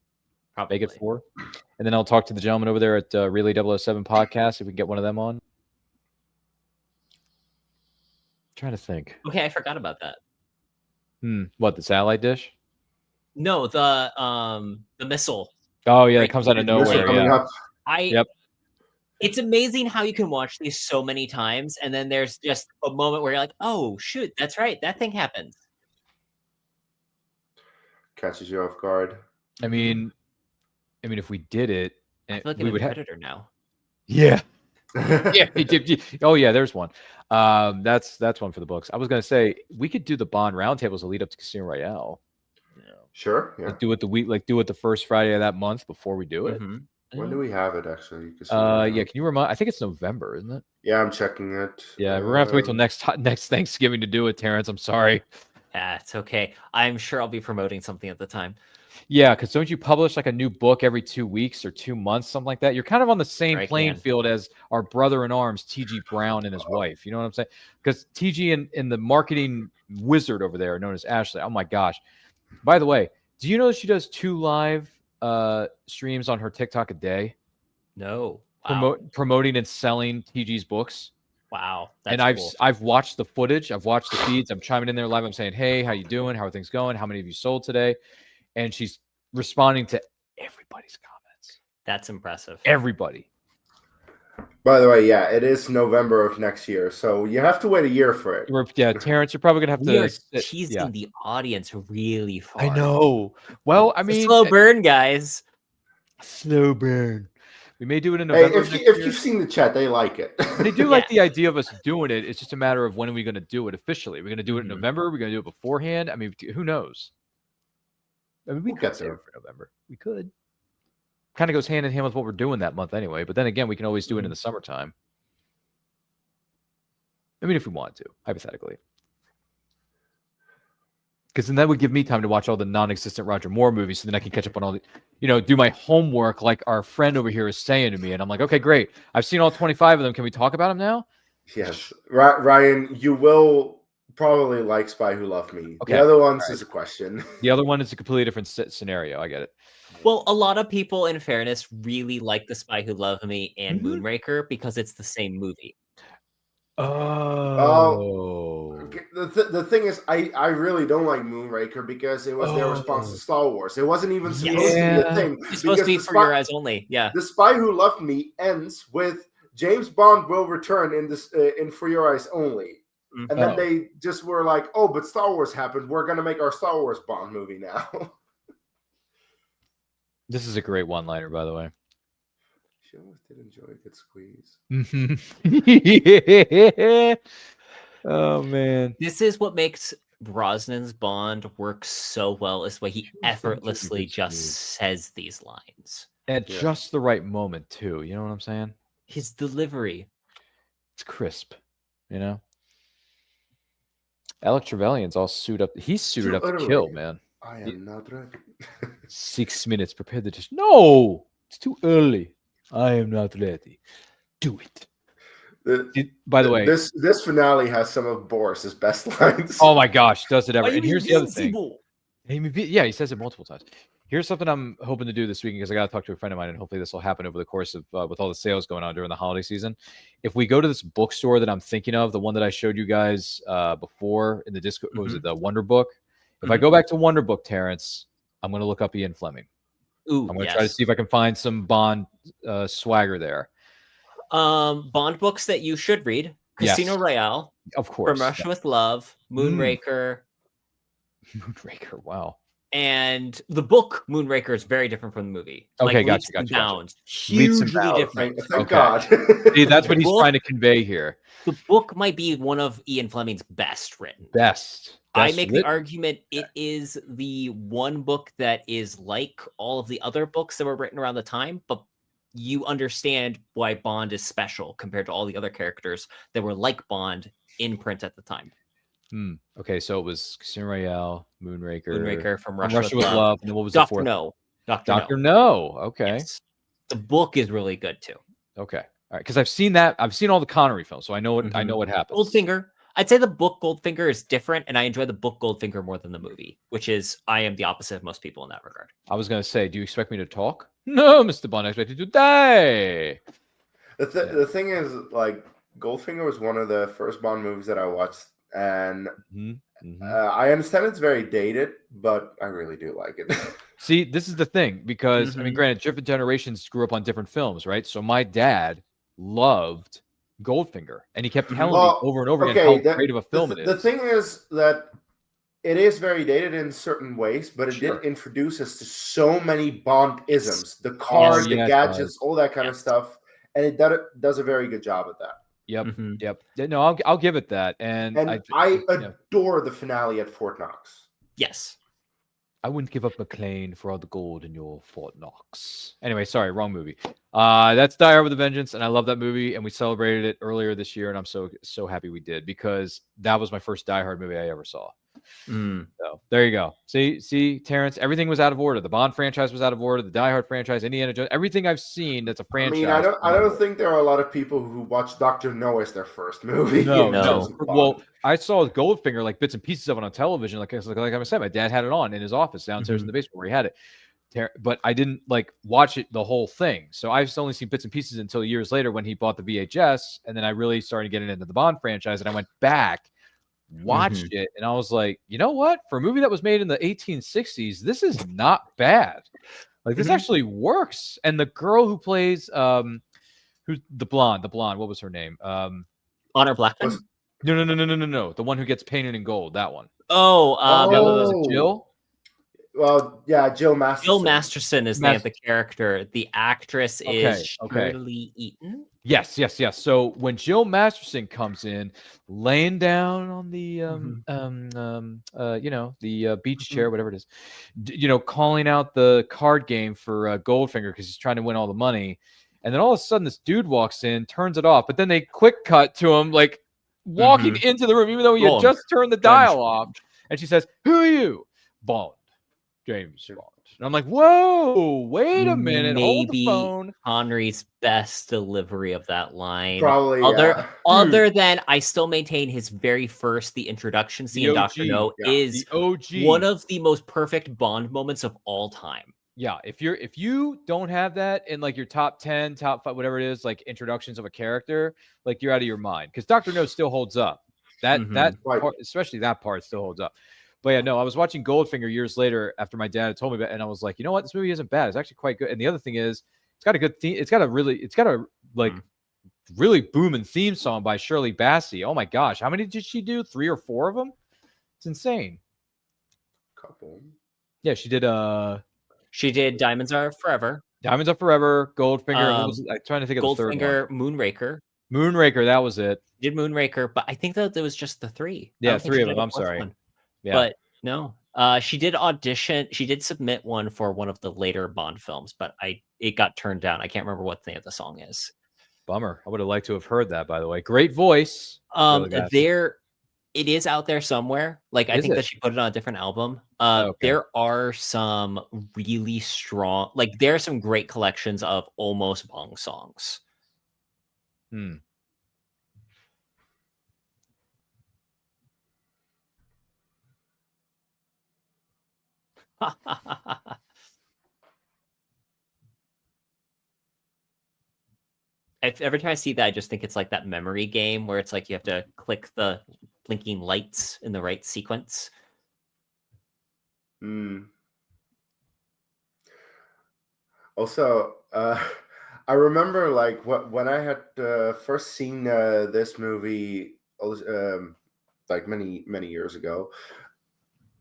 Probably. Make it 4. And then I'll talk to the gentleman over there at Relay 007 Podcast if we can get one of them on. Trying to think. Okay, I forgot about that. What, the satellite dish? No, the missile. Oh yeah, it comes out of nowhere. Yeah. It's amazing how you can watch these so many times, and then there's just a moment where you're like, "Oh shoot, that's right, that thing happens." Catches you off guard. I mean, if we did it, I feel like we would have Predator now. Yeah. Yeah. Oh yeah, there's one. That's one for the books. I was gonna say we could do the Bond roundtables to lead up to Casino Royale. Sure. Yeah. Do it the first Friday of that month before we do it. When do we have it actually? Yeah. Can you remind? I think it's November, isn't it? Yeah, I'm checking it. Yeah, we're gonna have to wait till next Thanksgiving to do it, Terrence. I'm sorry. Yeah, it's okay. I'm sure I'll be promoting something at the time. Yeah, because don't you publish like a new book every 2 weeks or 2 months, something like that? You're kind of on the same playing field as our brother in arms, T.G. Brown, and his wife. You know what I'm saying? Because T.G. and the marketing wizard over there, known as Ashley. Oh my gosh! By the way, Do you know she does 2 live streams on her TikTok a day, No. Wow. promoting and selling TG's books? Wow. That's And I've cool. I've watched the footage, I've watched the feeds, I'm chiming in there live, I'm saying, "Hey, how you doing? How are things going? How many of you sold today?" And she's responding to everybody's comments. That's impressive. Everybody. By the way, yeah, it is November of next year, so you have to wait a year for it. Yeah, Terrence, you're probably gonna have We are to. teasing the audience really far. I know. Well, I It's a mean, slow burn, guys. slow burn. We may do it in Hey, November. if you've seen the chat, they like it. They do like the idea of us doing it. It's just a matter of when are we going to do it officially. We're going to do it in November. We're going to do it beforehand. I mean, who knows? I mean, we We'll could get save there. it for November. We could. Kind of goes hand in hand with what we're doing that month anyway. But then again, we can always do it in the summertime. I mean, if we want to, hypothetically. Because then that would give me time to watch all the non-existent Roger Moore movies, so then I can catch up on all the, do my homework like our friend over here is saying to me. And I'm like, okay, great. I've seen all 25 of them. Can we talk about them now? Yes. Ryan, you will probably like Spy Who Loved Me. Okay. The other ones is a question. The other one is a completely different scenario. I get it. Well, a lot of people, in fairness, really like The Spy Who Loved Me and Moonraker because it's the same movie. Oh. The thing is, I really don't like Moonraker because it was their response to Star Wars. It wasn't even supposed to be a thing. It's supposed to be for your eyes only. Yeah. The Spy Who Loved Me ends with James Bond will return in this in For Your Eyes Only. And then they just were like, oh, but Star Wars happened. We're going to make our Star Wars Bond movie now. This is a great one-liner, by the way. She always did enjoy a good squeeze. Yeah. Oh, man. This is what makes Brosnan's Bond work so well, is the way he effortlessly just says these lines. At just the right moment, too. You know what I'm saying? His delivery. It's crisp, Alec Trevelyan's all suited up. He's suited up to kill, man. I am not ready. 6 minutes. Prepare the dish. No! It's too early. I am not ready. Do it. By the way, this finale has some of Boris's best lines. Oh my gosh, does it ever? And here's the other thing. Yeah, he says it multiple times. Here's something I'm hoping to do this weekend because I got to talk to a friend of mine, and hopefully this will happen over the course of with all the sales going on during the holiday season. If we go to this bookstore that I'm thinking of, the one that I showed you guys before in the Discord, what was it, the Wonder Book? If I go back to Wonder Book, Terrence, I'm going to look up Ian Fleming. Ooh, I'm going to try to see if I can find some Bond swagger there. Bond books that you should read: Casino Royale, of course, From Russia with Love, Moonraker. Moonraker, wow. And the book Moonraker is very different from the movie. Okay, like, gotcha. Hugely different. Thank God. See, that's what he's trying to convey here. The book might be one of Ian Fleming's best written. Best I make the argument it is the one book that is like all of the other books that were written around the time, but you understand why Bond is special compared to all the other characters that were like Bond in print at the time. Okay, so it was Casino Royale, Moonraker, From Russia with Love, and then what was Dr. the fourth? No. Dr. No. Okay. Yes. The book is really good too. Okay. All right, because I've seen that. I've seen all the Connery films, so I know what I know what happens. Goldfinger. I'd say the book Goldfinger is different, and I enjoy the book Goldfinger more than the movie, which is I am the opposite of most people in that regard. I was going to say, do you expect me to talk? No, Mr. Bond, I expect you to die. The thing is, like, Goldfinger was one of the first Bond movies that I watched, and I understand it's very dated, but I really do like it. See, this is the thing, because I mean, granted, different generations grew up on different films, right? So my dad loved Goldfinger, and he kept telling me over and over again how great of a film it is. The thing is that it is very dated in certain ways, but it did introduce us to so many Bond-isms, the cars, the gadgets, all that kind of stuff, and it does a very good job at that. Yep. No, I'll give it that, and I adore the finale at Fort Knox. Yes. I wouldn't give up McLean for all the gold in your Fort Knox. Anyway, sorry, wrong movie. That's Die Hard with a Vengeance, and I love that movie, and we celebrated it earlier this year, and I'm so happy we did, because that was my first Die Hard movie I ever saw. So there you go. See, Terrence, everything was out of order. The Bond franchise was out of order. The Die Hard franchise, Indiana Jones, everything I've seen that's a I franchise. mean, I don't think there are a lot of people who watch Doctor No as their first movie. No, in no. terms of Bond. Well, I saw Goldfinger, like bits and pieces of it on television. Like I said, my dad had it on in his office downstairs in the basement where he had it. But I didn't like watch it the whole thing. So I've only seen bits and pieces until years later when he bought the VHS, and then I really started getting into the Bond franchise, and I went back, watched it, and I was like, you know what? For a movie that was made in the 1860s, this is not bad. Like this actually works. And the girl who plays who's the blonde, what was her name? Honor Blackman? No. The one who gets painted in gold, that one. Oh, Jill? Well, yeah, Jill Masterson. Jill Masterson is the name of the character. The actress is Shirley Eaton. Yes. So when Jill Masterson comes in, laying down on the the beach chair, whatever it is, calling out the card game for Goldfinger because he's trying to win all the money, and then all of a sudden this dude walks in, turns it off, but then they quick cut to him like walking into the room, even though he had just turned the dial off, and she says, "Who are you?" Bond. James Bond. And I'm like, whoa, wait a minute. Hold the phone. Connery's best delivery of that line. Probably, other than I still maintain his very first, the introduction scene in Dr. No is one of the most perfect Bond moments of all time. Yeah, if you don't have that in like your top 10, top 5, whatever it is, like introductions of a character, like you're out of your mind. Because Dr. No still holds up. That part, especially that part still holds up. But yeah, no, I was watching Goldfinger years later after my dad had told me about it, and I was like, you know what, this movie isn't bad. It's actually quite good. And the other thing is, it's got a good theme. It's got a really booming theme song by Shirley Bassey. Oh my gosh, how many did she do? 3 or 4 of them? It's insane. Couple. Yeah, she did. She did Diamonds Are Forever. Diamonds Are Forever. Goldfinger. I'm trying to think of the third one. Goldfinger, Moonraker. Moonraker. That was it. Did Moonraker, but I think that there was just the 3. Yeah, 3 of them. I'm sorry. One. Yeah. But no, she did audition. She did submit one for one of the later Bond films, but it got turned down. I can't remember what the name of the song is. Bummer. I would have liked to have heard that, by the way. Great voice. It is out there somewhere. Like I think that she put it on a different album. There are some really strong, like there are some great collections of almost Bong songs. Every time I see that, I just think it's like that memory game where it's like you have to click the blinking lights in the right sequence. Also, I remember like when I had first seen this movie, like many years ago.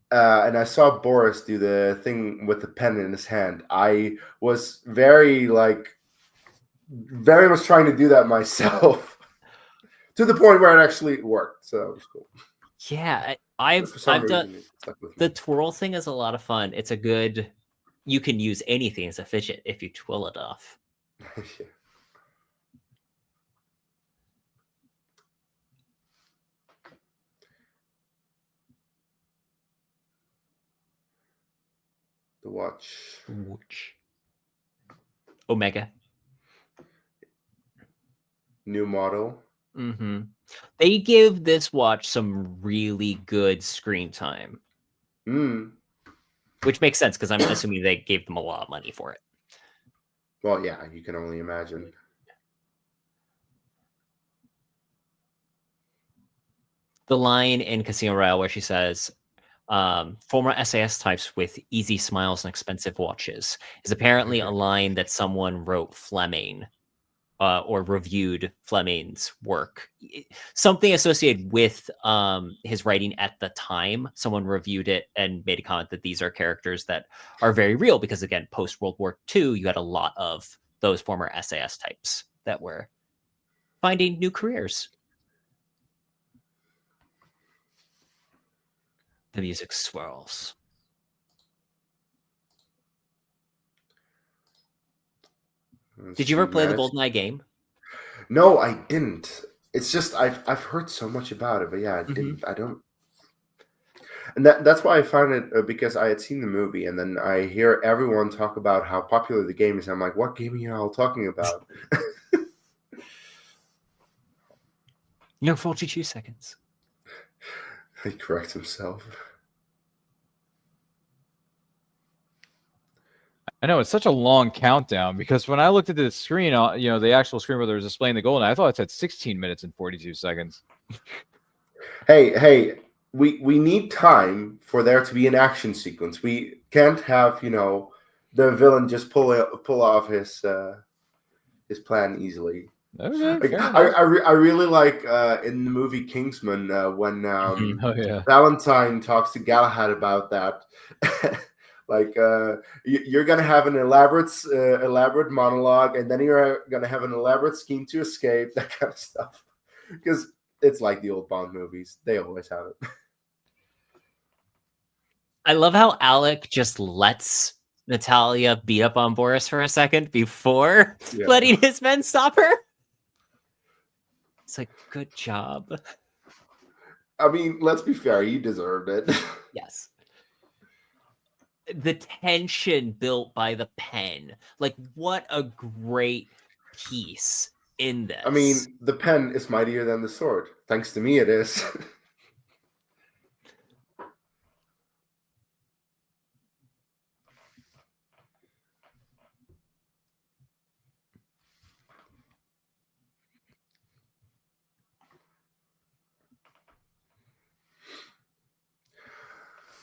And I saw Boris do the thing with the pen in his hand. I was very much trying to do that myself to the point where it actually worked. So that was cool. Yeah, I've done the twirl thing is a lot of fun. It's a good, you can use anything as a fidget if you twirl it off. Yeah. The watch. Omega. New model. They give this watch some really good screen time. Which makes sense because I'm assuming they gave them a lot of money for it. Well, yeah, you can only imagine. The line in Casino Royale where she says, former SAS types with easy smiles and expensive watches is apparently a line that someone wrote Fleming or reviewed Fleming's work. Something associated with his writing at the time. Someone reviewed it and made a comment that these are characters that are very real because, again, post-World War II, you had a lot of those former SAS types that were finding new careers. The music swirls. Did you ever play the GoldenEye game? No, I didn't. It's just I've heard so much about it, but yeah, I didn't. I don't. And that's why I found it, because I had seen the movie, and then I hear everyone talk about how popular the game is. I'm like, what game are you all talking about? 42 seconds. He corrects himself. I know it's such a long countdown because when I looked at the screen, the actual screen where they were displaying the GoldenEye, I thought it said 16 minutes and 42 seconds. Hey, we need time for there to be an action sequence. We can't have, the villain just pull off his plan easily. Okay, I really like in the movie Kingsman when Valentine talks to Galahad about that. Like you're gonna have an elaborate monologue, and then you're gonna have an elaborate scheme to escape, that kind of stuff. Because it's like the old Bond movies; they always have it. I love how Alec just lets Natalia beat up on Boris for a second before letting his men stop her. It's like, good job. I mean, let's be fair; he deserved it. Yes. The tension built by the pen. Like, what a great piece in this. I mean, the pen is mightier than the sword. Thanks to me, it is.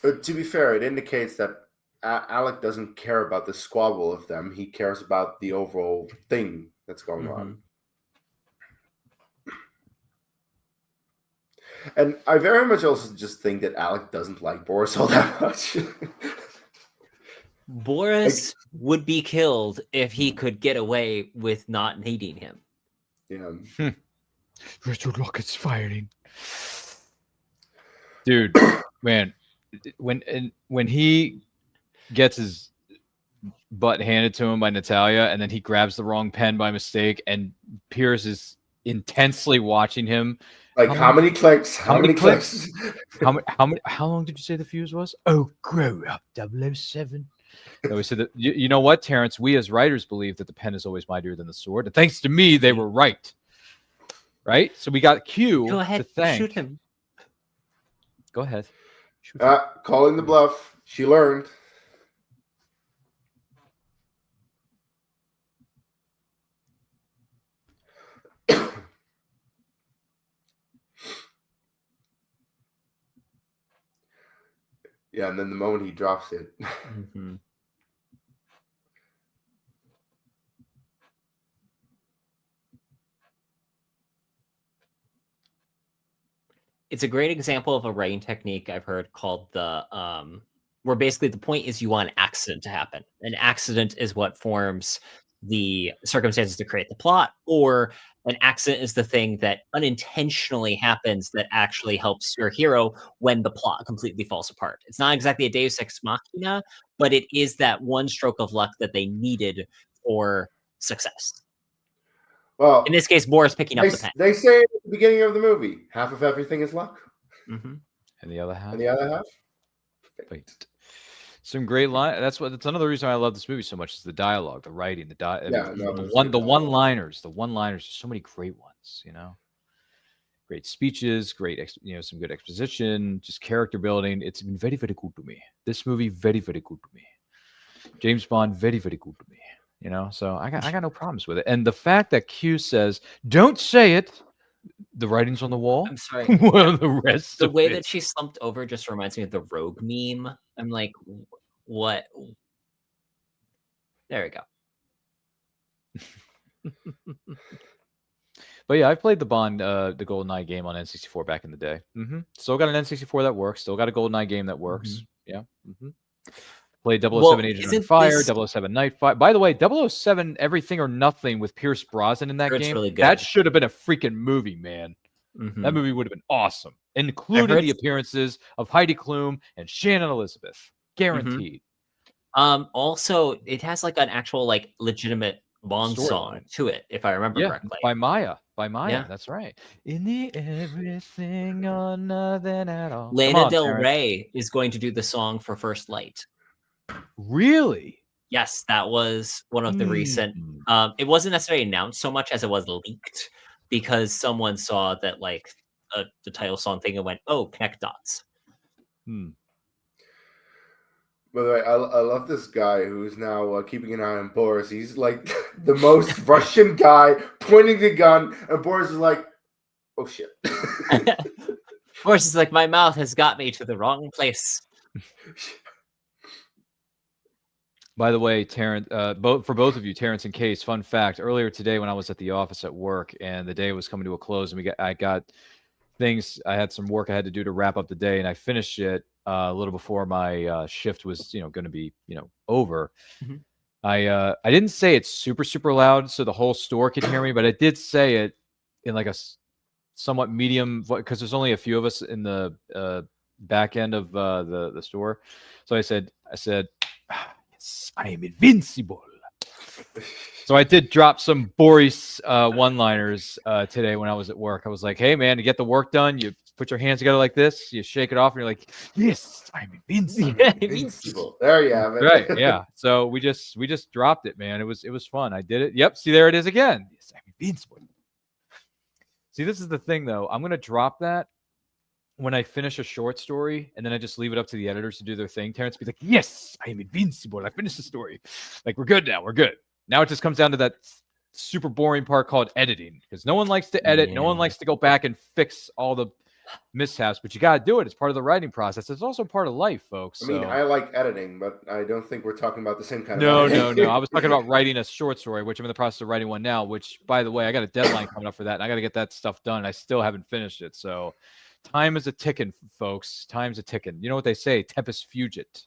But to be fair, it indicates that Alec doesn't care about the squabble of them. He cares about the overall thing that's going on. And I very much also just think that Alec doesn't like Boris all that much. Boris would be killed if he could get away with not needing him. Yeah. Richard Rocket's firing. Dude, man, when he gets his butt handed to him by Natalia, and then he grabs the wrong pen by mistake, and Pierce is intensely watching him. Like, how many clicks? How many clicks? How long did you say the fuse was? Oh, grow up, 007. No, we said that. You know what, Terrence? We as writers believe that the pen is always mightier than the sword, and thanks to me, they were right. Right? So we got Q. Go ahead, to thank. shoot him. Go ahead. Calling the bluff. She learned. Yeah, and then the moment he drops it. It's a great example of a writing technique I've heard called the where basically the point is you want an accident to happen. An accident is what forms the circumstances to create the plot, or an accident is the thing that unintentionally happens that actually helps your hero when the plot completely falls apart. It's not exactly a Deus Ex Machina, but it is that one stroke of luck that they needed for success. Well, in this case, Boris picking up the pen. They say at the beginning of the movie, half of everything is luck. And the other half? And the other half? Wait. Some great line. That's another reason I love this movie so much is the dialogue, the writing, the one-liners. The one-liners, so many great ones, Great speeches, great, some good exposition, just character building. It's been very, very good to me. This movie, very, very good to me. James Bond, very, very good to me. So I got no problems with it. And the fact that Q says, "Don't say it," the writing's on the wall. I'm sorry. Well, the rest the of way it. that she slumped over just reminds me of the Rogue meme. I'm like, what? There we go. But yeah, I've played the Bond, the GoldenEye game on N64 back in the day. Still got an N64 that works. Still got a GoldenEye game that works. Yeah. Played 007 Agent on Fire, 007 Night Fight. By the way, 007 Everything or Nothing with Pierce Brosnan in that game. Really that should have been a freaking movie, man. That movie would have been awesome, including the appearances of Heidi Klum and Shannon Elizabeth. Guaranteed. Also, it has like an actual, like, legitimate Bond song to it, if I remember correctly. By Maya. by Maya. Yeah. That's right. In the everything or nothing at all. Come Lana on, Del Terrence. Rey is going to do the song for First Light. Really? Yes, that was one of the recent. It wasn't necessarily announced so much as it was leaked because someone saw that like the title song thing and went, "Oh, connect dots." Hmm. By the way, I love this guy who's now keeping an eye on Boris. He's like the most Russian guy pointing the gun, and Boris is like, "Oh shit." Boris is like, "My mouth has got me to the wrong place." By the way, Terrence, for both of you, Terrence and Case, fun fact: earlier today, when I was at the office at work, and the day was coming to a close, and I got things. I had some work I had to do to wrap up the day, and I finished it a little before my shift was, going to be, over. Mhm. I didn't say it super loud so the whole store could hear me, but I did say it in like a somewhat medium, because there's only a few of us in the back end of the store. So I said, yes, I am invincible. So I did drop some Boris one-liners today when I was at work. I was like, hey, man, to get the work done, you put your hands together like this, you shake it off, and you're like, yes, I'm invincible. Invincible. There you have it. Right, yeah. So we just dropped it, man. It was fun. I did it. Yep, see, there it is again. Yes, I'm invincible. See, this is the thing, though. I'm going to drop that when I finish a short story, and then I just leave it up to the editors to do their thing. Terrence be like, yes, I am invincible. I finished the story. Like, we're good now. We're good. Now it just comes down to that super boring part called editing, because no one likes to edit. No one likes to go back and fix all the mishaps, but you got to do it. It's part of the writing process. It's also part of life, folks. I mean, so. I like editing, but I don't think we're talking about the same kind No, of editing. no. I was talking about writing a short story, which I'm in the process of writing one now, which, by the way, I got a deadline coming up for that, and I got to get that stuff done, and I still haven't finished it. So time is a ticking, folks. Time's a ticking. You know what they say, tempus fugit.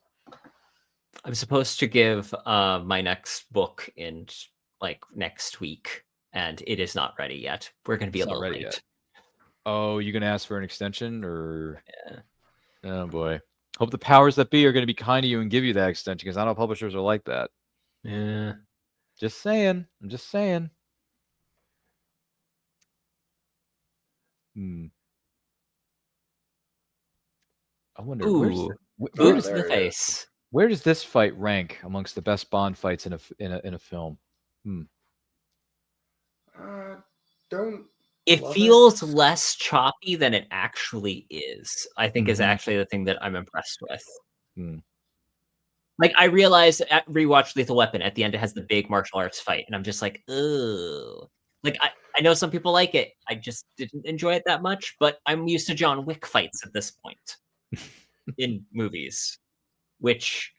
I'm supposed to give my next book in like next week, and it is not ready yet. We're going to be a little late. Yet. Oh, you going to ask for an extension, or? Yeah. Oh, boy. Hope the powers that be are going to be kind to you and give you that extension, because I know publishers are like that. Yeah. Just saying. I'm just saying. I wonder. Ooh, where's the face? Where does this fight rank amongst the best Bond fights in a film? Don't. It feels less choppy than it actually is, I think, is actually the thing that I'm impressed with. Like, I realized at rewatch Lethal Weapon, at the end it has the big martial arts fight, and I'm just like, ugh. Like, I know some people like it. I just didn't enjoy it that much, but I'm used to John Wick fights at this point in movies, which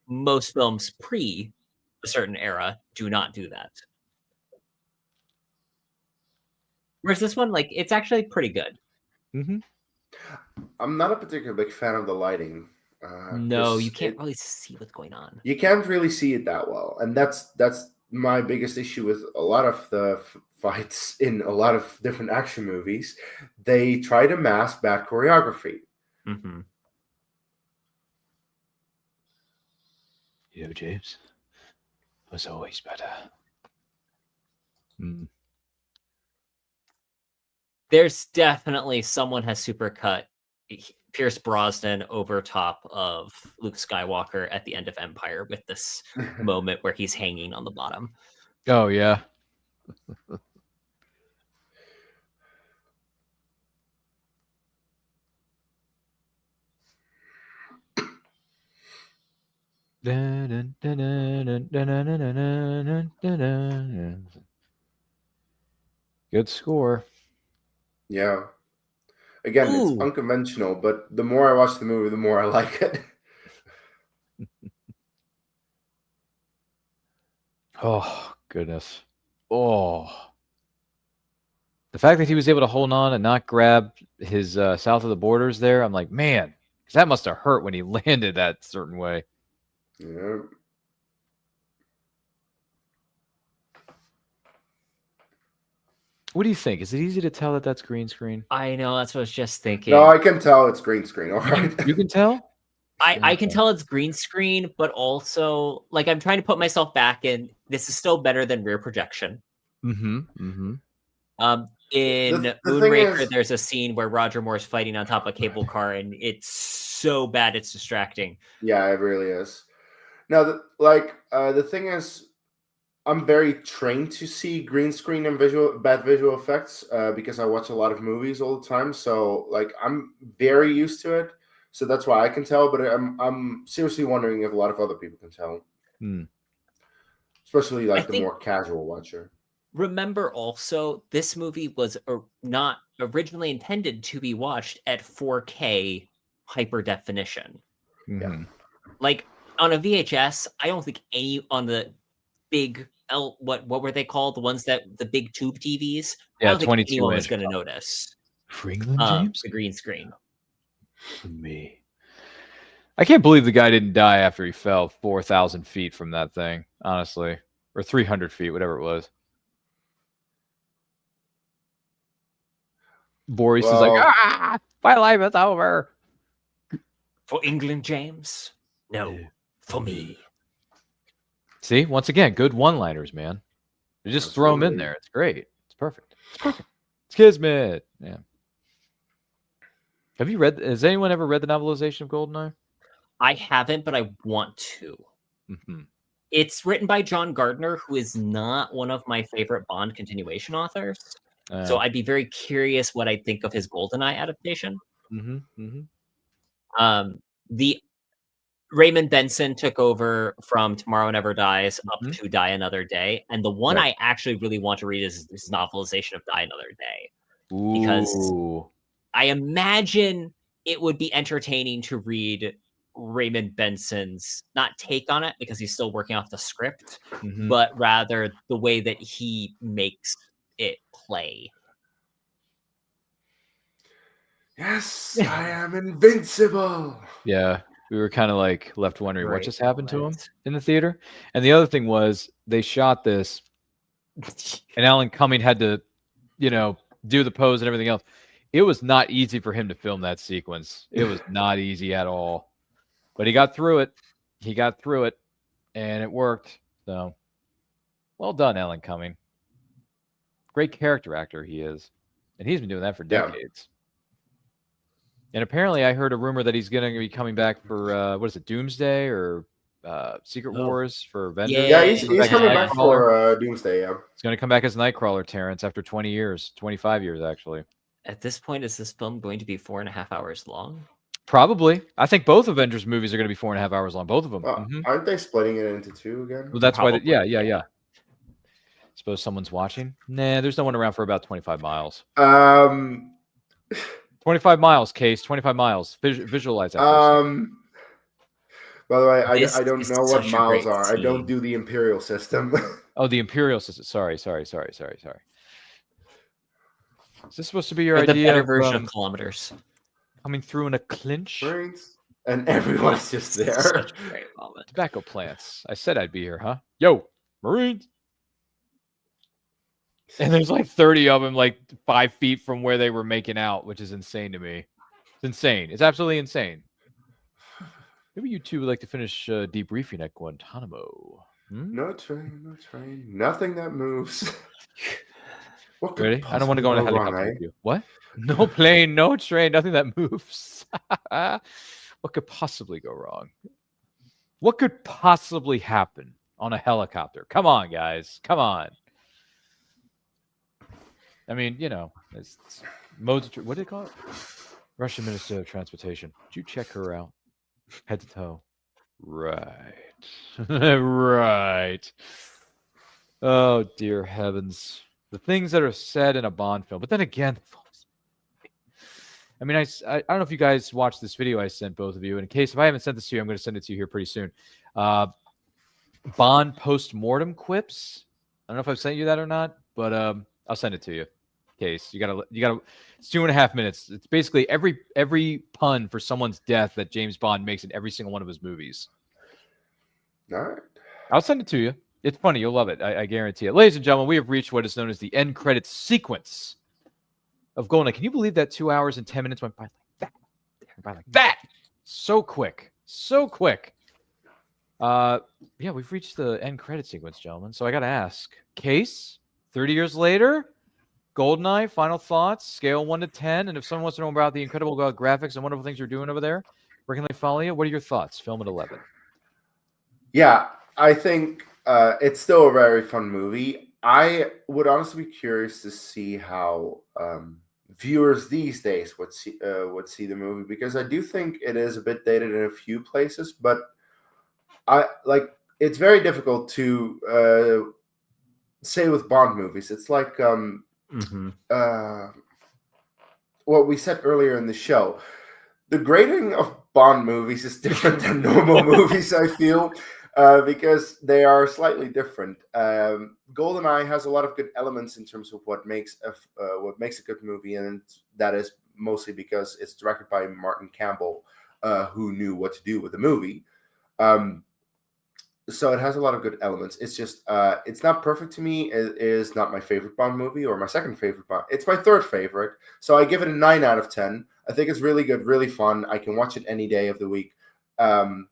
most films pre a certain era do not do that. Whereas this one, like, it's actually pretty good. I'm not a particularly big fan of the lighting. No, you can't really see what's going on. You can't really see it that well, and that's my biggest issue with a lot of the fights in a lot of different action movies. They try to mask bad choreography. James was always better. There's definitely someone has supercut Pierce Brosnan over top of Luke Skywalker at the end of Empire with this moment where he's hanging on the bottom. Oh, yeah. Good score. Yeah. Again, it's unconventional, but the more I watch the movie, the more I like it. Oh, goodness. Oh. The fact that he was able to hold on and not grab his south of the borders there, I'm like, man, that must have hurt when he landed that certain way. Yeah. What do you think? Is it easy to tell that that's green screen? I know, that's what I was just thinking. No, I can tell it's green screen. All right. You can tell? I can tell it's green screen, but also, like, I'm trying to put myself back in. This is still better than rear projection. Mm-hmm. Mm-hmm. In The thing Moonraker, is- there's a scene where Roger Moore's fighting on top of a cable car, and it's so bad it's distracting. Yeah, it really is. Now, the thing is, I'm very trained to see green screen and bad visual effects because I watch a lot of movies all the time. So, like, I'm very used to it. So that's why I can tell. But I'm seriously wondering if a lot of other people can tell, especially I like the think- more casual watcher. Remember also, this movie was not originally intended to be watched at 4K hyper definition. Mm-hmm. Like on a VHS, I don't think any on the big what were they called? The ones that the big tube TVs. I Yeah, don't think 22 anyone was inch. going to notice For England, James? the green screen. For me. I can't believe the guy didn't die after he fell 4,000 feet from that thing, honestly. Or 300 feet, whatever it was. Boris is like, Well, my life is over. For England, James? No, for me. See, once again, good one-liners, man. You just throw them in Absolutely. there. It's great. It's perfect. It's perfect. It's Kismet. Yeah. Have you read? Has anyone ever read the novelization of GoldenEye? I haven't, but I want to. Mm-hmm. It's written by John Gardner, who is not one of my favorite Bond continuation authors. So I'd be very curious what I think of his GoldenEye adaptation. The Raymond Benson took over from Tomorrow Never Dies up to Die Another Day, and the one I actually really want to read is his novelization of Die Another Day, because I imagine it would be entertaining to read Raymond Benson's not take on it, because he's still working off the script, but rather the way that he makes it play. Yes, I am invincible. Yeah, we were kind of like left wondering what Great just happened to him moment. in the theater. And the other thing was they shot this, and Alan Cumming had to, do the pose and everything else. It was not easy for him to film that sequence. It was not easy at all. But he got through it. He got through it, and it worked. So, well done, Alan Cumming. Great character actor he is. And he's been doing that for decades. And apparently I heard a rumor that he's going to be coming back for, what is it, Doomsday or Secret Wars for Avengers? Yeah, he's coming as back Nightcrawler. for Doomsday, yeah. He's going to come back as Nightcrawler, Terrence, after 20 years, 25 years, actually. At this point, is this film going to be 4.5 hours long? Probably. I think both Avengers movies are going to be 4.5 hours long, both of them. Aren't they splitting it into two again? Well, that's Probably, why, yeah. Suppose someone's watching? Nah, there's no one around for about 25 miles. 25 miles, Case. 25 miles. Visualize that. By the way, I This don't is know what such a miles great are. I don't scene. do the imperial system. Oh, the Imperial system. Sorry. Is this supposed to be your Or the idea better of version of kilometers. coming through in a clinch? Brains. And everyone's just there. Such a great moment. Tobacco plants. I said I'd be here, huh? Yo, Marines. And there's like 30 of them, like 5 feet from where they were making out, which is insane to me. It's insane. It's absolutely insane. Maybe you two would like to finish debriefing at Guantanamo. No train. Nothing that moves. What could Ready? I don't want to go on a possibly helicopter wrong, with you. What? No plane, no train, nothing that moves. What could possibly go wrong? What could possibly happen on a helicopter? Come on, guys. Come on. I mean, it's modes of, what do they call it? Russian Minister of Transportation. Did you check her out? Head to toe. Right. Right. Oh, dear heavens. The things that are said in a Bond film. But then again, I mean, I don't know if you guys watched this video I sent both of you. In case if I haven't sent this to you, I'm going to send it to you here pretty soon. Bond post-mortem quips. I don't know if I've sent you that or not, but I'll send it to you. In case you gotta. It's 2.5 minutes. It's basically every pun for someone's death that James Bond makes in every single one of his movies. All right. I'll send it to you. It's funny. You'll love it. I guarantee it. Ladies and gentlemen, we have reached what is known as the end credits sequence of GoldenEye. Can you believe that 2 hours and 10 minutes went by like that? So quick. Yeah, we've reached the end credit sequence, gentlemen. So I got to ask, Case, 30 years later, GoldenEye, final thoughts, scale 1 to 10. And if someone wants to know about the incredible graphics and wonderful things you're doing over there, where can they follow you? What are your thoughts? Film at 11. Yeah, I think it's still a very fun movie. I would honestly be curious to see how viewers these days would see the movie, because I do think it is a bit dated in a few places, but it's very difficult to say with Bond movies. It's like what we said earlier in the show. The grading of Bond movies is different than normal movies, I feel, because they are slightly different. GoldenEye has a lot of good elements in terms of what makes a good movie, and that is mostly because it's directed by Martin Campbell, who knew what to do with the movie. So it has a lot of good elements. It's just it's not perfect to me. It is not my favorite Bond movie or my second favorite Bond. It's my third favorite. So I give it a 9 out of 10. I think it's really good, really fun. I can watch it any day of the week. So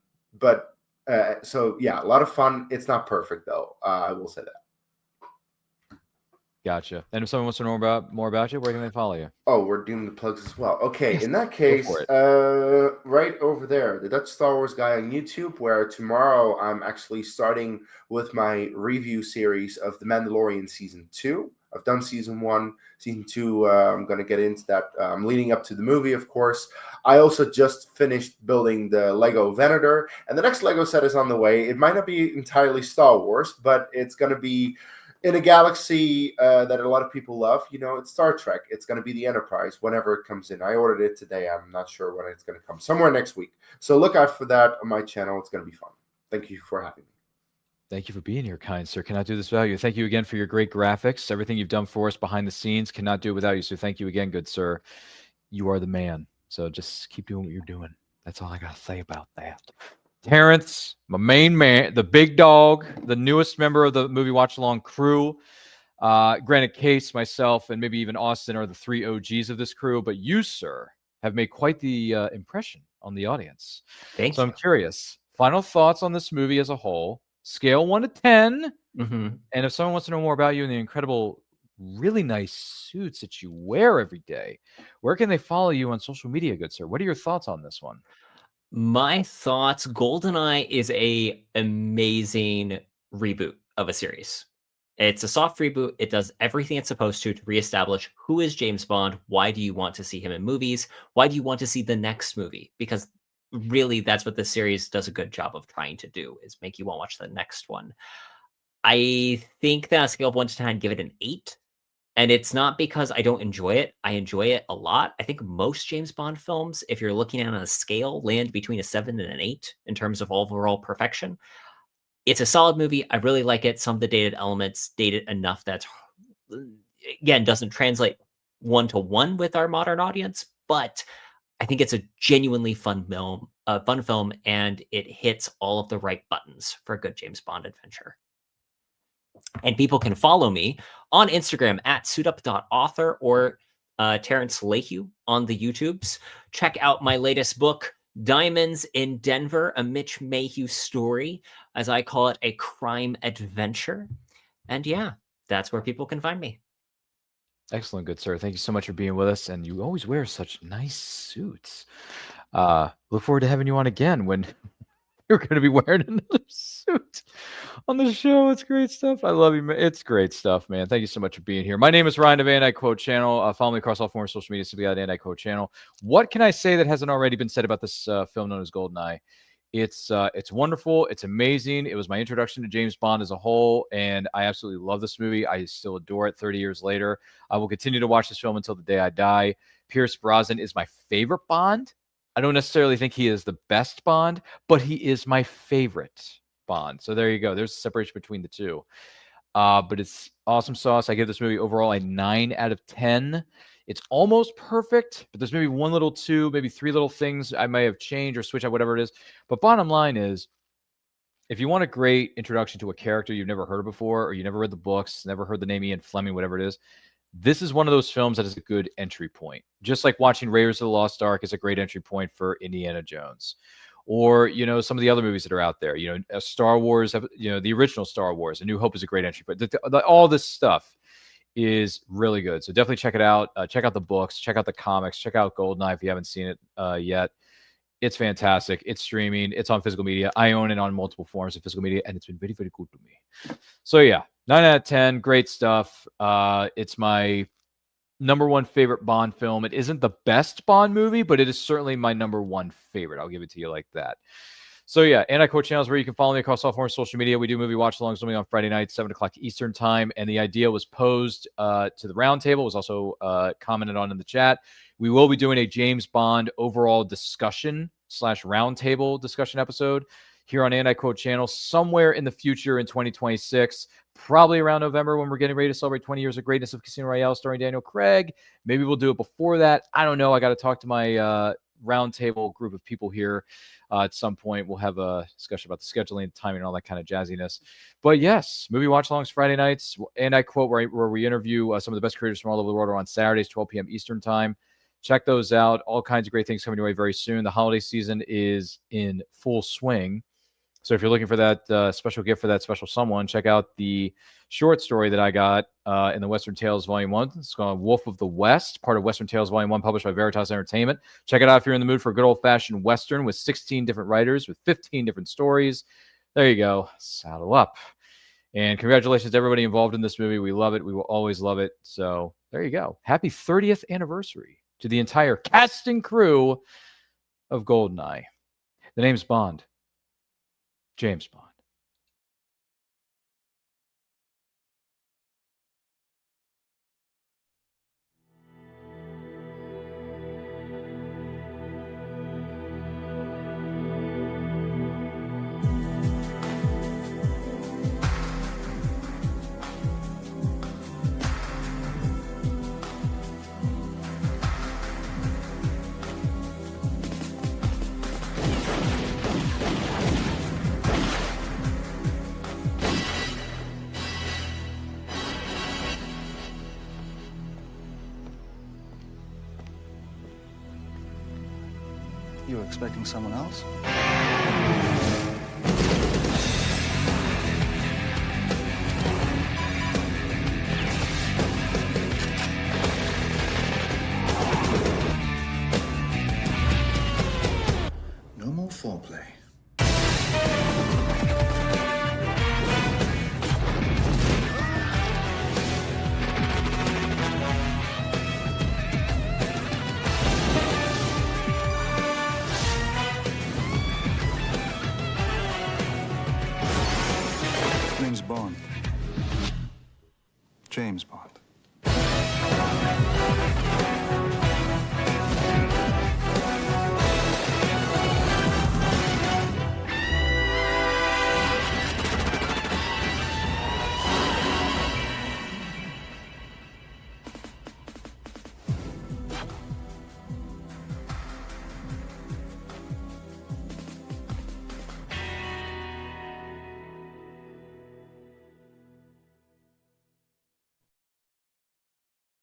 yeah, a lot of fun. It's not perfect though. I will say that. Gotcha. And if someone wants to know more about you, where can they follow you? Oh, we're doing the plugs as well. Okay, Yes, in that case, right over there, the Dutch Star Wars guy on YouTube, where tomorrow I'm actually starting with my review series of The Mandalorian Season 2. I've done Season 1. Season 2, I'm going to get into that. I'm leading up to the movie, of course. I also just finished building the Lego Venator, and the next Lego set is on the way. It might not be entirely Star Wars, but it's going to be in a galaxy that a lot of people love. You know, it's Star Trek. It's going to be the Enterprise whenever it comes in. I ordered it today. I'm not sure when it's going to come. Somewhere next week. So look out for that on my channel. It's going to be fun. Thank you for having me. Thank you for being here, kind sir. Cannot do this without you. Thank you again for your great graphics. Everything you've done for us behind the scenes. Cannot do it without you. So thank you again, good sir. You are the man. So just keep doing what you're doing. That's all I got to say about that. Terrence, my main man, the big dog, the newest member of the movie Watchalong crew. Granted, Case, myself, and maybe even Austin are the 3 OGs of this crew, but you, sir, have made quite the impression on the audience. Thank so you. I'm curious. Final thoughts on this movie as a whole. Scale 1 to 10. Mm-hmm. And if someone wants to know more about you and the incredible, really nice suits that you wear every day, where can they follow you on social media, good sir? What are your thoughts on this one? My thoughts, GoldenEye is a amazing reboot of a series. It's a soft reboot. It does everything it's supposed to reestablish who is James Bond. Why do you want to see him in movies? Why do you want to see the next movie? Because really, that's what this series does a good job of trying to do, is make you want to watch the next one. I think that on a scale of 1 to 10, I'd give it an 8. And it's not because I don't enjoy it. I enjoy it a lot. I think most James Bond films, if you're looking at it on a scale, land between a 7 and an 8 in terms of overall perfection. It's a solid movie. I really like it. Some of the dated elements dated enough that, again, doesn't translate 1-to-1 with our modern audience, but I think it's a genuinely fun film, and it hits all of the right buttons for a good James Bond adventure. And people can follow me on Instagram at suitup.author or Terrence Lehue on the YouTubes. Check out my latest book, Diamonds in Denver, a Mitch Mayhew story, as I call it, a crime adventure. And yeah, that's where people can find me. Excellent, good sir. Thank you so much for being with us. And you always wear such nice suits. Look forward to having you on again when you're going to be wearing another suit on the show. It's great stuff. I love you, man. It's great stuff, man. Thank you so much for being here. My name is Ryan of Anti-Quote Channel. Follow me across all forms of social media, simply at Anti-Quote Channel. What can I say that hasn't already been said about this film known as GoldenEye? It's wonderful. It's amazing. It was my introduction to James Bond as a whole, and I absolutely love this movie. I still adore it 30 years later. I will continue to watch this film until the day I die. Pierce Brosnan is my favorite Bond. I don't necessarily think he is the best Bond, but he is my favorite Bond. So there you go. There's a separation between the two. But it's awesome sauce. I give this movie overall a 9 out of 10. It's almost perfect, but there's maybe 1 little 2, maybe 3 little things I may have changed or switched out, whatever it is. But bottom line is, if you want a great introduction to a character you've never heard of before, or you never read the books, never heard the name Ian Fleming, whatever it is, this is one of those films that is a good entry point. Just like watching Raiders of the Lost Ark is a great entry point for Indiana Jones. Or, you know, some of the other movies that are out there. You know, Star Wars, you know, the original Star Wars, A New Hope is a great entry point. All this stuff. is really good. So definitely check it out. Check out the books, check out the comics, check out GoldenEye if you haven't seen it yet. It's fantastic. It's streaming. It's on physical media. I own it on multiple forms of physical media, and it's been very, very good to me. So yeah, 9 out of 10. Great stuff. It's my number one favorite Bond film. It isn't the best Bond movie, but it is certainly my number one favorite. I'll give it to you like that. So yeah, Anti-Quote channel is where you can follow me across all forms of social media. We do movie watch-alongs only on Friday night, 7 o'clock Eastern time. And the idea was posed to the roundtable, was also commented on in the chat. We will be doing a James Bond overall discussion / roundtable discussion episode here on Anti-Quote channel somewhere in the future in 2026, probably around November when we're getting ready to celebrate 20 years of greatness of Casino Royale starring Daniel Craig. Maybe we'll do it before that. I don't know. I got to talk to my roundtable group of people here. At some point, we'll have a discussion about the scheduling, timing, and all that kind of jazziness. But yes, movie watch-alongs Friday nights, and I quote where we interview some of the best creators from all over the world are on Saturdays, 12 p.m. Eastern time. Check those out. All kinds of great things coming your way very soon. The holiday season is in full swing. So if you're looking for that special gift for that special someone, check out the short story that I got in the Western Tales Volume 1. It's called Wolf of the West, part of Western Tales Volume 1, published by Veritas Entertainment. Check it out if you're in the mood for a good old-fashioned Western with 16 different writers with 15 different stories. There you go. Saddle up. And congratulations to everybody involved in this movie. We love it. We will always love it. So there you go. Happy 30th anniversary to the entire cast and crew of GoldenEye. The name's Bond. James Bond. You were expecting someone else? No more foreplay. Name's Bond. James Bond.